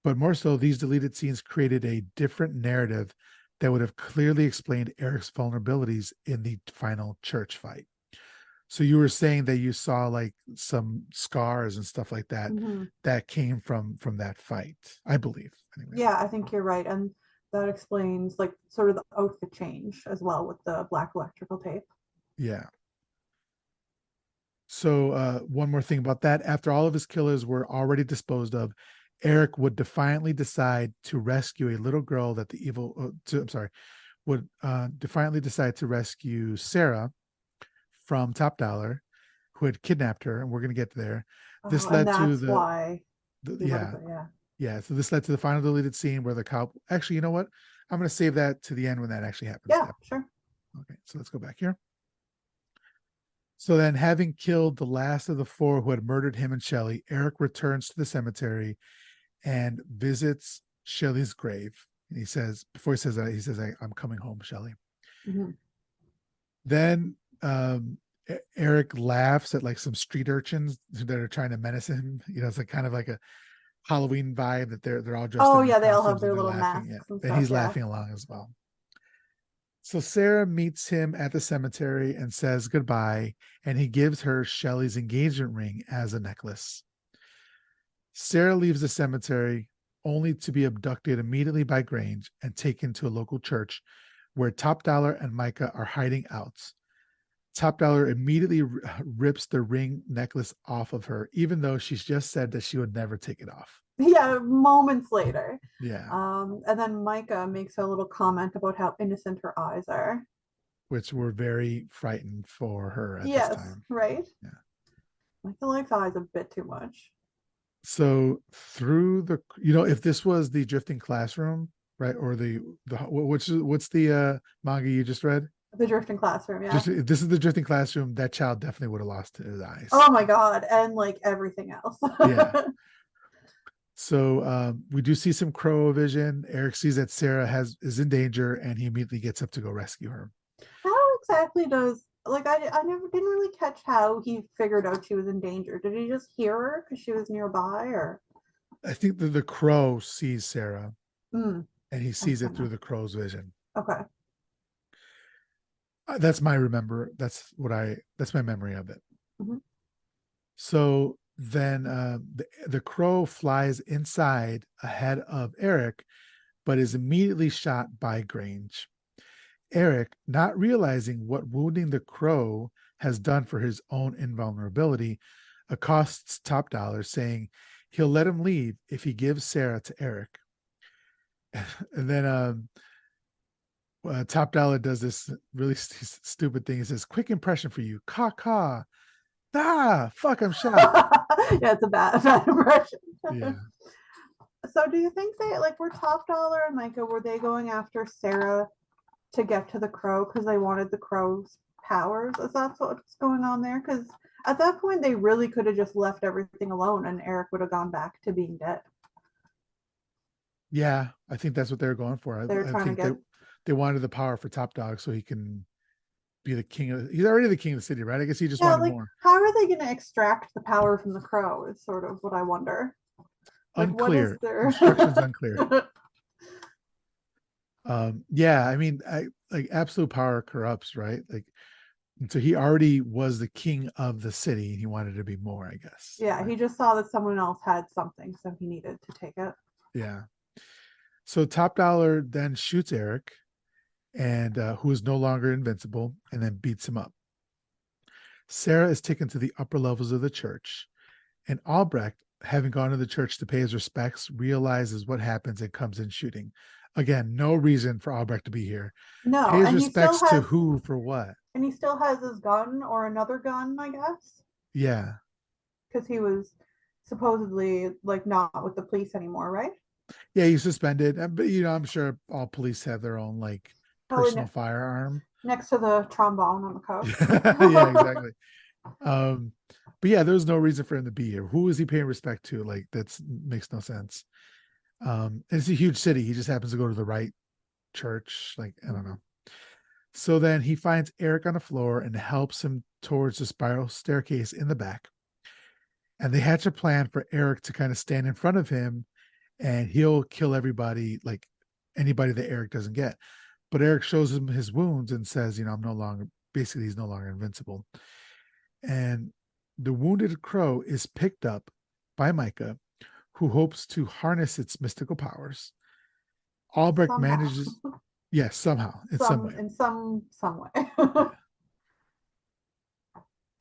A: But more so, these deleted scenes created a different narrative that would have clearly explained Eric's vulnerabilities in the final church fight. So you were saying that you saw like some scars and stuff like that
B: Hmm.
A: that came from that fight, I believe. Anyway,
B: Yeah, I think you're right. And that explains like sort of the outfit change as well with the black electrical tape.
A: yeah. So one more thing about that: after all of his killers were already disposed of, Eric would defiantly decide to rescue a little girl that the evil. I'm sorry, would defiantly decide to rescue Sarah from Top Dollar, who had kidnapped her, and we're going to get there.
B: Oh,
A: This
B: and
A: led to
B: that's why he would have
A: yeah,
B: been, yeah.
A: yeah. So this led to the final deleted scene where the cop. Actually, you know what? I'm going to save that to the end when that actually happens.
B: Yeah,
A: Step.
B: sure.
A: Okay, so let's go back here. So then, having killed the last of the four who had murdered him and Shelley, Eric returns to the cemetery and visits Shelley's grave. And he says, before he says that, he says, I'm coming home, Shelley.
B: Hmm.
A: Then Eric laughs at like some street urchins that are trying to menace him. It's like kind of like a Halloween vibe that they're all dressed
B: Oh,
A: in
B: yeah, they all have
A: costumes and
B: their
A: they're
B: little
A: laughing. Yeah.
B: masks and
A: And
B: stuff.
A: he's
B: Yeah.
A: laughing along as well. So Sarah meets him at the cemetery and says goodbye, and he gives her Shelley's engagement ring as a necklace. Sarah leaves the cemetery only to be abducted immediately by Grange and taken to a local church where Top Dollar and Micah are hiding out. Top Dollar immediately rips the ring necklace off of her, even though she's just said that she would never take it off.
B: Yeah, moments later.
A: Yeah,
B: And then Micah makes a little comment about how innocent her eyes are.
A: which were very frightened for her at this
B: Yes,
A: time.
B: right?
A: Yeah.
B: Micah likes eyes a bit too much.
A: So through if this was the Drifting Classroom, right, or what's the manga you just read?
B: The drifting classroom, yeah.
A: Just if this is the Drifting Classroom, that child definitely would have lost his eyes.
B: Oh my god, and like everything else.
A: Yeah. So we do see some crow vision. Eric sees that Sarah is in danger, and he immediately gets up to go rescue her.
B: How exactly does like I never didn't really catch how he figured out she was in danger. Did he just hear her because she was nearby, or?
A: I think that the crow sees Sarah
B: Mm,
A: and he sees it
B: okay.
A: through the crow's vision.
B: Okay.
A: That's my remember. That's my memory of it.
B: Mhm.
A: So then the crow flies inside ahead of Eric, but is immediately shot by Grange. Eric, not realizing what wounding the crow has done for his own invulnerability, accosts Top Dollar, saying he'll let him leave if he gives Sarah to Eric. And then Top Dollar does this really stupid thing. He says, "Quick impression for you, caw caw, ah, fuck, I'm shot."
B: Yeah, it's a bad impression.
A: Yeah,
B: So, do you think they like were Top Dollar and Micah? Were they going after Sarah to get to the crow because they wanted the crow's powers? Is that what's going on there? Because at that point, they really could have just left everything alone, and Eric would have gone back to being dead.
A: yeah, I think that's what they're going for.
B: They were
A: I
B: trying to
A: think
B: get.
A: they wanted the power for Top Dog so he can be the king of. He's already the king of the city, right? I guess he just
B: Yeah,
A: wanted
B: like
A: more.
B: how are they going to extract the power from the crow? Is sort of what I wonder. Like, what is
A: Unclear.
B: their?
A: Instructions unclear. Yeah, I mean, like absolute power corrupts, right? Like, and so he already was the king of the city and he wanted to be more, I guess.
B: Yeah,
A: Right?
B: he just saw that someone else had something, so he needed to take it.
A: Yeah. So Top Dollar then shoots Eric, and who is no longer invincible, and then beats him up. Sarah is taken to the upper levels of the church, and Albrecht, having gone to the church to pay his respects, realizes what happens and comes in shooting. Again, no reason for Albrecht to be here.
B: No,
A: Pays respects to who for what?
B: and he still has his gun or another gun, I guess,
A: Yeah.
B: because he was supposedly like not with the police anymore, right?
A: Yeah, he's suspended. But I'm sure all police have their own like
B: Probably
A: personal firearm.
B: next to the trombone on the coat.
A: Yeah, exactly. Um, but yeah, there's no reason for him to be here. Who is he paying respect to? Like that's makes no sense. And it's a huge city. He just happens to go to the right church. Like, I don't know. So then he finds Eric on the floor and helps him towards the spiral staircase in the back. And they hatch a plan for Eric to kind of stand in front of him and he'll kill everybody, like anybody that Eric doesn't get. But Eric shows him his wounds and says, I'm no longer, basically, he's no longer invincible. And the wounded crow is picked up by Micah, who hopes to harness its mystical powers. Albrecht
B: Somehow.
A: manages, yes, somehow, in some way.
B: In some way.
A: Yeah.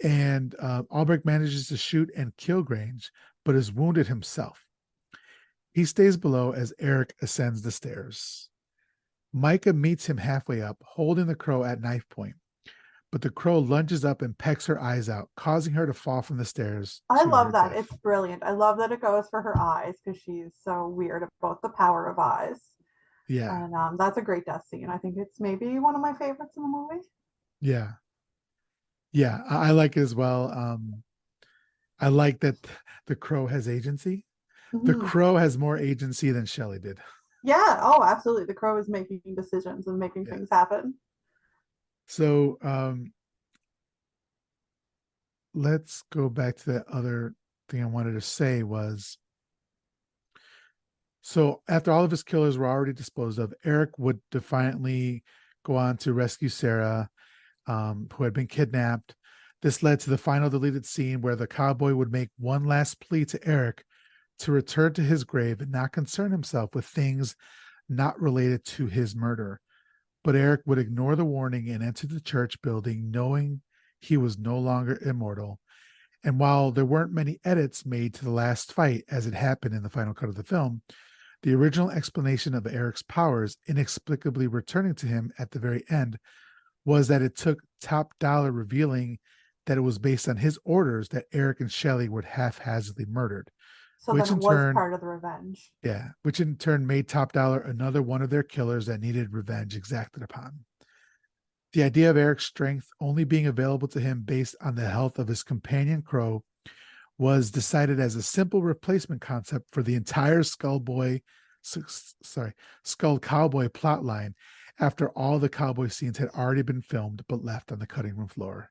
A: And Albrecht manages to shoot and kill Grange, but is wounded himself. He stays below as Eric ascends the stairs. Micah meets him halfway up, holding the crow at knife point, but the crow lunges up and pecks her eyes out, causing her to fall from the stairs
B: I
A: to
B: love
A: her
B: that.
A: death.
B: It's brilliant. I love that it goes for her eyes because she's so weird about the power of eyes.
A: Yeah,
B: And that's a great death scene. I think it's maybe one of my favorites in the movie.
A: yeah, yeah. I like it as well. I like that the crow has agency. The
B: Mm-hmm.
A: crow has more agency than Shelley did.
B: Yeah. Oh, absolutely. The crow is making decisions and making
A: Yeah.
B: things happen.
A: So let's go back to that other thing I wanted to say was, so after all of his killers were already disposed of, Eric would defiantly go on to rescue Sarah, who had been kidnapped. This led to the final deleted scene where the cowboy would make one last plea to Eric to return to his grave and not concern himself with things not related to his murder. But Eric would ignore the warning and enter the church building knowing he was no longer immortal. And while there weren't many edits made to the last fight as it happened in the final cut of the film, the original explanation of Eric's powers inexplicably returning to him at the very end was that it took Top Dollar revealing that it was based on his orders that Eric and Shelley were haphazardly murdered,
B: So then
A: which
B: it
A: in
B: was
A: turn,
B: part of the revenge.
A: yeah, which in turn made Top Dollar another one of their killers that needed revenge exacted upon. The idea of Eric's strength only being available to him based on the health of his companion Crow was decided as a simple replacement concept for the entire Skull Cowboy plotline, after all the cowboy scenes had already been filmed but left on the cutting room floor.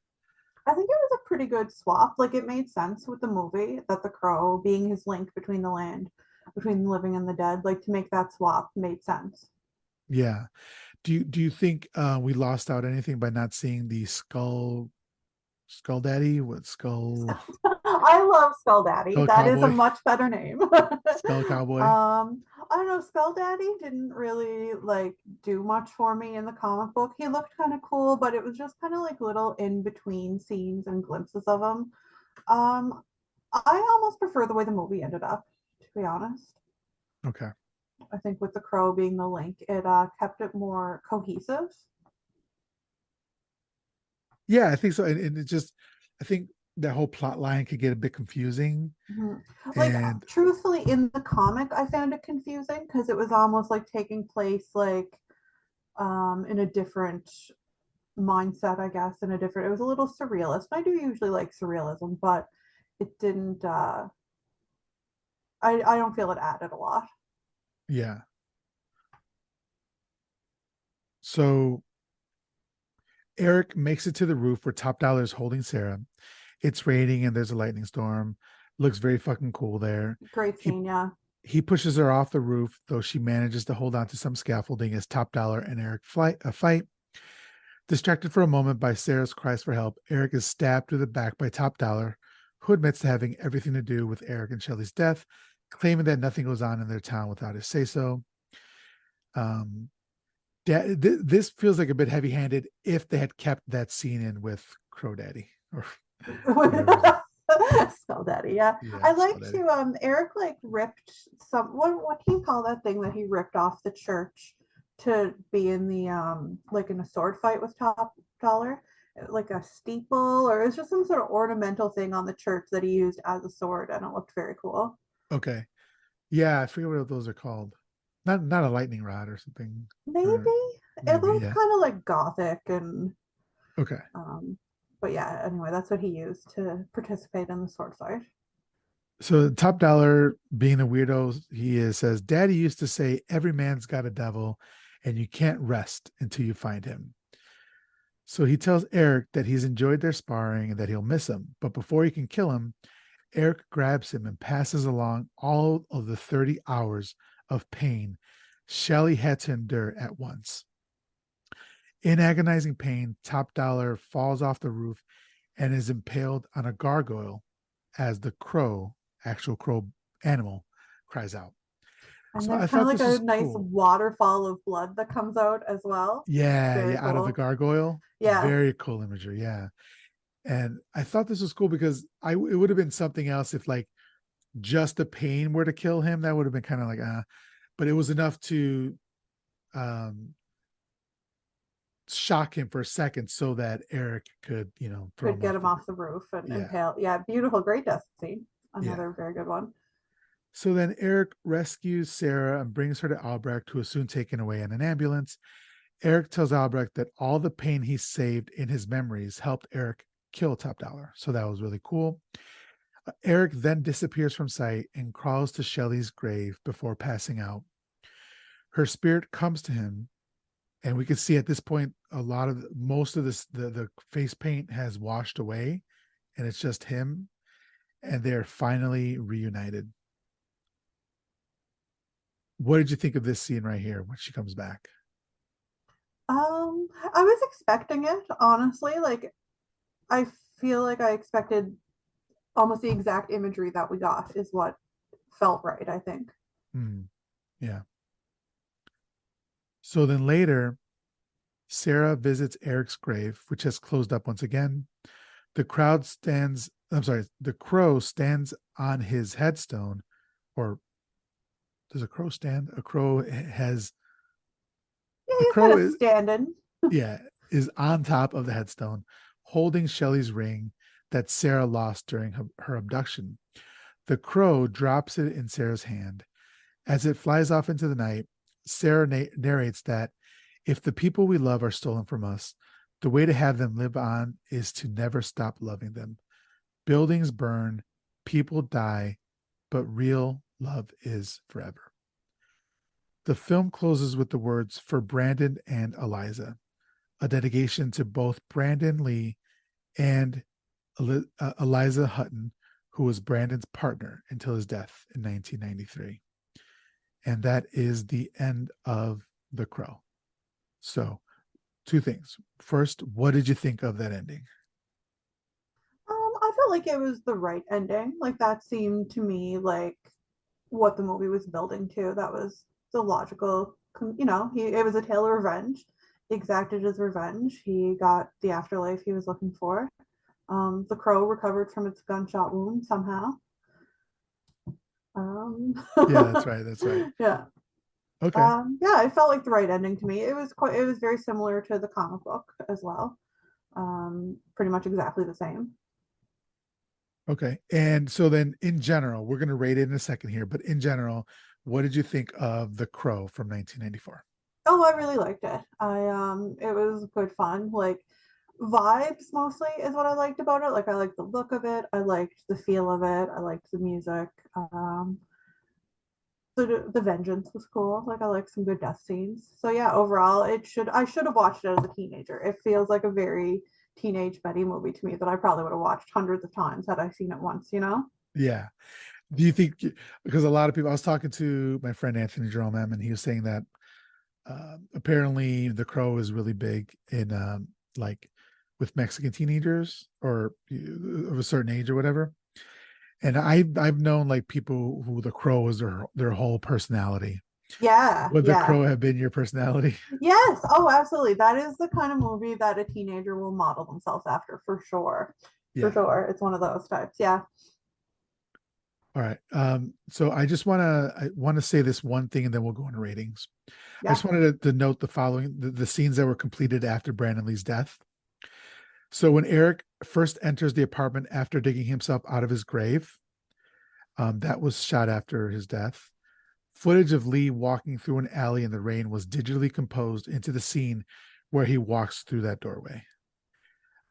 B: I think it was a pretty good swap. Like it made sense with the movie that the crow being his link between the land, between the living and the dead, like to make that swap made sense.
A: Yeah. Do you think we lost out anything by not seeing the skull daddy? What skull
B: I love Skull Daddy.
A: skull
B: That is a
A: cowboy?
B: much better name.
A: Skull cowboy?
B: I don't know. Skull Daddy didn't really like do much for me in the comic book. He looked kind of cool, but it was just kind of like little in between scenes and glimpses of him. Um, I almost prefer the way the movie ended up, to be honest.
A: Okay.
B: I think with the crow being the link, it kept it more cohesive.
A: Yeah, I think so. And it just, I think that whole plot line could get a bit confusing.
B: Mhm. Like,
A: And
B: truthfully, in the comic, I found it confusing because it was almost like taking place like in a different mindset, I guess, in a different. It was a little surrealist. I do usually like surrealism, but it didn't. I don't feel it added a lot.
A: yeah. So Eric makes it to the roof where Top Dollar is holding Sarah. It's raining and there's a lightning storm. Looks very fucking cool there.
B: Great
A: He
B: scene, yeah.
A: he pushes her off the roof, though she manages to hold on to some scaffolding as Top Dollar and Eric fight. Distracted for a moment by Sarah's cries for help, Eric is stabbed through the back by Top Dollar, who admits to having everything to do with Eric and Shelley's death, claiming that nothing goes on in their town without his say so. Um, this feels like a bit heavy handed if they had kept that scene in with Crow Daddy or whatever.
B: Skull Daddy, yeah.
A: Yeah,
B: I
A: Skull
B: like
A: Daddy.
B: to Eric like ripped some what do you call that thing that he ripped off the church to be in the like in a sword fight with Top Dollar? Like a steeple, or it was just some sort of ornamental thing on the church that he used as a sword, and it looked very cool.
A: Okay. Yeah, I forget what those are called. Not a lightning rod or something. Or
B: Maybe it
A: maybe,
B: looked
A: yeah.
B: kind of like gothic and
A: Okay.
B: um but yeah, anyway, that's what he used to participate in the sword fight.
A: So Top Dollar, being a weirdo he is, says, Daddy used to say every man's got a devil and you can't rest until you find him. So he tells Eric that he's enjoyed their sparring and that he'll miss him. But before he can kill him, Eric grabs him and passes along all of the 30 hours of pain Shelley had to endure at once. In agonizing pain, Top Dollar falls off the roof and is impaled on a gargoyle as the crow, actual crow animal, cries out.
B: And
A: So
B: there's
A: I
B: kind of
A: thought
B: like
A: this
B: a
A: was
B: nice
A: cool.
B: waterfall of blood that comes out as well.
A: Yeah,
B: Very
A: yeah, out of the
B: cool.
A: gargoyle.
B: Yeah,
A: Very cool imagery. Yeah. And I thought this was cool because it would have been something else if like just the pain were to kill him. That would have been kind of like but it was enough to um shock him for a second so that Eric could, throw
B: could
A: him
B: get
A: off
B: him
A: the
B: off
A: roof.
B: the roof and
A: Yeah.
B: impale. Yeah, beautiful, great death scene.
A: Yeah.
B: Another very good one.
A: So then Eric rescues Sarah and brings her to Albrecht, who is soon taken away in an ambulance. Eric tells Albrecht that all the pain he saved in his memories helped Eric kill Top Dollar. So that was really cool. Eric then disappears from sight and crawls to Shelley's grave before passing out. Her spirit comes to him, and we can see at this point most of the face paint has washed away, and it's just him, and they're finally reunited. What did you think of this scene right here when she comes back?
B: I was expecting it, honestly. Like, I feel like I expected almost the exact imagery that we got is what felt right, I think.
A: Yeah. So then later, Sarah visits Eric's grave, which has closed up once again. The crow stands on his headstone, or does a crow stand?
B: Yeah,
A: The
B: he's kind
A: crow
B: of
A: is,
B: standing.
A: yeah, is on top of the headstone, holding Shelley's ring that Sarah lost during her abduction. The crow drops it in Sarah's hand. As it flies off into the night, Sarah narrates that if the people we love are stolen from us, the way to have them live on is to never stop loving them. Buildings burn, people die, but real love is forever. The film closes with the words "for Brandon and Eliza," a dedication to both Brandon Lee and Eliza Hutton, who was Brandon's partner until his death in 1993. And that is the end of The Crow. So, two things. First, what did you think of that ending?
B: I felt like it was the right ending. Like that seemed to me like what the movie was building to. That was the logical, it was a tale of revenge. He exacted his revenge. He got the afterlife he was looking for. The crow recovered from its gunshot wound somehow.
A: Yeah, that's right. That's right.
B: Yeah.
A: Okay.
B: Yeah, it felt like the right ending to me. It was very similar to the comic book as well. Pretty much exactly the same.
A: Okay. And so then in general, we're going to rate it in a second here, but in general, what did you think of The Crow from 1994?
B: Oh, I really liked it. It was good fun. Like vibes mostly is what I liked about it. Like I liked the look of it. I liked the feel of it. I liked the music. The vengeance was cool. Like I like some good death scenes. So yeah, overall, I should have watched it as a teenager. It feels like a very teenage Betty movie to me that I probably would have watched hundreds of times had I seen it once. You know?
A: Yeah. Do you think, because a lot of people, I was talking to my friend Anthony Jerome, and he was saying that apparently The Crow is really big in like with Mexican teenagers or of a certain age or whatever. And I've known like people who The Crow is their whole personality.
B: Yeah,
A: Would The
B: yeah.
A: Crow have been your personality?
B: Yes. Oh, absolutely. That is the kind of movie that a teenager will model themselves after for sure. For
A: Yeah.
B: sure. It's one of those types. Yeah.
A: All right. So I want to say this one thing and then we'll go into ratings. I
B: Yeah.
A: just wanted to note the following the scenes that were completed after Brandon Lee's death. So when Eric first enters the apartment after digging himself out of his grave, that was shot after his death. Footage of Lee walking through an alley in the rain was digitally composed into the scene where he walks through that doorway.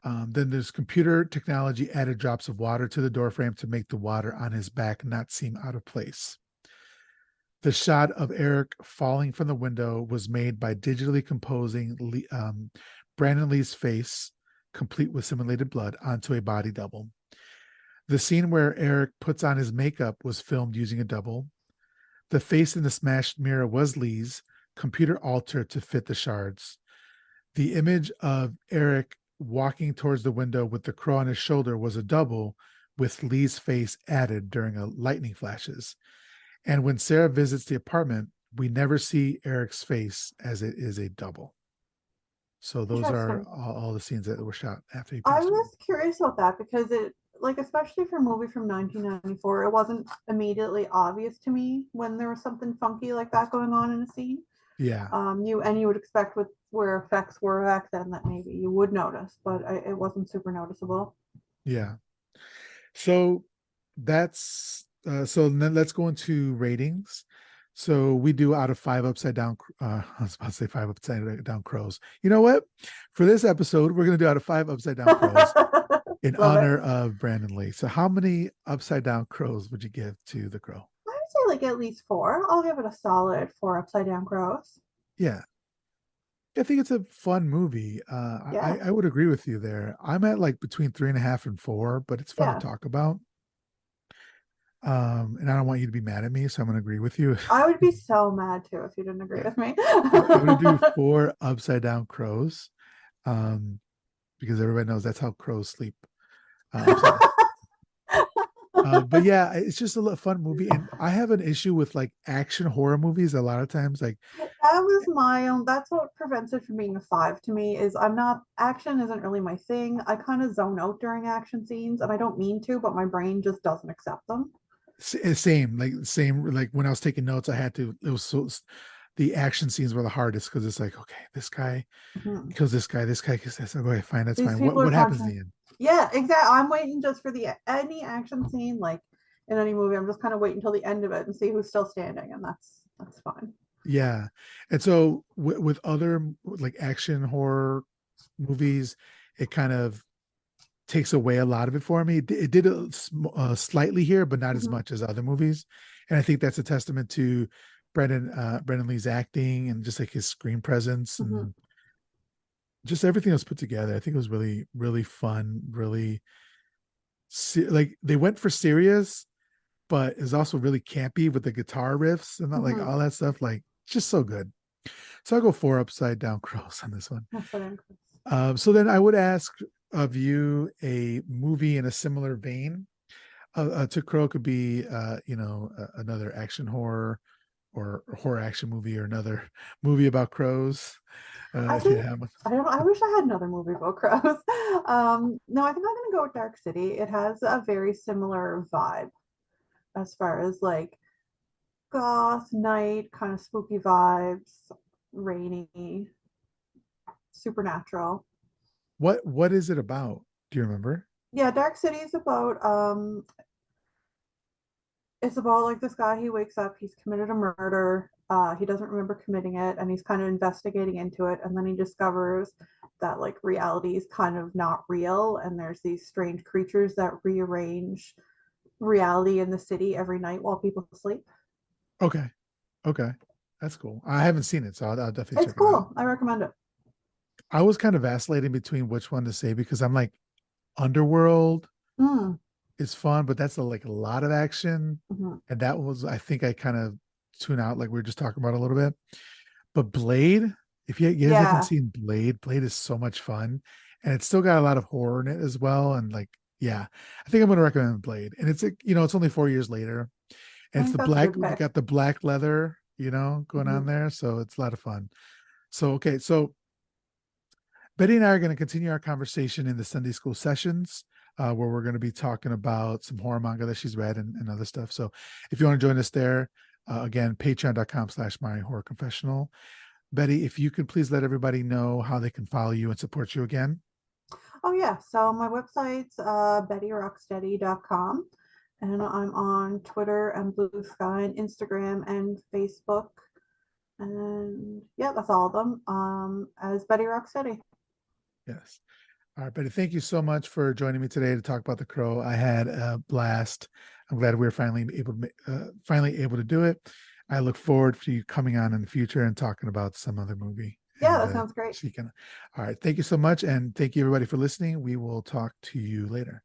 A: Then there's computer technology added drops of water to the doorframe to make the water on his back not seem out of place. The shot of Eric falling from the window was made by digitally composing Brandon Lee's face, complete with simulated blood, onto a body double. The scene where Eric puts on his makeup was filmed using a double. The face in the smashed mirror was Lee's, computer altered to fit the shards. The image of Eric walking towards the window with the crow on his shoulder was a double with Lee's face added during lightning flashes. And when Sarah visits the apartment, we never see Eric's face as it is a double. So those are
B: Interesting.
A: all the scenes that were shot after he
B: I
A: passed away.
B: was curious about that because like, especially for a movie from 1994, it wasn't immediately obvious to me when there was something funky like that going on in a scene.
A: Yeah,
B: You would expect with where effects were back then that maybe you would notice, but it wasn't super noticeable.
A: yeah. So so then let's go into ratings. So we do out of five upside down. I was about to say five upside down crows. You know what? For this episode, we're going to do out of five upside down crows in
B: Love it.
A: honor of Brandon Lee. So how many upside down crows would you give to The Crow?
B: I would say like at least four. I'll give it a solid four upside down crows.
A: Yeah, I think it's a fun movie.
B: Yeah,
A: I would agree with you there. I'm at like between 3.5 and 4, but it's fun to
B: yeah.
A: talk about. And I don't want you to be mad at me, so I'm going to agree with you.
B: I would be so mad too if you didn't agree
A: Yeah,
B: with me.
A: I'm going to do 4 upside down crows, um, because everybody knows that's how crows sleep, upside down. But yeah, it's just a fun movie, and I have an issue with like action horror movies. A lot of times, like
B: That was my own. That's what prevents it from being a five to me. Is I'm not action isn't really my thing. I kind of zone out during action scenes, and I don't mean to, but my brain just doesn't accept them.
A: same like when I was taking notes, I had to. It was so the action scenes were the hardest because it's like, okay, this guy
B: Mhm.
A: kills this guy kills this. Okay, fine, that's
B: These
A: fine.
B: people are
A: What happens in
B: constantly.
A: the end?
B: Yeah, exactly. I'm waiting just for the any action scene, like in any movie. I'm just kind of waiting until the end of it and see who's still standing, and that's fine.
A: Yeah, and so with other like action horror movies, it kind of takes away a lot of it for me. It did slightly here, but not as
B: Mhm.
A: much as other movies. And I think that's a testament to Brendan Lee's acting and just like his screen presence
B: Mhm.
A: and just everything was put together. I think it was really, really fun, really like they went for serious, but is also really campy with the guitar riffs and not like
B: Mhm.
A: all that stuff. Like just so good. So I'll go 4 upside down crows on this one.
B: That's what I'm.
A: So then I would ask of you a movie in a similar vein. To Crow could be, another action horror or horror action movie or another movie about crows.
B: I
A: If you
B: think
A: have one.
B: I don't. I wish I had another movie about crows. No, I think I'm gonna go with Dark City. It has a very similar vibe as far as like goth night, kind of spooky vibes, rainy, supernatural.
A: What is it about? Do you remember?
B: Yeah, Dark City is about it's about like this guy. He wakes up, he's committed a murder. He doesn't remember committing it, and he's kind of investigating into it. And then he discovers that like reality is kind of not real, and there's these strange creatures that rearrange reality in the city every night while people sleep.
A: Okay. Okay. That's cool. I haven't seen it, so I'll definitely
B: It's
A: check it out.
B: cool. I recommend it.
A: I was kind of vacillating between which one to say because I'm like Underworld
B: Mm.
A: is fun, but that's like a lot of action.
B: Hmm.
A: And that was, I think I kind of tune out like we were just talking about a little bit. But Blade, if you guys haven't
B: Yeah,
A: seen Blade, Blade is so much fun. And it's still got a lot of horror in it as well. And like, yeah, I think I'm gonna recommend Blade. And it's it's only 4 years later.
B: I
A: And it's
B: think
A: the
B: that's a
A: black,
B: good
A: we
B: pick.
A: got the black leather, going
B: Hmm.
A: on there. So it's a lot of fun. So okay, so Betty and I are going to continue our conversation in the Sunday school sessions, where we're going to be talking about some horror manga that she's read and other stuff. So if you want to join us there, again, patreon.com/my horror confessional. Betty, if you could please let everybody know how they can follow you and support you again.
B: Oh yeah, so my website's bettyrocksteady.com, and I'm on Twitter and Blue Sky and Instagram and Facebook, and yeah, that's all of them. As Betty Rocksteady.
A: Yes. All right, Betty, thank you so much for joining me today to talk about The Crow. I had a blast. I'm glad we are finally able to do it. I look forward to you coming on in the future and talking about some other movie.
B: Yeah,
A: And
B: that sounds great.
A: she can. All right, thank you so much, and thank you everybody for listening. We will talk to you later.